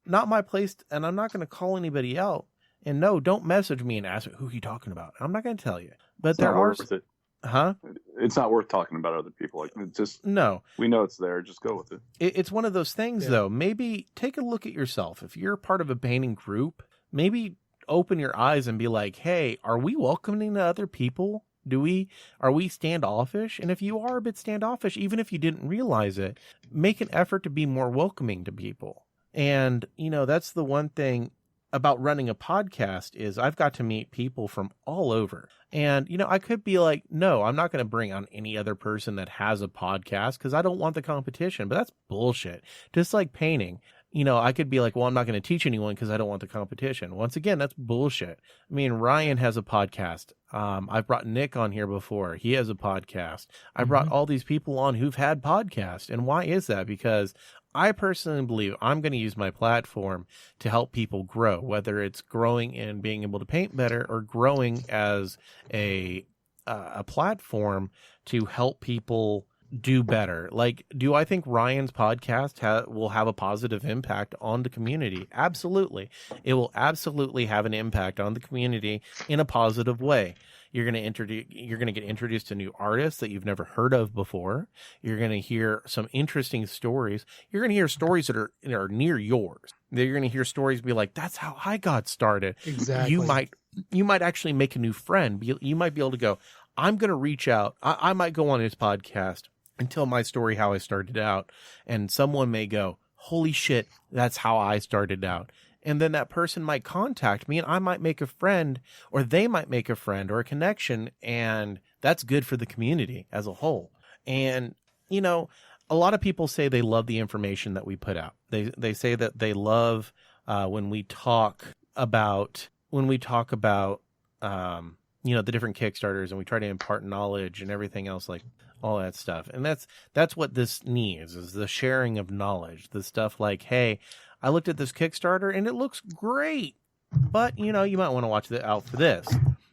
not my place, and I'm not going to call anybody out. And no, don't message me and ask who are you talking about. I'm not going to tell you. But there are, huh? It's not worth talking about other people. No. We know it's there. Just go with it. It's one of those things, though. Maybe take a look at yourself. If you're part of a painting group, maybe open your eyes and be like, hey, are we welcoming to other people? Are we standoffish? And if you are a bit standoffish, even if you didn't realize it, make an effort to be more welcoming to people. And, that's the one thing about running a podcast is I've got to meet people from all over. And, I could be like, no, I'm not going to bring on any other person that has a podcast because I don't want the competition. But that's bullshit. Just like painting. I could be like, well, I'm not going to teach anyone because I don't want the competition. Once again, that's bullshit. I mean, Ryan has a podcast. I've brought Nick on here before. He has a podcast. I brought all these people on who've had podcasts. And why is that? Because I personally believe I'm going to use my platform to help people grow, whether it's growing and being able to paint better or growing as a platform to help people do better. Like, do I think Ryan's podcast will have a positive impact on the community? Absolutely. It will absolutely have an impact on the community in a positive way. You're going to get introduced to new artists that you've never heard of before. You're going to hear some interesting stories. You're going to hear stories that are near yours. You're going to hear stories be like, that's how I got started. Exactly. You might actually make a new friend. You might be able to go, I'm going to reach out. I might go on his podcast and tell my story, how I started out. And someone may go, holy shit, that's how I started out. And then that person might contact me and I might make a friend, or they might make a friend or a connection. And that's good for the community as a whole. And, a lot of people say they love the information that we put out. They say that they love when we talk about the different Kickstarters and we try to impart knowledge and everything else, like all that stuff. And that's what this needs, is the sharing of knowledge, the stuff like, hey, I looked at this Kickstarter and it looks great, but you might want to watch out for this.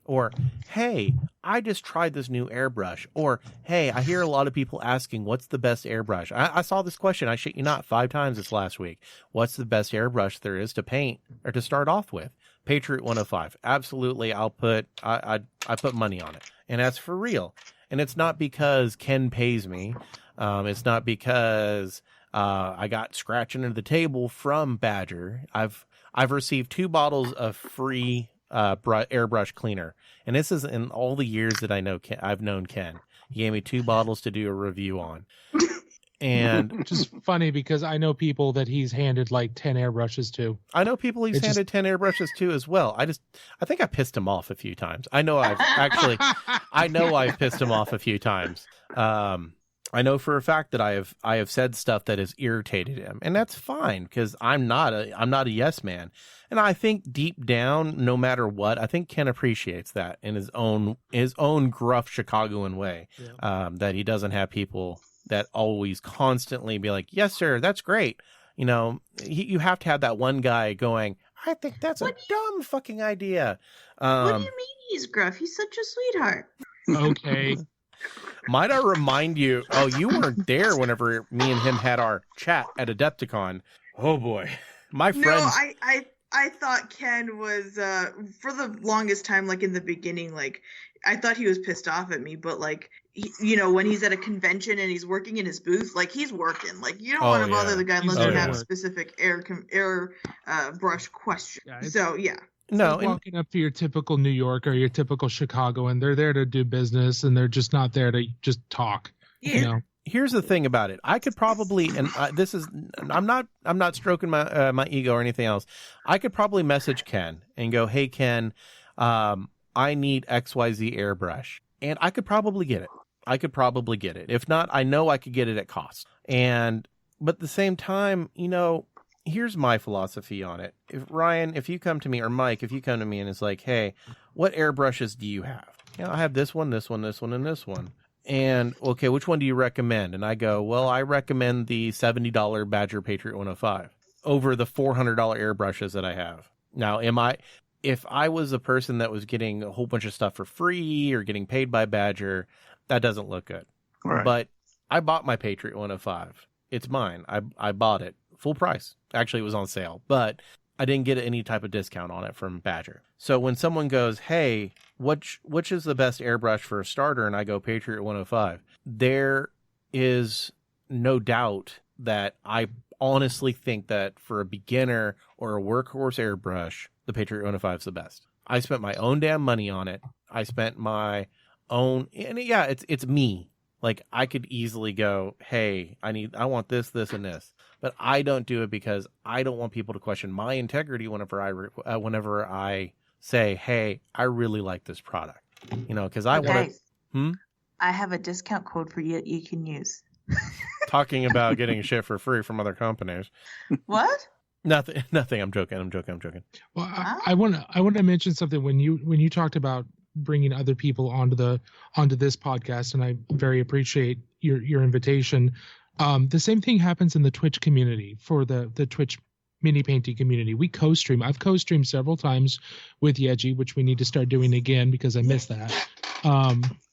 Or, hey, I just tried this new airbrush. Or, hey, I hear a lot of people asking, what's the best airbrush? I saw this question, I shit you not, 5 times this last week. What's the best airbrush there is to paint or to start off with? Patriot 105. Absolutely, I put money on it. And that's for real. And it's not because Ken pays me. It's not because I got scratching under the table from Badger. I've received 2 bottles of free airbrush cleaner, and this is in all the years that I've known Ken. He gave me 2 bottles to do a review on. And which is funny because I know people that he's handed like 10 airbrushes to. I know people he's handed 10 airbrushes to as well. I think I pissed him off a few times. I know I've pissed him off a few times. I know for a fact that I have said stuff that has irritated him, and that's fine because I'm not a yes man. And I think deep down, no matter what, I think Ken appreciates that in his own gruff Chicagoan way. Yeah. That he doesn't have people that always constantly be like, yes, sir, that's great. You have to have that one guy going, I think that's a dumb fucking idea. What do you mean he's gruff? He's such a sweetheart. Okay. Might I remind you, you weren't there whenever me and him had our chat at Adepticon. Oh boy. My friends. No, I thought Ken was, for the longest time, like in the beginning, like I thought he was pissed off at me, but like, when he's at a convention and he's working in his booth, like he's working. Like you don't want to bother the guy unless you have a specific air brush question. Yeah, so yeah. No, walking up to your typical New York or your typical Chicagoan, they're there to do business and they're just not there to just talk. Yeah. Here's the thing about it. I could probably, and I'm not stroking my ego or anything else. I could probably message Ken and go, hey Ken, I need XYZ airbrush, and I could probably get it. If not, I know I could get it at cost. But at the same time, here's my philosophy on it. If you come to me, or Mike, if you come to me and it's like, hey, what airbrushes do you have? I have this one, this one, this one, and this one. And, okay, which one do you recommend? And I go, well, I recommend the $70 Badger Patriot 105 over the $400 airbrushes that I have. Now, if I was a person that was getting a whole bunch of stuff for free or getting paid by Badger, that doesn't look good. Right. But I bought my Patriot 105. It's mine. I bought it full price. Actually, it was on sale, but I didn't get any type of discount on it from Badger. So when someone goes, hey, which is the best airbrush for a starter? And I go Patriot 105. There is no doubt that I honestly think that for a beginner or a workhorse airbrush, the Patriot 105 is the best. I spent my own damn money on it. I spent my own, and yeah, it's me. Like I could easily go, hey, I want this, this, and this. But I don't do it because I don't want people to question my integrity whenever I say, hey, I really like this product. Because I want to. I have a discount code for you that you can use. talking about getting shit for free from other companies. What? Nothing. I'm joking. Well, I want to mention something when you talked about bringing other people onto this podcast, and I very appreciate your invitation. The same thing happens in the Twitch community for the Twitch mini painting community. We co-stream. I've co-streamed several times with Yeji, which we need to start doing again because I missed that.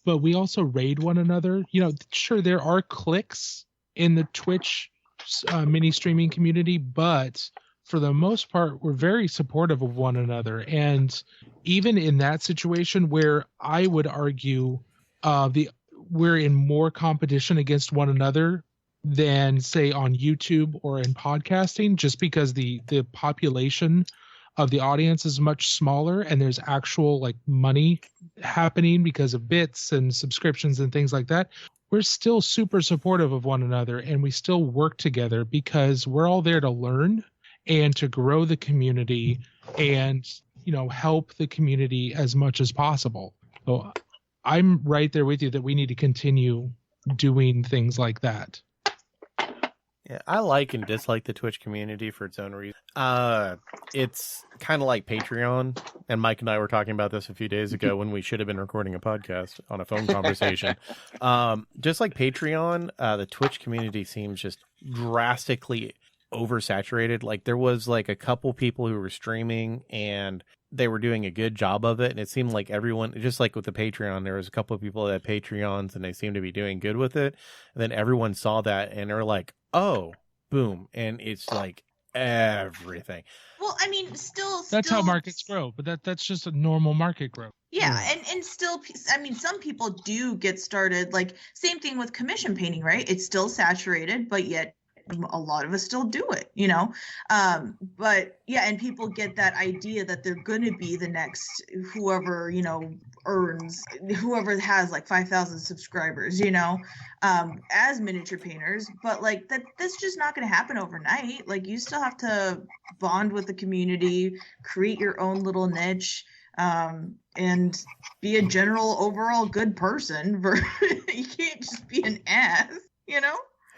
But we also raid one another. Sure, there are cliques in the Twitch mini streaming community, but for the most part, we're very supportive of one another. And even in that situation where I would argue we're in more competition against one another than, say, on YouTube or in podcasting, just because the population of the audience is much smaller and there's actual like money happening because of bits and subscriptions and things like that. We're still super supportive of one another, and we still work together because we're all there to learn and to grow the community and, help the community as much as possible. So I'm right there with you that we need to continue doing things like that. Yeah, I like and dislike the Twitch community for its own reason. It's kind of like Patreon, and Mike and I were talking about this a few days ago when we should have been recording a podcast on a phone conversation. Just like Patreon, the Twitch community seems just drastically oversaturated. Like there was like a couple people who were streaming and they were doing a good job of it, and it seemed like everyone, just like with the Patreon, there was a couple of people that had Patreons and they seemed to be doing good with it, and then everyone saw that and they're like, oh, boom, and it's like everything. Well, I mean, still that's how markets grow, but that's just a normal market growth. Yeah, and still, I mean, some people do get started, like, same thing with commission painting, right? It's still saturated, but yet a lot of us still do it, but yeah, and people get that idea that they're going to be the next whoever, whoever has like 5,000 subscribers, as miniature painters, but like that's just not going to happen overnight. Like you still have to bond with the community, create your own little niche, and be a general overall good person. You can't just be an ass,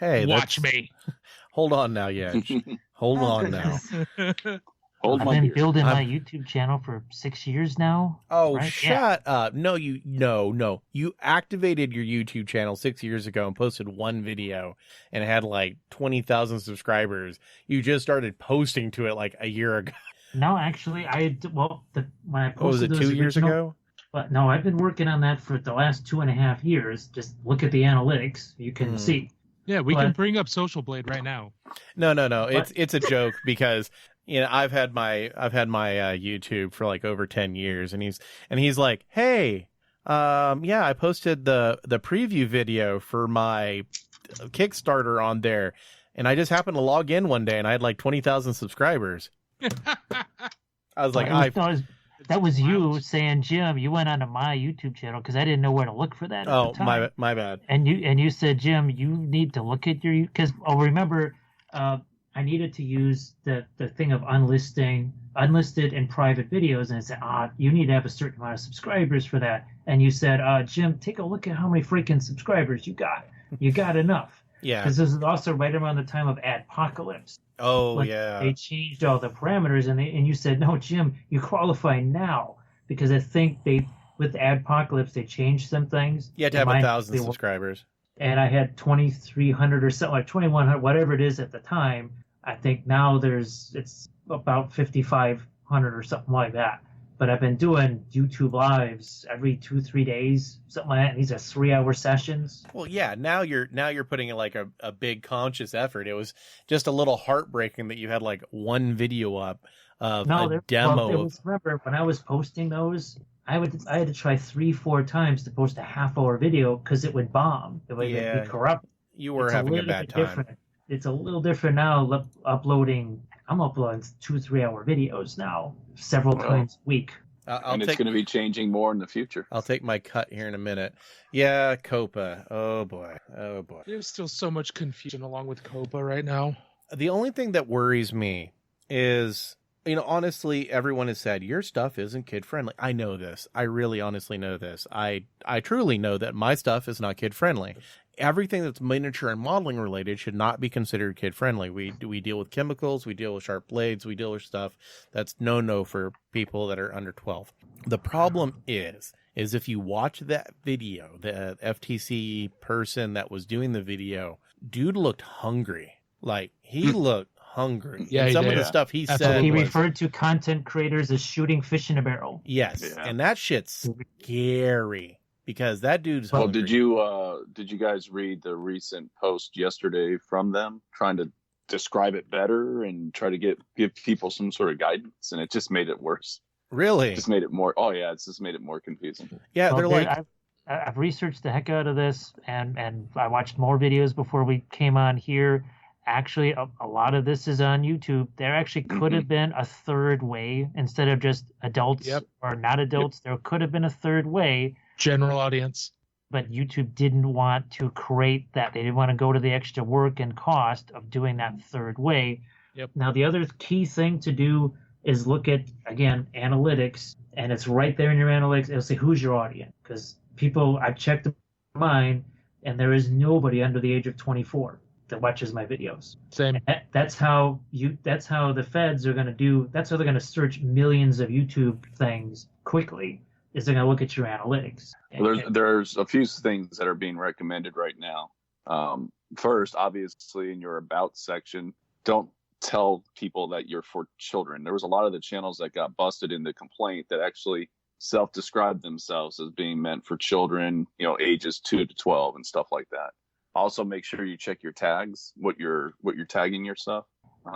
Hey, watch me. Hold on now, Yej. Hold on now. Hold I've my been beer. building my YouTube channel for 6 years now. Oh, right? shut up. No. You activated your YouTube channel 6 years ago and posted one video and it had like 20,000 subscribers. You just started posting to it like a year ago. No, actually, when I posted Was it 2 years ago? But no, I've been working on that for the last 2.5 years. Just look at the analytics. You can see. Yeah, we can bring up Social Blade right now. No. It's a joke because I've had my YouTube for like over 10 years, and he's like, hey, I posted the preview video for my Kickstarter on there, and I just happened to log in one day and I had like 20,000 subscribers. I was like, that was you saying, Jim, you went onto my YouTube channel because I didn't know where to look for that. Oh, at the time. my bad. And you said, Jim, you need to look at your, because remember, I needed to use the thing of unlisted and private videos, and it said, you need to have a certain amount of subscribers for that. And you said, Jim, take a look at how many freaking subscribers you got. You got enough. Yeah. Because this is also right around the time of Adpocalypse. Oh, yeah. They changed all the parameters, and you said, no, Jim, you qualify now. Because I think with Adpocalypse, they changed some things. You had to have 1,000 subscribers. And I had 2,300 or something, like 2,100, whatever it is at the time. I think now it's about 5,500 or something like that. But I've been doing YouTube lives every 2-3 days, something like that. And these are 3-hour sessions. Well, yeah. Now you're putting in like a big conscious effort. It was just a little heartbreaking that you had like one video up of a demo. Remember when I was posting those, I had to try 3-4 times to post a half-hour video because it would bomb. It would be corrupt. You were having a bad time. Different. It's a little different now. I'm uploading 2-3 hour videos now, several times a week. And it's going to be changing more in the future. I'll take my cut here in a minute. Yeah, Copa. Oh boy. There's still so much confusion along with Copa right now. The only thing that worries me is honestly, everyone has said your stuff isn't kid friendly. I know this. I really honestly know this. I truly know that my stuff is not kid friendly. Everything that's miniature and modeling related should not be considered kid friendly. We deal with chemicals, we deal with sharp blades, we deal with stuff that's no for people that are under 12. The problem is if you watch that video, the FTC person that was doing the video, dude looked hungry. Like, he looked hungry. Yeah, and he some did. of the stuff he Absolutely. said He was, referred to content creators as shooting fish in a barrel. yes, Yeah. and that shit's scary because that dude's Well, hungry. did you guys read the recent post yesterday from them trying to describe it better and try to give people some sort of guidance, and it just made it worse. Really? It just made it more. Oh yeah, it's just made it more confusing. Yeah, Well, they're like, I've researched the heck out of this, and I watched more videos before we came on here. Actually, a lot of this is on YouTube. There actually could have been a third way instead of just adults or not adults. There could have been a third way. General audience. But YouTube didn't want to create that. They didn't want to go to the extra work and cost of doing that third way. Yep. Now, the other key thing to do is look at, again, analytics, and it's right there in your analytics. It'll say, who's your audience? Because people, I've checked mine, and there is nobody under the age of 24 that watches my videos. Same. That's how the feds are going to do. That's how they're going to search millions of YouTube things quickly. Is they're going to look at your analytics. Well, there's a few things that are being recommended right now. First, obviously, in your about section, don't tell people that you're for children. There was a lot of the channels that got busted in the complaint that actually self-described themselves as being meant for children, ages 2 to 12 and stuff like that. Also, make sure you check your tags, what you're tagging your stuff.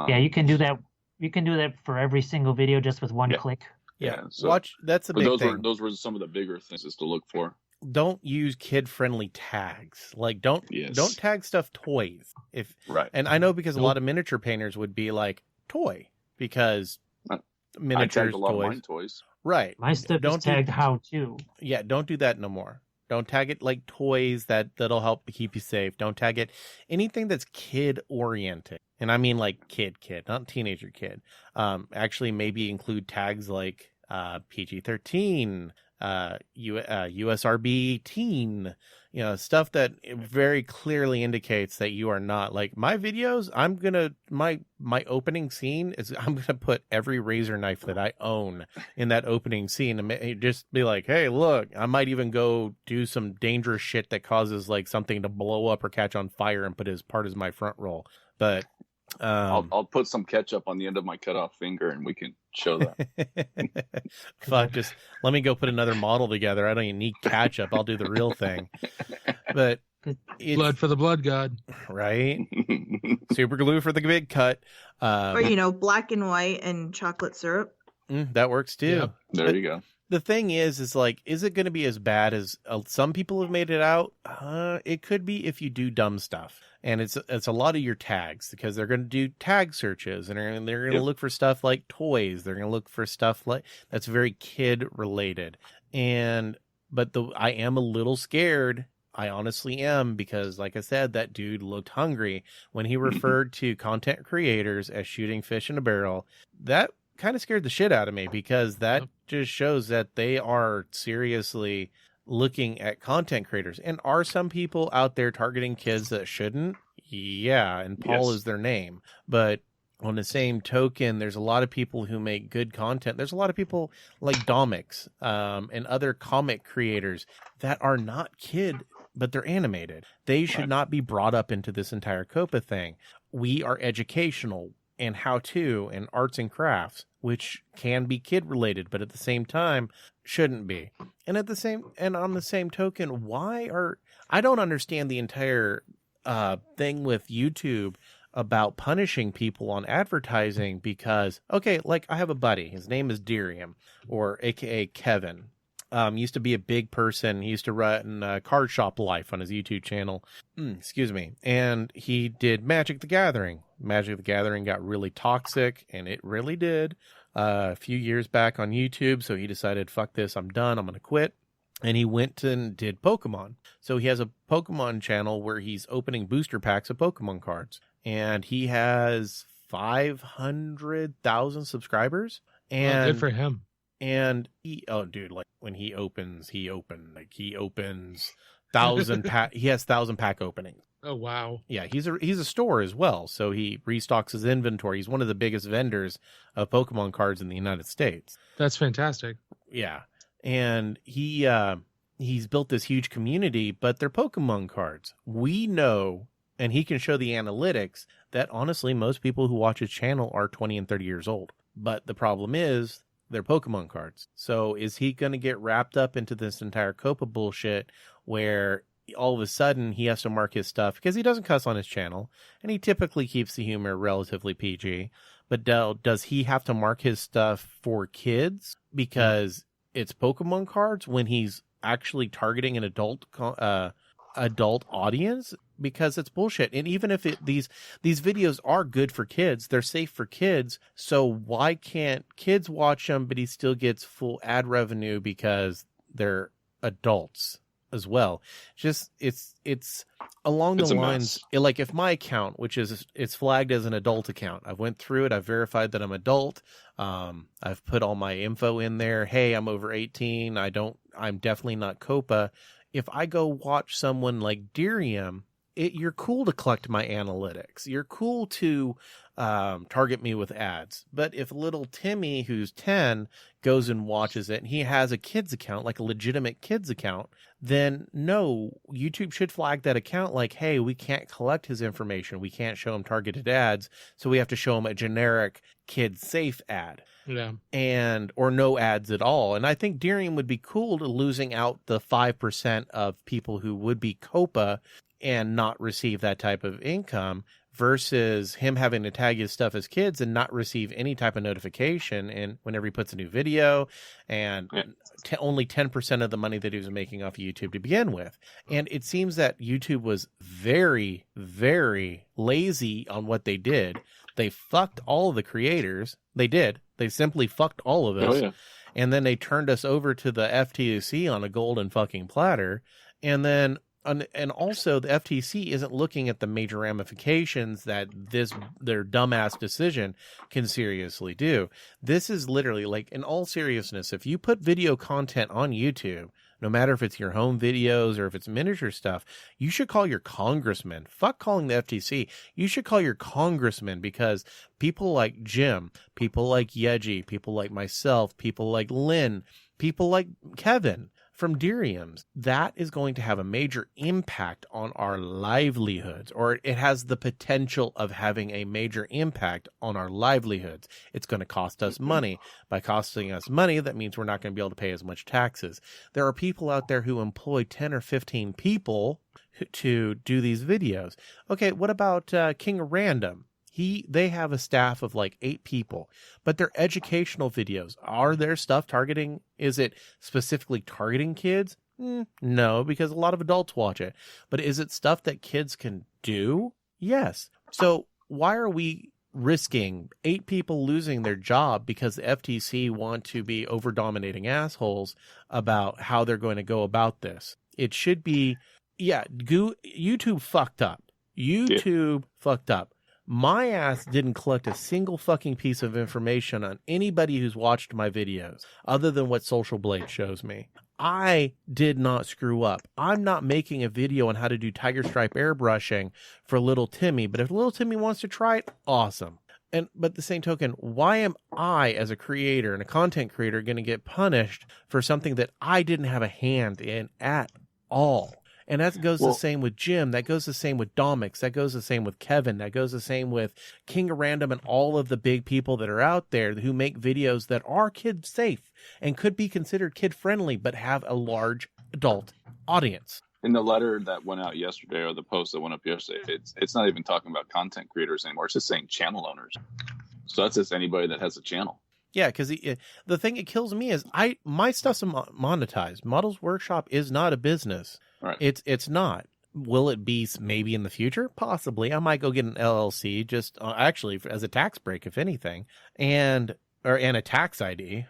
Yeah, you can do that. You can do that for every single video just with one click. yeah, so- watch. That's a big thing. Those were some of the bigger things to look for. Don't use kid-friendly tags. Like, don't tag stuff toys. Right. And I know because a lot of miniature painters would be like toy because I miniatures tagged a lot toys. of mine toys. Right. My stuff Don't is tagged how to. Yeah, don't do that no more. Don't tag it like toys that'll help keep you safe. Don't tag it anything that's kid oriented. And I mean like kid, not teenager kid. Actually maybe include tags like PG-13, USRB teen, stuff that very clearly indicates that you are not like my videos. My opening scene is I'm going to put every razor knife that I own in that opening scene and just be like, hey, look, I might even go do some dangerous shit that causes like something to blow up or catch on fire and put as part as my front roll. But I'll put some ketchup on the end of my cut off finger and we can show that. Fuck, just let me go put another model together. I don't even need ketchup. I'll do the real thing. But Blood for the blood god. Right? Super glue for the big cut. Or, black and white and chocolate syrup. That works too. Yep. There you go. The thing is like, is it going to be as bad as some people have made it out? It could be if you do dumb stuff. And it's a lot of your tags because they're going to do tag searches and they're going to look for stuff like toys. They're going to look for stuff like that's very kid related. But I am a little scared. I honestly am because, like I said, that dude looked hungry when he referred to content creators as shooting fish in a barrel. That kind of scared the shit out of me because that just shows that they are seriously looking at content creators. And are some people out there targeting kids that shouldn't? Yeah, and Paul is their name. But on the same token, there's a lot of people who make good content. There's a lot of people like Domix and other comic creators that are not kid, but they're animated. They should not be brought up into this entire COPA thing. We are educational and how-to and arts and crafts, which can be kid related, but at the same time shouldn't be. And on the same token, I don't understand the entire thing with YouTube about punishing people on advertising because, okay, like I have a buddy, his name is Derium, or AKA Kevin. Used to be a big person. He used to run Card Shop Life on his YouTube channel. Excuse me. And he did Magic the Gathering. Magic the Gathering got really toxic, and it really did a few years back on YouTube. So he decided, fuck this, I'm done. I'm going to quit. And he went and did Pokemon. So he has a Pokemon channel where he's opening booster packs of Pokemon cards. And he has 500,000 subscribers. And good for him. And dude, like when he opens 1,000 pack. He has 1,000 pack openings. Oh wow. Yeah, he's a store as well, so he restocks his inventory. He's one of the biggest vendors of Pokemon cards in the United States. That's fantastic. Yeah, and he's built this huge community, but they're Pokemon cards. We know, and he can show the analytics that honestly, most people who watch his channel are 20 and 30 years old. But the problem is, they're Pokemon cards. So is he going to get wrapped up into this entire Copa bullshit where all of a sudden he has to mark his stuff, because he doesn't cuss on his channel and he typically keeps the humor relatively PG, but does he have to mark his stuff for kids because it's Pokemon cards when he's actually targeting an adult audience? Because it's bullshit. And even if these videos are good for kids, they're safe for kids, so why can't kids watch them but he still gets full ad revenue because they're adults as well? Just it's along the lines, like if my account, which is it's flagged as an adult account, I've went through it, I've verified that I'm adult, I've put all my info in there, hey, I'm over 18, I'm definitely not Copa. If I go watch someone like Dirium, you're cool to collect my analytics. You're cool to target me with ads. But if little Timmy, who's 10, goes and watches it and he has a kid's account, like a legitimate kid's account, then no, YouTube should flag that account like, hey, we can't collect his information. We can't show him targeted ads. So we have to show him a generic kid safe ad. Yeah. Or no ads at all. And I think Dirium would be cool to losing out the 5% of people who would be Copa and not receive that type of income, versus him having to tag his stuff as kids and not receive any type of notification. And whenever he puts a new video, and only 10% of the money that he was making off of YouTube to begin with. And it seems that YouTube was very, very lazy on what they did. They fucked all of the creators. They did. They simply fucked all of us. Oh, yeah. And then they turned us over to the FTC on a golden fucking platter. And then and also the FTC isn't looking at the major ramifications that their dumbass decision can seriously do. This is literally, like, in all seriousness, if you put video content on YouTube, no matter if it's your home videos or if it's miniature stuff, you should call your congressman. Fuck calling the FTC. You should call your congressman, because people like Jim, people like Yeji, people like myself, people like Lynn, people like Kevin from Dirium's, that is going to have a major impact on our livelihoods, or it has the potential of having a major impact on our livelihoods. It's going to cost us money. By costing us money, that means we're not going to be able to pay as much taxes. There are people out there who employ 10 or 15 people to do these videos. Okay, what about King of Random? They have a staff of like 8 people, but they're educational videos. Are their stuff targeting? Is it specifically targeting kids? No, because a lot of adults watch it. But is it stuff that kids can do? Yes. So why are we risking 8 people losing their job because the FTC want to be over-dominating assholes about how they're going to go about this? It should be, YouTube fucked up. YouTube fucked up. My ass didn't collect a single fucking piece of information on anybody who's watched my videos other than what Social Blade shows me. I did not screw up. I'm not making a video on how to do tiger stripe airbrushing for little Timmy, but if little Timmy wants to try it, awesome. But the same token, why am I, as a creator and a content creator, going to get punished for something that I didn't have a hand in at all? And that goes the same with Jim. That goes the same with Domix. That goes the same with Kevin. That goes the same with King of Random and all of the big people that are out there who make videos that are kid safe and could be considered kid friendly, but have a large adult audience. In the letter that went out yesterday, or the post that went up yesterday, it's not even talking about content creators anymore. It's just saying channel owners. So that's just anybody that has a channel. Yeah, because the thing that kills me is my stuff's monetized. Models Workshop is not a business. Right. It's not. Will it be maybe in the future? Possibly. I might go get an LLC just actually as a tax break, if anything, and a tax ID.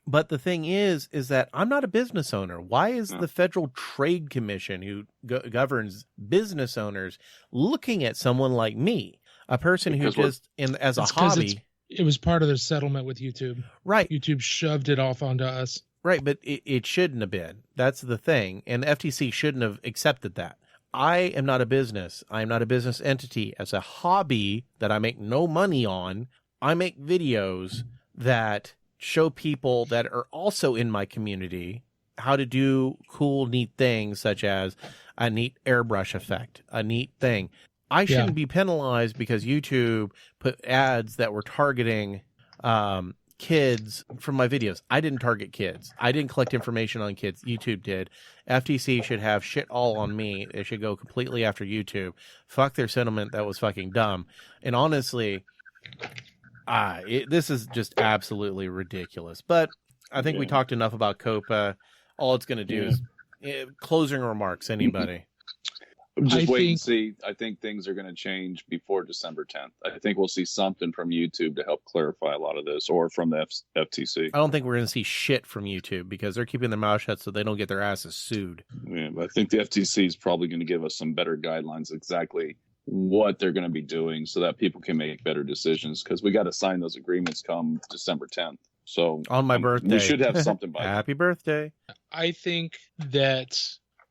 But the thing is that I'm not a business owner. Why is the Federal Trade Commission, who governs business owners, looking at someone like me? A person who just as a hobby. It was part of their settlement with YouTube. Right. YouTube shoved it off onto us. Right, but it shouldn't have been. That's the thing. And the FTC shouldn't have accepted that. I am not a business. I am not a business entity. As a hobby that I make no money on, I make videos that show people that are also in my community how to do cool, neat things, such as a neat airbrush effect, a neat thing. I shouldn't be penalized because YouTube put ads that were targeting kids from my videos. I didn't target kids. I didn't collect information on kids. YouTube did. FTC should have shit all on me. They should go completely after YouTube. Fuck their sentiment. That was fucking dumb. And honestly, this is just absolutely ridiculous. But I think we talked enough about COPA. All it's going to do is closing remarks. Anybody? Just wait and see. I think things are going to change before December 10th. I think we'll see something from YouTube to help clarify a lot of this, or from the FTC. I don't think we're going to see shit from YouTube because they're keeping their mouth shut so they don't get their asses sued. Yeah, but I think the FTC is probably going to give us some better guidelines exactly what they're going to be doing so that people can make better decisions, because we got to sign those agreements come December 10th. So on my birthday, we should have something by Happy birthday. I think that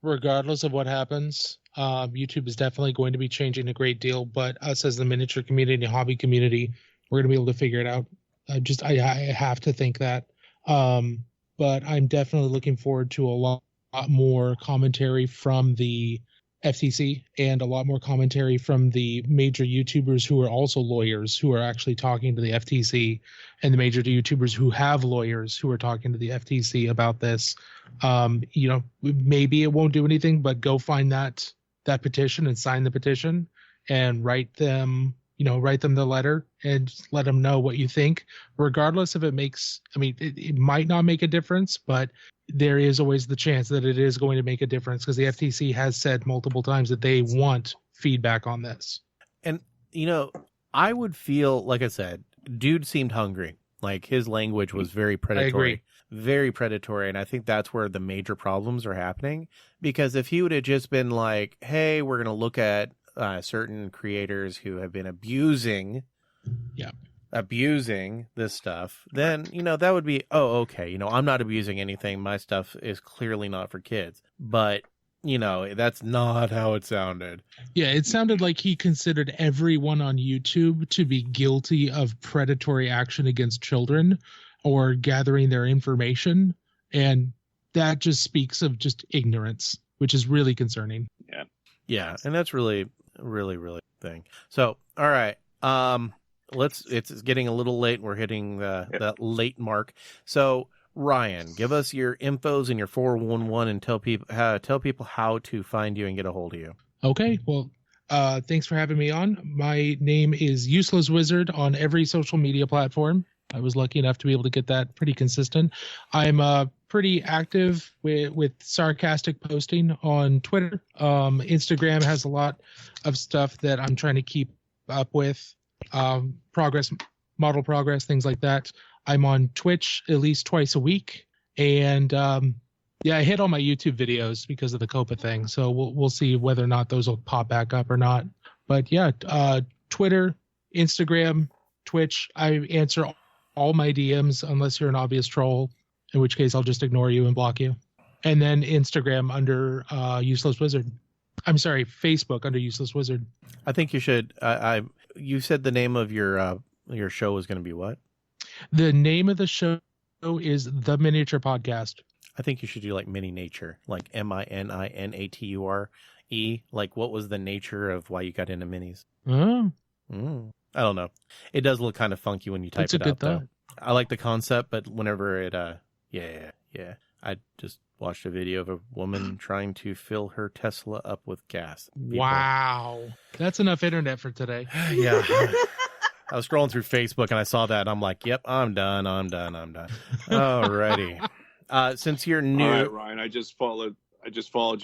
regardless of what happens, YouTube is definitely going to be changing a great deal, but us as the miniature community, hobby community, we're going to be able to figure it out. I have to think that. But I'm definitely looking forward to a lot more commentary from the FTC and a lot more commentary from the major YouTubers who are also lawyers who are actually talking to the FTC, and the major YouTubers who have lawyers who are talking to the FTC about this. Maybe it won't do anything, but go find that petition and sign the petition and write them the letter and let them know what you think, regardless if it might not make a difference, but there is always the chance that it is going to make a difference, because the FTC has said multiple times that they want feedback on this. And, I would feel, like I said, dude seemed hungry. Like, his language was very predatory. Very predatory, and I think that's where the major problems are happening. Because if he would have just been like, hey, we're going to look at certain creators who have been abusing this stuff, then, that would be, okay, I'm not abusing anything. My stuff is clearly not for kids. But, that's not how it sounded. Yeah, it sounded like he considered everyone on YouTube to be guilty of predatory action against children or gathering their information. And that just speaks of just ignorance, which is really concerning. Yeah. Yeah. And that's really, really, really thing. So, all right. It's getting a little late. We're hitting that late mark. So Ryan, give us your infos and your 411 and tell people how to find you and get a hold of you. Okay. Well, thanks for having me on. My name is Useless Wizard on every social media platform. I was lucky enough to be able to get that pretty consistent. I'm pretty active with sarcastic posting on Twitter. Instagram has a lot of stuff that I'm trying to keep up with. Model progress, things like that. I'm on Twitch at least twice a week. And I hit all my YouTube videos because of the COPA thing. So we'll see whether or not those will pop back up or not. But Twitter, Instagram, Twitch, I answer all my DMs unless you're an obvious troll, in which case I'll just ignore you and block you. And then Instagram under Useless Wizard. I'm sorry, Facebook under Useless Wizard. I think you should. You said the name of your show was going to be what? The name of the show is The Miniature Podcast. I think you should do like Mini Nature, like MININATURE. Like, what was the nature of why you got into minis? Oh. I don't know. It does look kind of funky when you type it out, though. I like the concept, but whenever it, yeah. I just watched a video of a woman trying to fill her Tesla up with gas. People. Wow. That's enough internet for today. Yeah. I was scrolling through Facebook and I saw that and I'm like, yep, I'm done. Alrighty. Since you're new. All right, Ryan, I just followed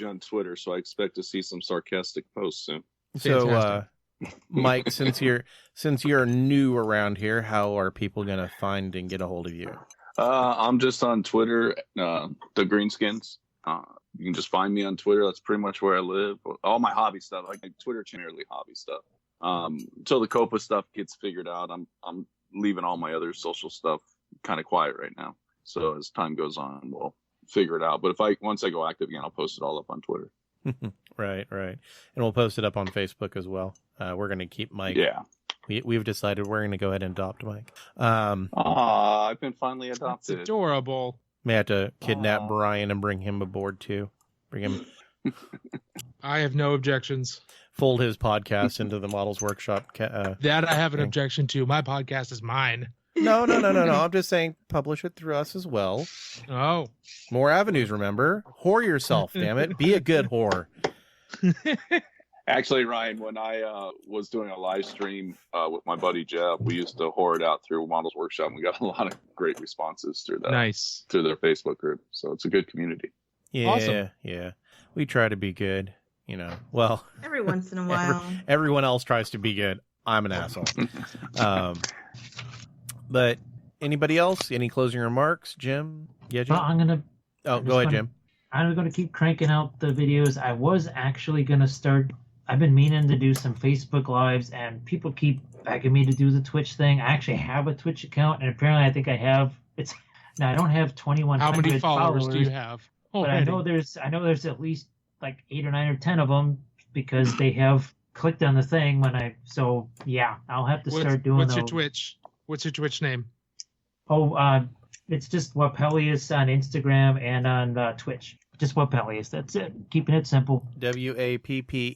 you on Twitter, so I expect to see some sarcastic posts soon. So, Mike, since you're new around here, how are people going to find and get a hold of you? I'm just on Twitter, the Greenskins. You can just find me on Twitter. That's pretty much where I live. All my hobby stuff, like my Twitter channel, hobby stuff. Until the Copa stuff gets figured out, I'm leaving all my other social stuff kind of quiet right now. So as time goes on, we'll figure it out. But once I go active again, I'll post it all up on Twitter. Right. And we'll post it up on Facebook as well. We're going to keep Mike. Yeah. We've decided we're going to go ahead and adopt Mike. I've been finally adopted. That's adorable. May have to kidnap Brian and bring him aboard too. Bring him. I have no objections. Fold his podcast into the Models Workshop. That I have an objection to. My podcast is mine. No. I'm just saying publish it through us as well. Oh. More avenues, remember? Whore yourself, damn it. Be a good whore. Actually, Ryan, when I was doing a live stream with my buddy Jeb, we used to whore it out through Models Workshop, and we got a lot of great responses through that. Nice. Through their Facebook group. So it's a good community. Yeah, awesome. Yeah. We try to be good, Well, every once in a while. Everyone else tries to be good. I'm an asshole. But anybody else? Any closing remarks, Jim? Yeah, Jim? Well, go ahead, Jim. I'm going to keep cranking out the videos. I was actually going to start. I've been meaning to do some Facebook Lives, and people keep begging me to do the Twitch thing. I actually have a Twitch account, and apparently I think I have. Now I don't have 2,100 How many followers do you have? But I know there's at least like 8 or 9 or 10 of them because they have clicked on the thing So yeah, I'll have to start doing What's those. your Twitch? What's your Twitch name? Oh, it's just Wapelius on Instagram and on Twitch. Just Wapelius. That's it. Keeping it simple. WAPPELIOUS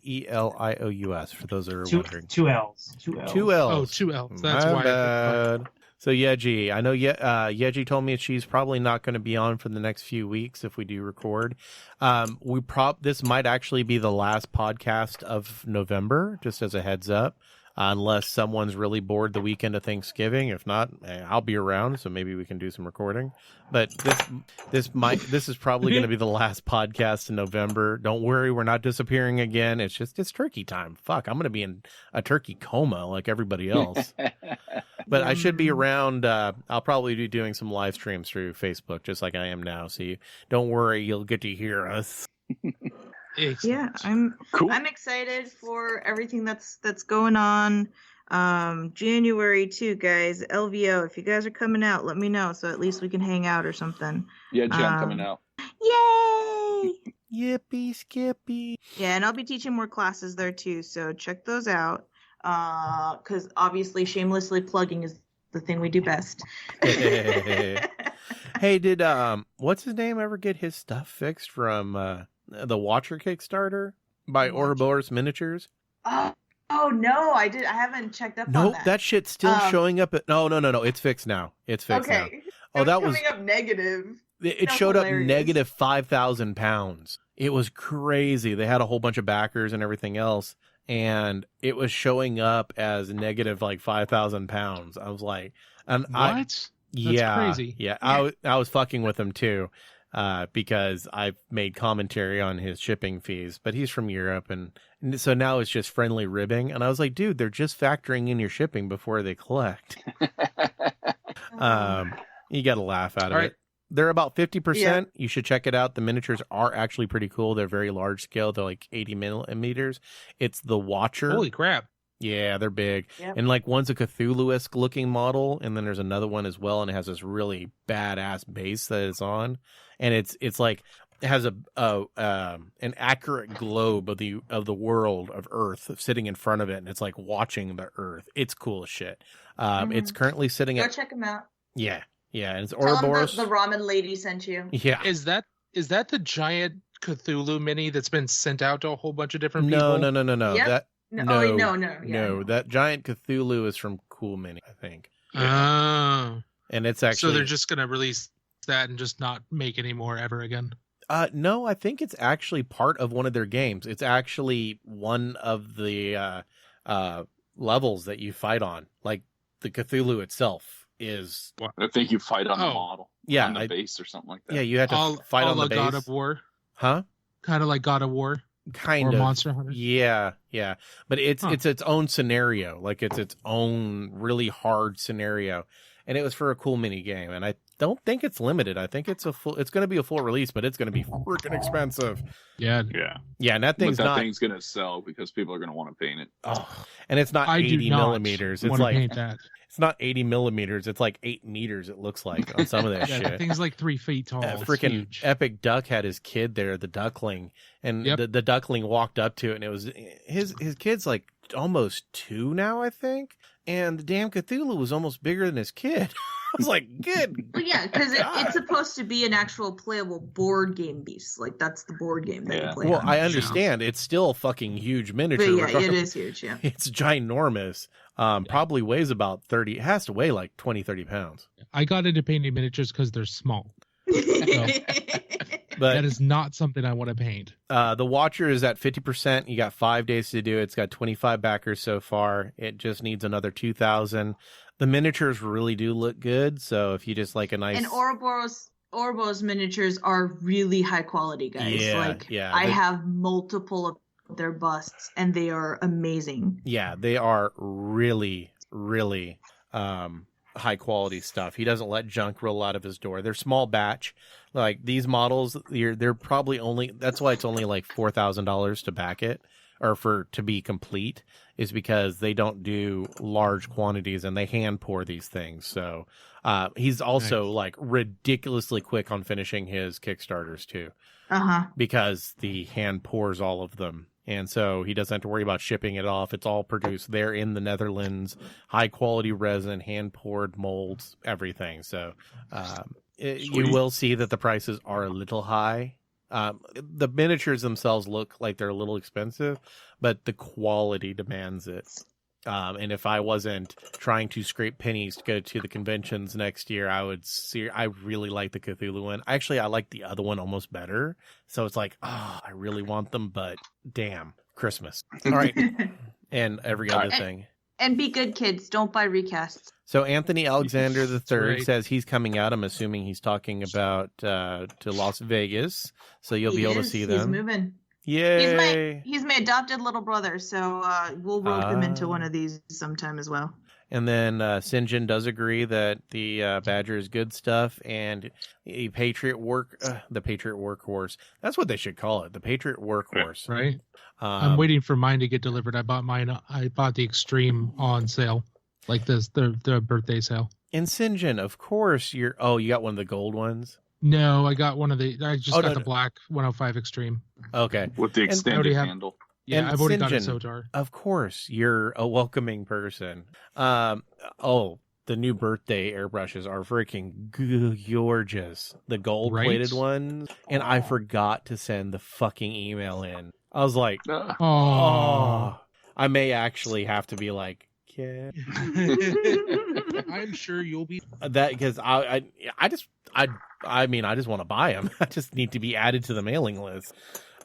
for those that are wondering. Two L's. Two L's. Oh, 2 L's. That's My why. bad. So Yeji, I know Yeji told me she's probably not going to be on for the next few weeks if we do record. This might actually be the last podcast of November, just as a heads up. Unless someone's really bored the weekend of Thanksgiving. If not, I'll be around, so maybe we can do some recording. But this is probably going to be the last podcast in November. Don't worry, we're not disappearing again. It's turkey time. Fuck, I'm going to be in a turkey coma like everybody else. But I should be around. I'll probably be doing some live streams through Facebook, just like I am now. So don't worry, you'll get to hear us. Yeah, I'm excited for everything that's going on. January too, guys. LVO, if you guys are coming out, let me know so at least we can hang out or something. Yeah, Jen coming out. Yay! Yippee skippy. Yeah, and I'll be teaching more classes there too, so check those out. Because obviously shamelessly plugging is the thing we do best. Hey, did what's his name ever get his stuff fixed from the Watcher Kickstarter by Ouroboros Miniatures? Oh no, I haven't checked up on that. Nope, that shit's still showing up. No, it's fixed now. It's fixed now. Oh, that was coming up negative. It showed hilarious. Up negative 5,000 pounds. It was crazy. They had a whole bunch of backers and everything else, and it was showing up as negative like 5,000 pounds. I was like, and That's crazy. Yeah, I was fucking with him too. Because I've made commentary on his shipping fees, but he's from Europe, and so now it's just friendly ribbing. And I was like, dude, they're just factoring in your shipping before they collect. You got to laugh out of it. They're about 50%. Yeah. You should check it out. The miniatures are actually pretty cool. They're very large scale. They're like 80 millimeters. It's the Watcher. Holy crap. Yeah, they're big. Yep. And like one's a Cthulhu-esque looking model, and then there's another one as well, and it has this really badass base that it's on. And it's like it has an accurate globe of the world of Earth sitting in front of it, and it's like watching the Earth. It's cool as shit. It's currently sitting Go check them out. Yeah, and it's Tell Ouroboros. them the ramen lady sent you. Yeah. Is that the giant Cthulhu mini that's been sent out to a whole bunch of different people? No. Yep. No. That giant Cthulhu is from Cool Mini, I think. Oh. And it's actually... So they're just going to release that and just not make any more ever again? No, I think it's actually part of one of their games. It's actually one of the levels that you fight on. Like, the Cthulhu itself is... I think you fight on the model. Yeah. On the base or something like that. Yeah, you have to fight on the base. God of War? Huh? Kind of like God of War? Kind or of Monster Hunter. Yeah, but it's its own scenario. Like it's its own really hard scenario, and it was for a cool mini game. And I don't think it's limited. I think it's going to be a full release, but it's going to be freaking expensive. Yeah. And that thing's thing's going to sell because people are going to want to paint it. Oh, and it's not I 80 millimeters. It's like paint that. It's not 80 millimeters. It's like 8 meters. It looks like on some of that Yeah, shit. thing's like 3 feet tall. Freaking huge. Epic Duck had his kid there, the duckling, and the duckling walked up to it, and it was his kid's like almost 2 now, I think, and the damn Cthulhu was almost bigger than his kid. I was like, good. Well, yeah, because it's supposed to be an actual playable board game beast. Like, that's the board game that you play. Well, on. I understand. It's still a fucking huge miniature. But yeah, it is huge, yeah. It's ginormous. Probably weighs about 30. It has to weigh like 20, 30 pounds. I got into painting miniatures because they're small. But that is not something I want to paint. The Watcher is at 50%. You got 5 days to do it. It's got 25 backers so far. It just needs another 2,000. The miniatures really do look good. So if you just like a nice... And Ouroboros miniatures are really high quality, guys. I have multiple of their busts, and they are amazing. Yeah, they are really, really high quality stuff. He doesn't let junk roll out of his door. They're small batch. Like these models, they're probably only... That's why it's only like $4,000 to back it, or to be complete, is because they don't do large quantities and they hand pour these things. So he's also like ridiculously quick on finishing his Kickstarters too. Because the hand pours all of them. And so he doesn't have to worry about shipping it off. It's all produced there in the Netherlands, high quality resin, hand poured molds, everything. So you will see that the prices are a little high. The miniatures themselves look like they're a little expensive, but the quality demands it. And if I wasn't trying to scrape pennies to go to the conventions next year, I really like the Cthulhu one. Actually, I like the other one almost better. So it's like, I really want them, but damn, Christmas. All right. And every other thing. And be good kids. Don't buy recasts. So Anthony Alexander III says he's coming out. I'm assuming he's talking about to Las Vegas. So you'll be able to see them. He's moving. Yay! He's my adopted little brother, so we'll rope him into one of these sometime as well. And then Sinjin does agree that the Badger is good stuff, and the Patriot Workhorse. That's what they should call it, the Patriot Workhorse. Right. I'm waiting for mine to get delivered. I bought mine. I bought the Extreme on sale, like this, the birthday sale. And Sinjin, of course, you got one of the gold ones. No, I got one of the. I just got the black 105 Extreme. Okay, with the extended handle. Yeah, I've already got a Sotar. Of course, you're a welcoming person. The new birthday airbrushes are freaking gorgeous. The gold-plated ones, and I forgot to send the fucking email in. I was like, oh, I may actually have to be like, yeah. I'm sure you'll be that because I just want to buy them. I just need to be added to the mailing list.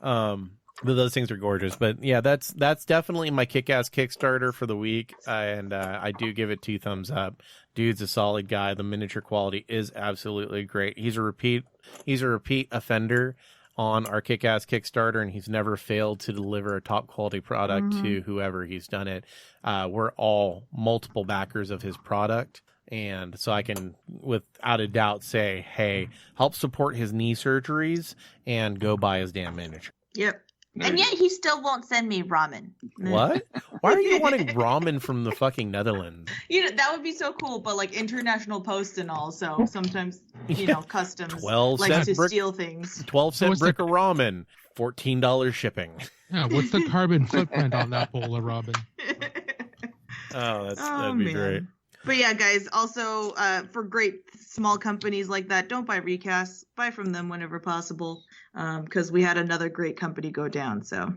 But those things are gorgeous. But yeah, that's definitely my kick-ass Kickstarter for the week, and I do give it 2 thumbs up. Dude's a solid guy. The miniature quality is absolutely great. He's a repeat offender on our kick-ass Kickstarter, and he's never failed to deliver a top quality product to whoever he's done it. We're all multiple backers of his product. And so I can, without a doubt, say, hey, help support his knee surgeries and go buy his damn miniature. Yep. And yet he still won't send me ramen. What? Why are you wanting ramen from the fucking Netherlands? That would be so cool, but like international post and all, so sometimes, customs 12 like to steal things. 12-cent brick of ramen, $14 shipping. Yeah, what's the carbon footprint on that bowl of ramen? That'd be great. But yeah, guys, also for great small companies like that, don't buy recasts. Buy from them whenever possible, because we had another great company go down. So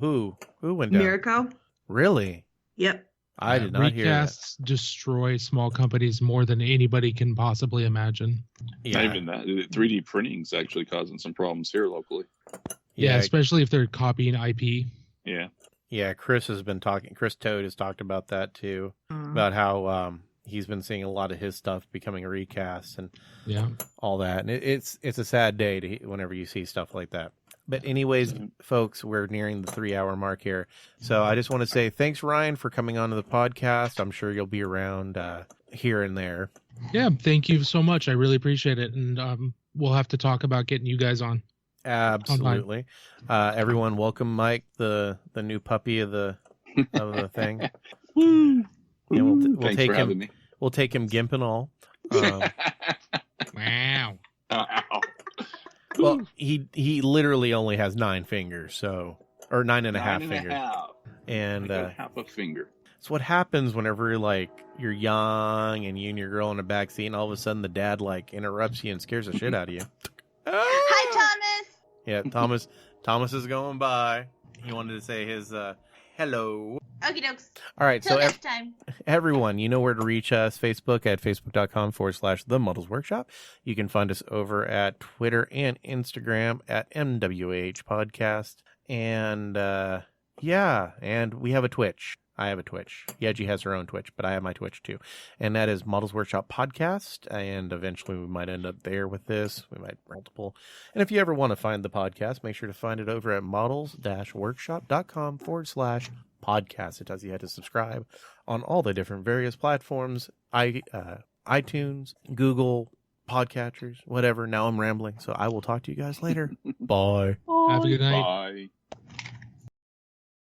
who went down? Miraco. Really? Yep. I did not hear that. Recasts destroy small companies more than anybody can possibly imagine. Yeah. Not even that. 3D printing is actually causing some problems here locally. Yeah, especially if they're copying IP. Yeah. Yeah, Chris Toad has talked about that too, about how he's been seeing a lot of his stuff becoming recast and all that. And it's a sad day whenever you see stuff like that. But anyways, folks, we're nearing the 3-hour mark here. So I just want to say thanks, Ryan, for coming onto the podcast. I'm sure you'll be around here and there. Yeah, thank you so much. I really appreciate it. And we'll have to talk about getting you guys on. Absolutely. Everyone, welcome Mike, the new puppy of the thing. Woo! And we'll Thanks take for having him. me. We'll take him gimp and all. Wow. Ow. Well, he literally only has 9 fingers, or 9.5 fingers. And half a finger. it's what happens whenever you're young and you and your girl in the back seat, and all of a sudden the dad interrupts you and scares the shit out of you. Hi, Thomas. Yeah, Thomas is going by. He wanted to say his hello. Okie dokes. All right, Till so next time. everyone, you know where to reach us. Facebook at facebook.com/The Models Workshop. You can find us over at Twitter and Instagram at MWH Podcast. And and we have a Twitch. I have a Twitch. Yeji has her own Twitch, but I have my Twitch too. And that is Models Workshop Podcast. And eventually we might end up there with this. We might multiple. And if you ever want to find the podcast, make sure to find it over at models-workshop.com/podcast. It tells you how to subscribe on all the different various platforms. iTunes, Google, podcatchers, whatever. Now I'm rambling. So I will talk to you guys later. Bye. Have a good night. Bye.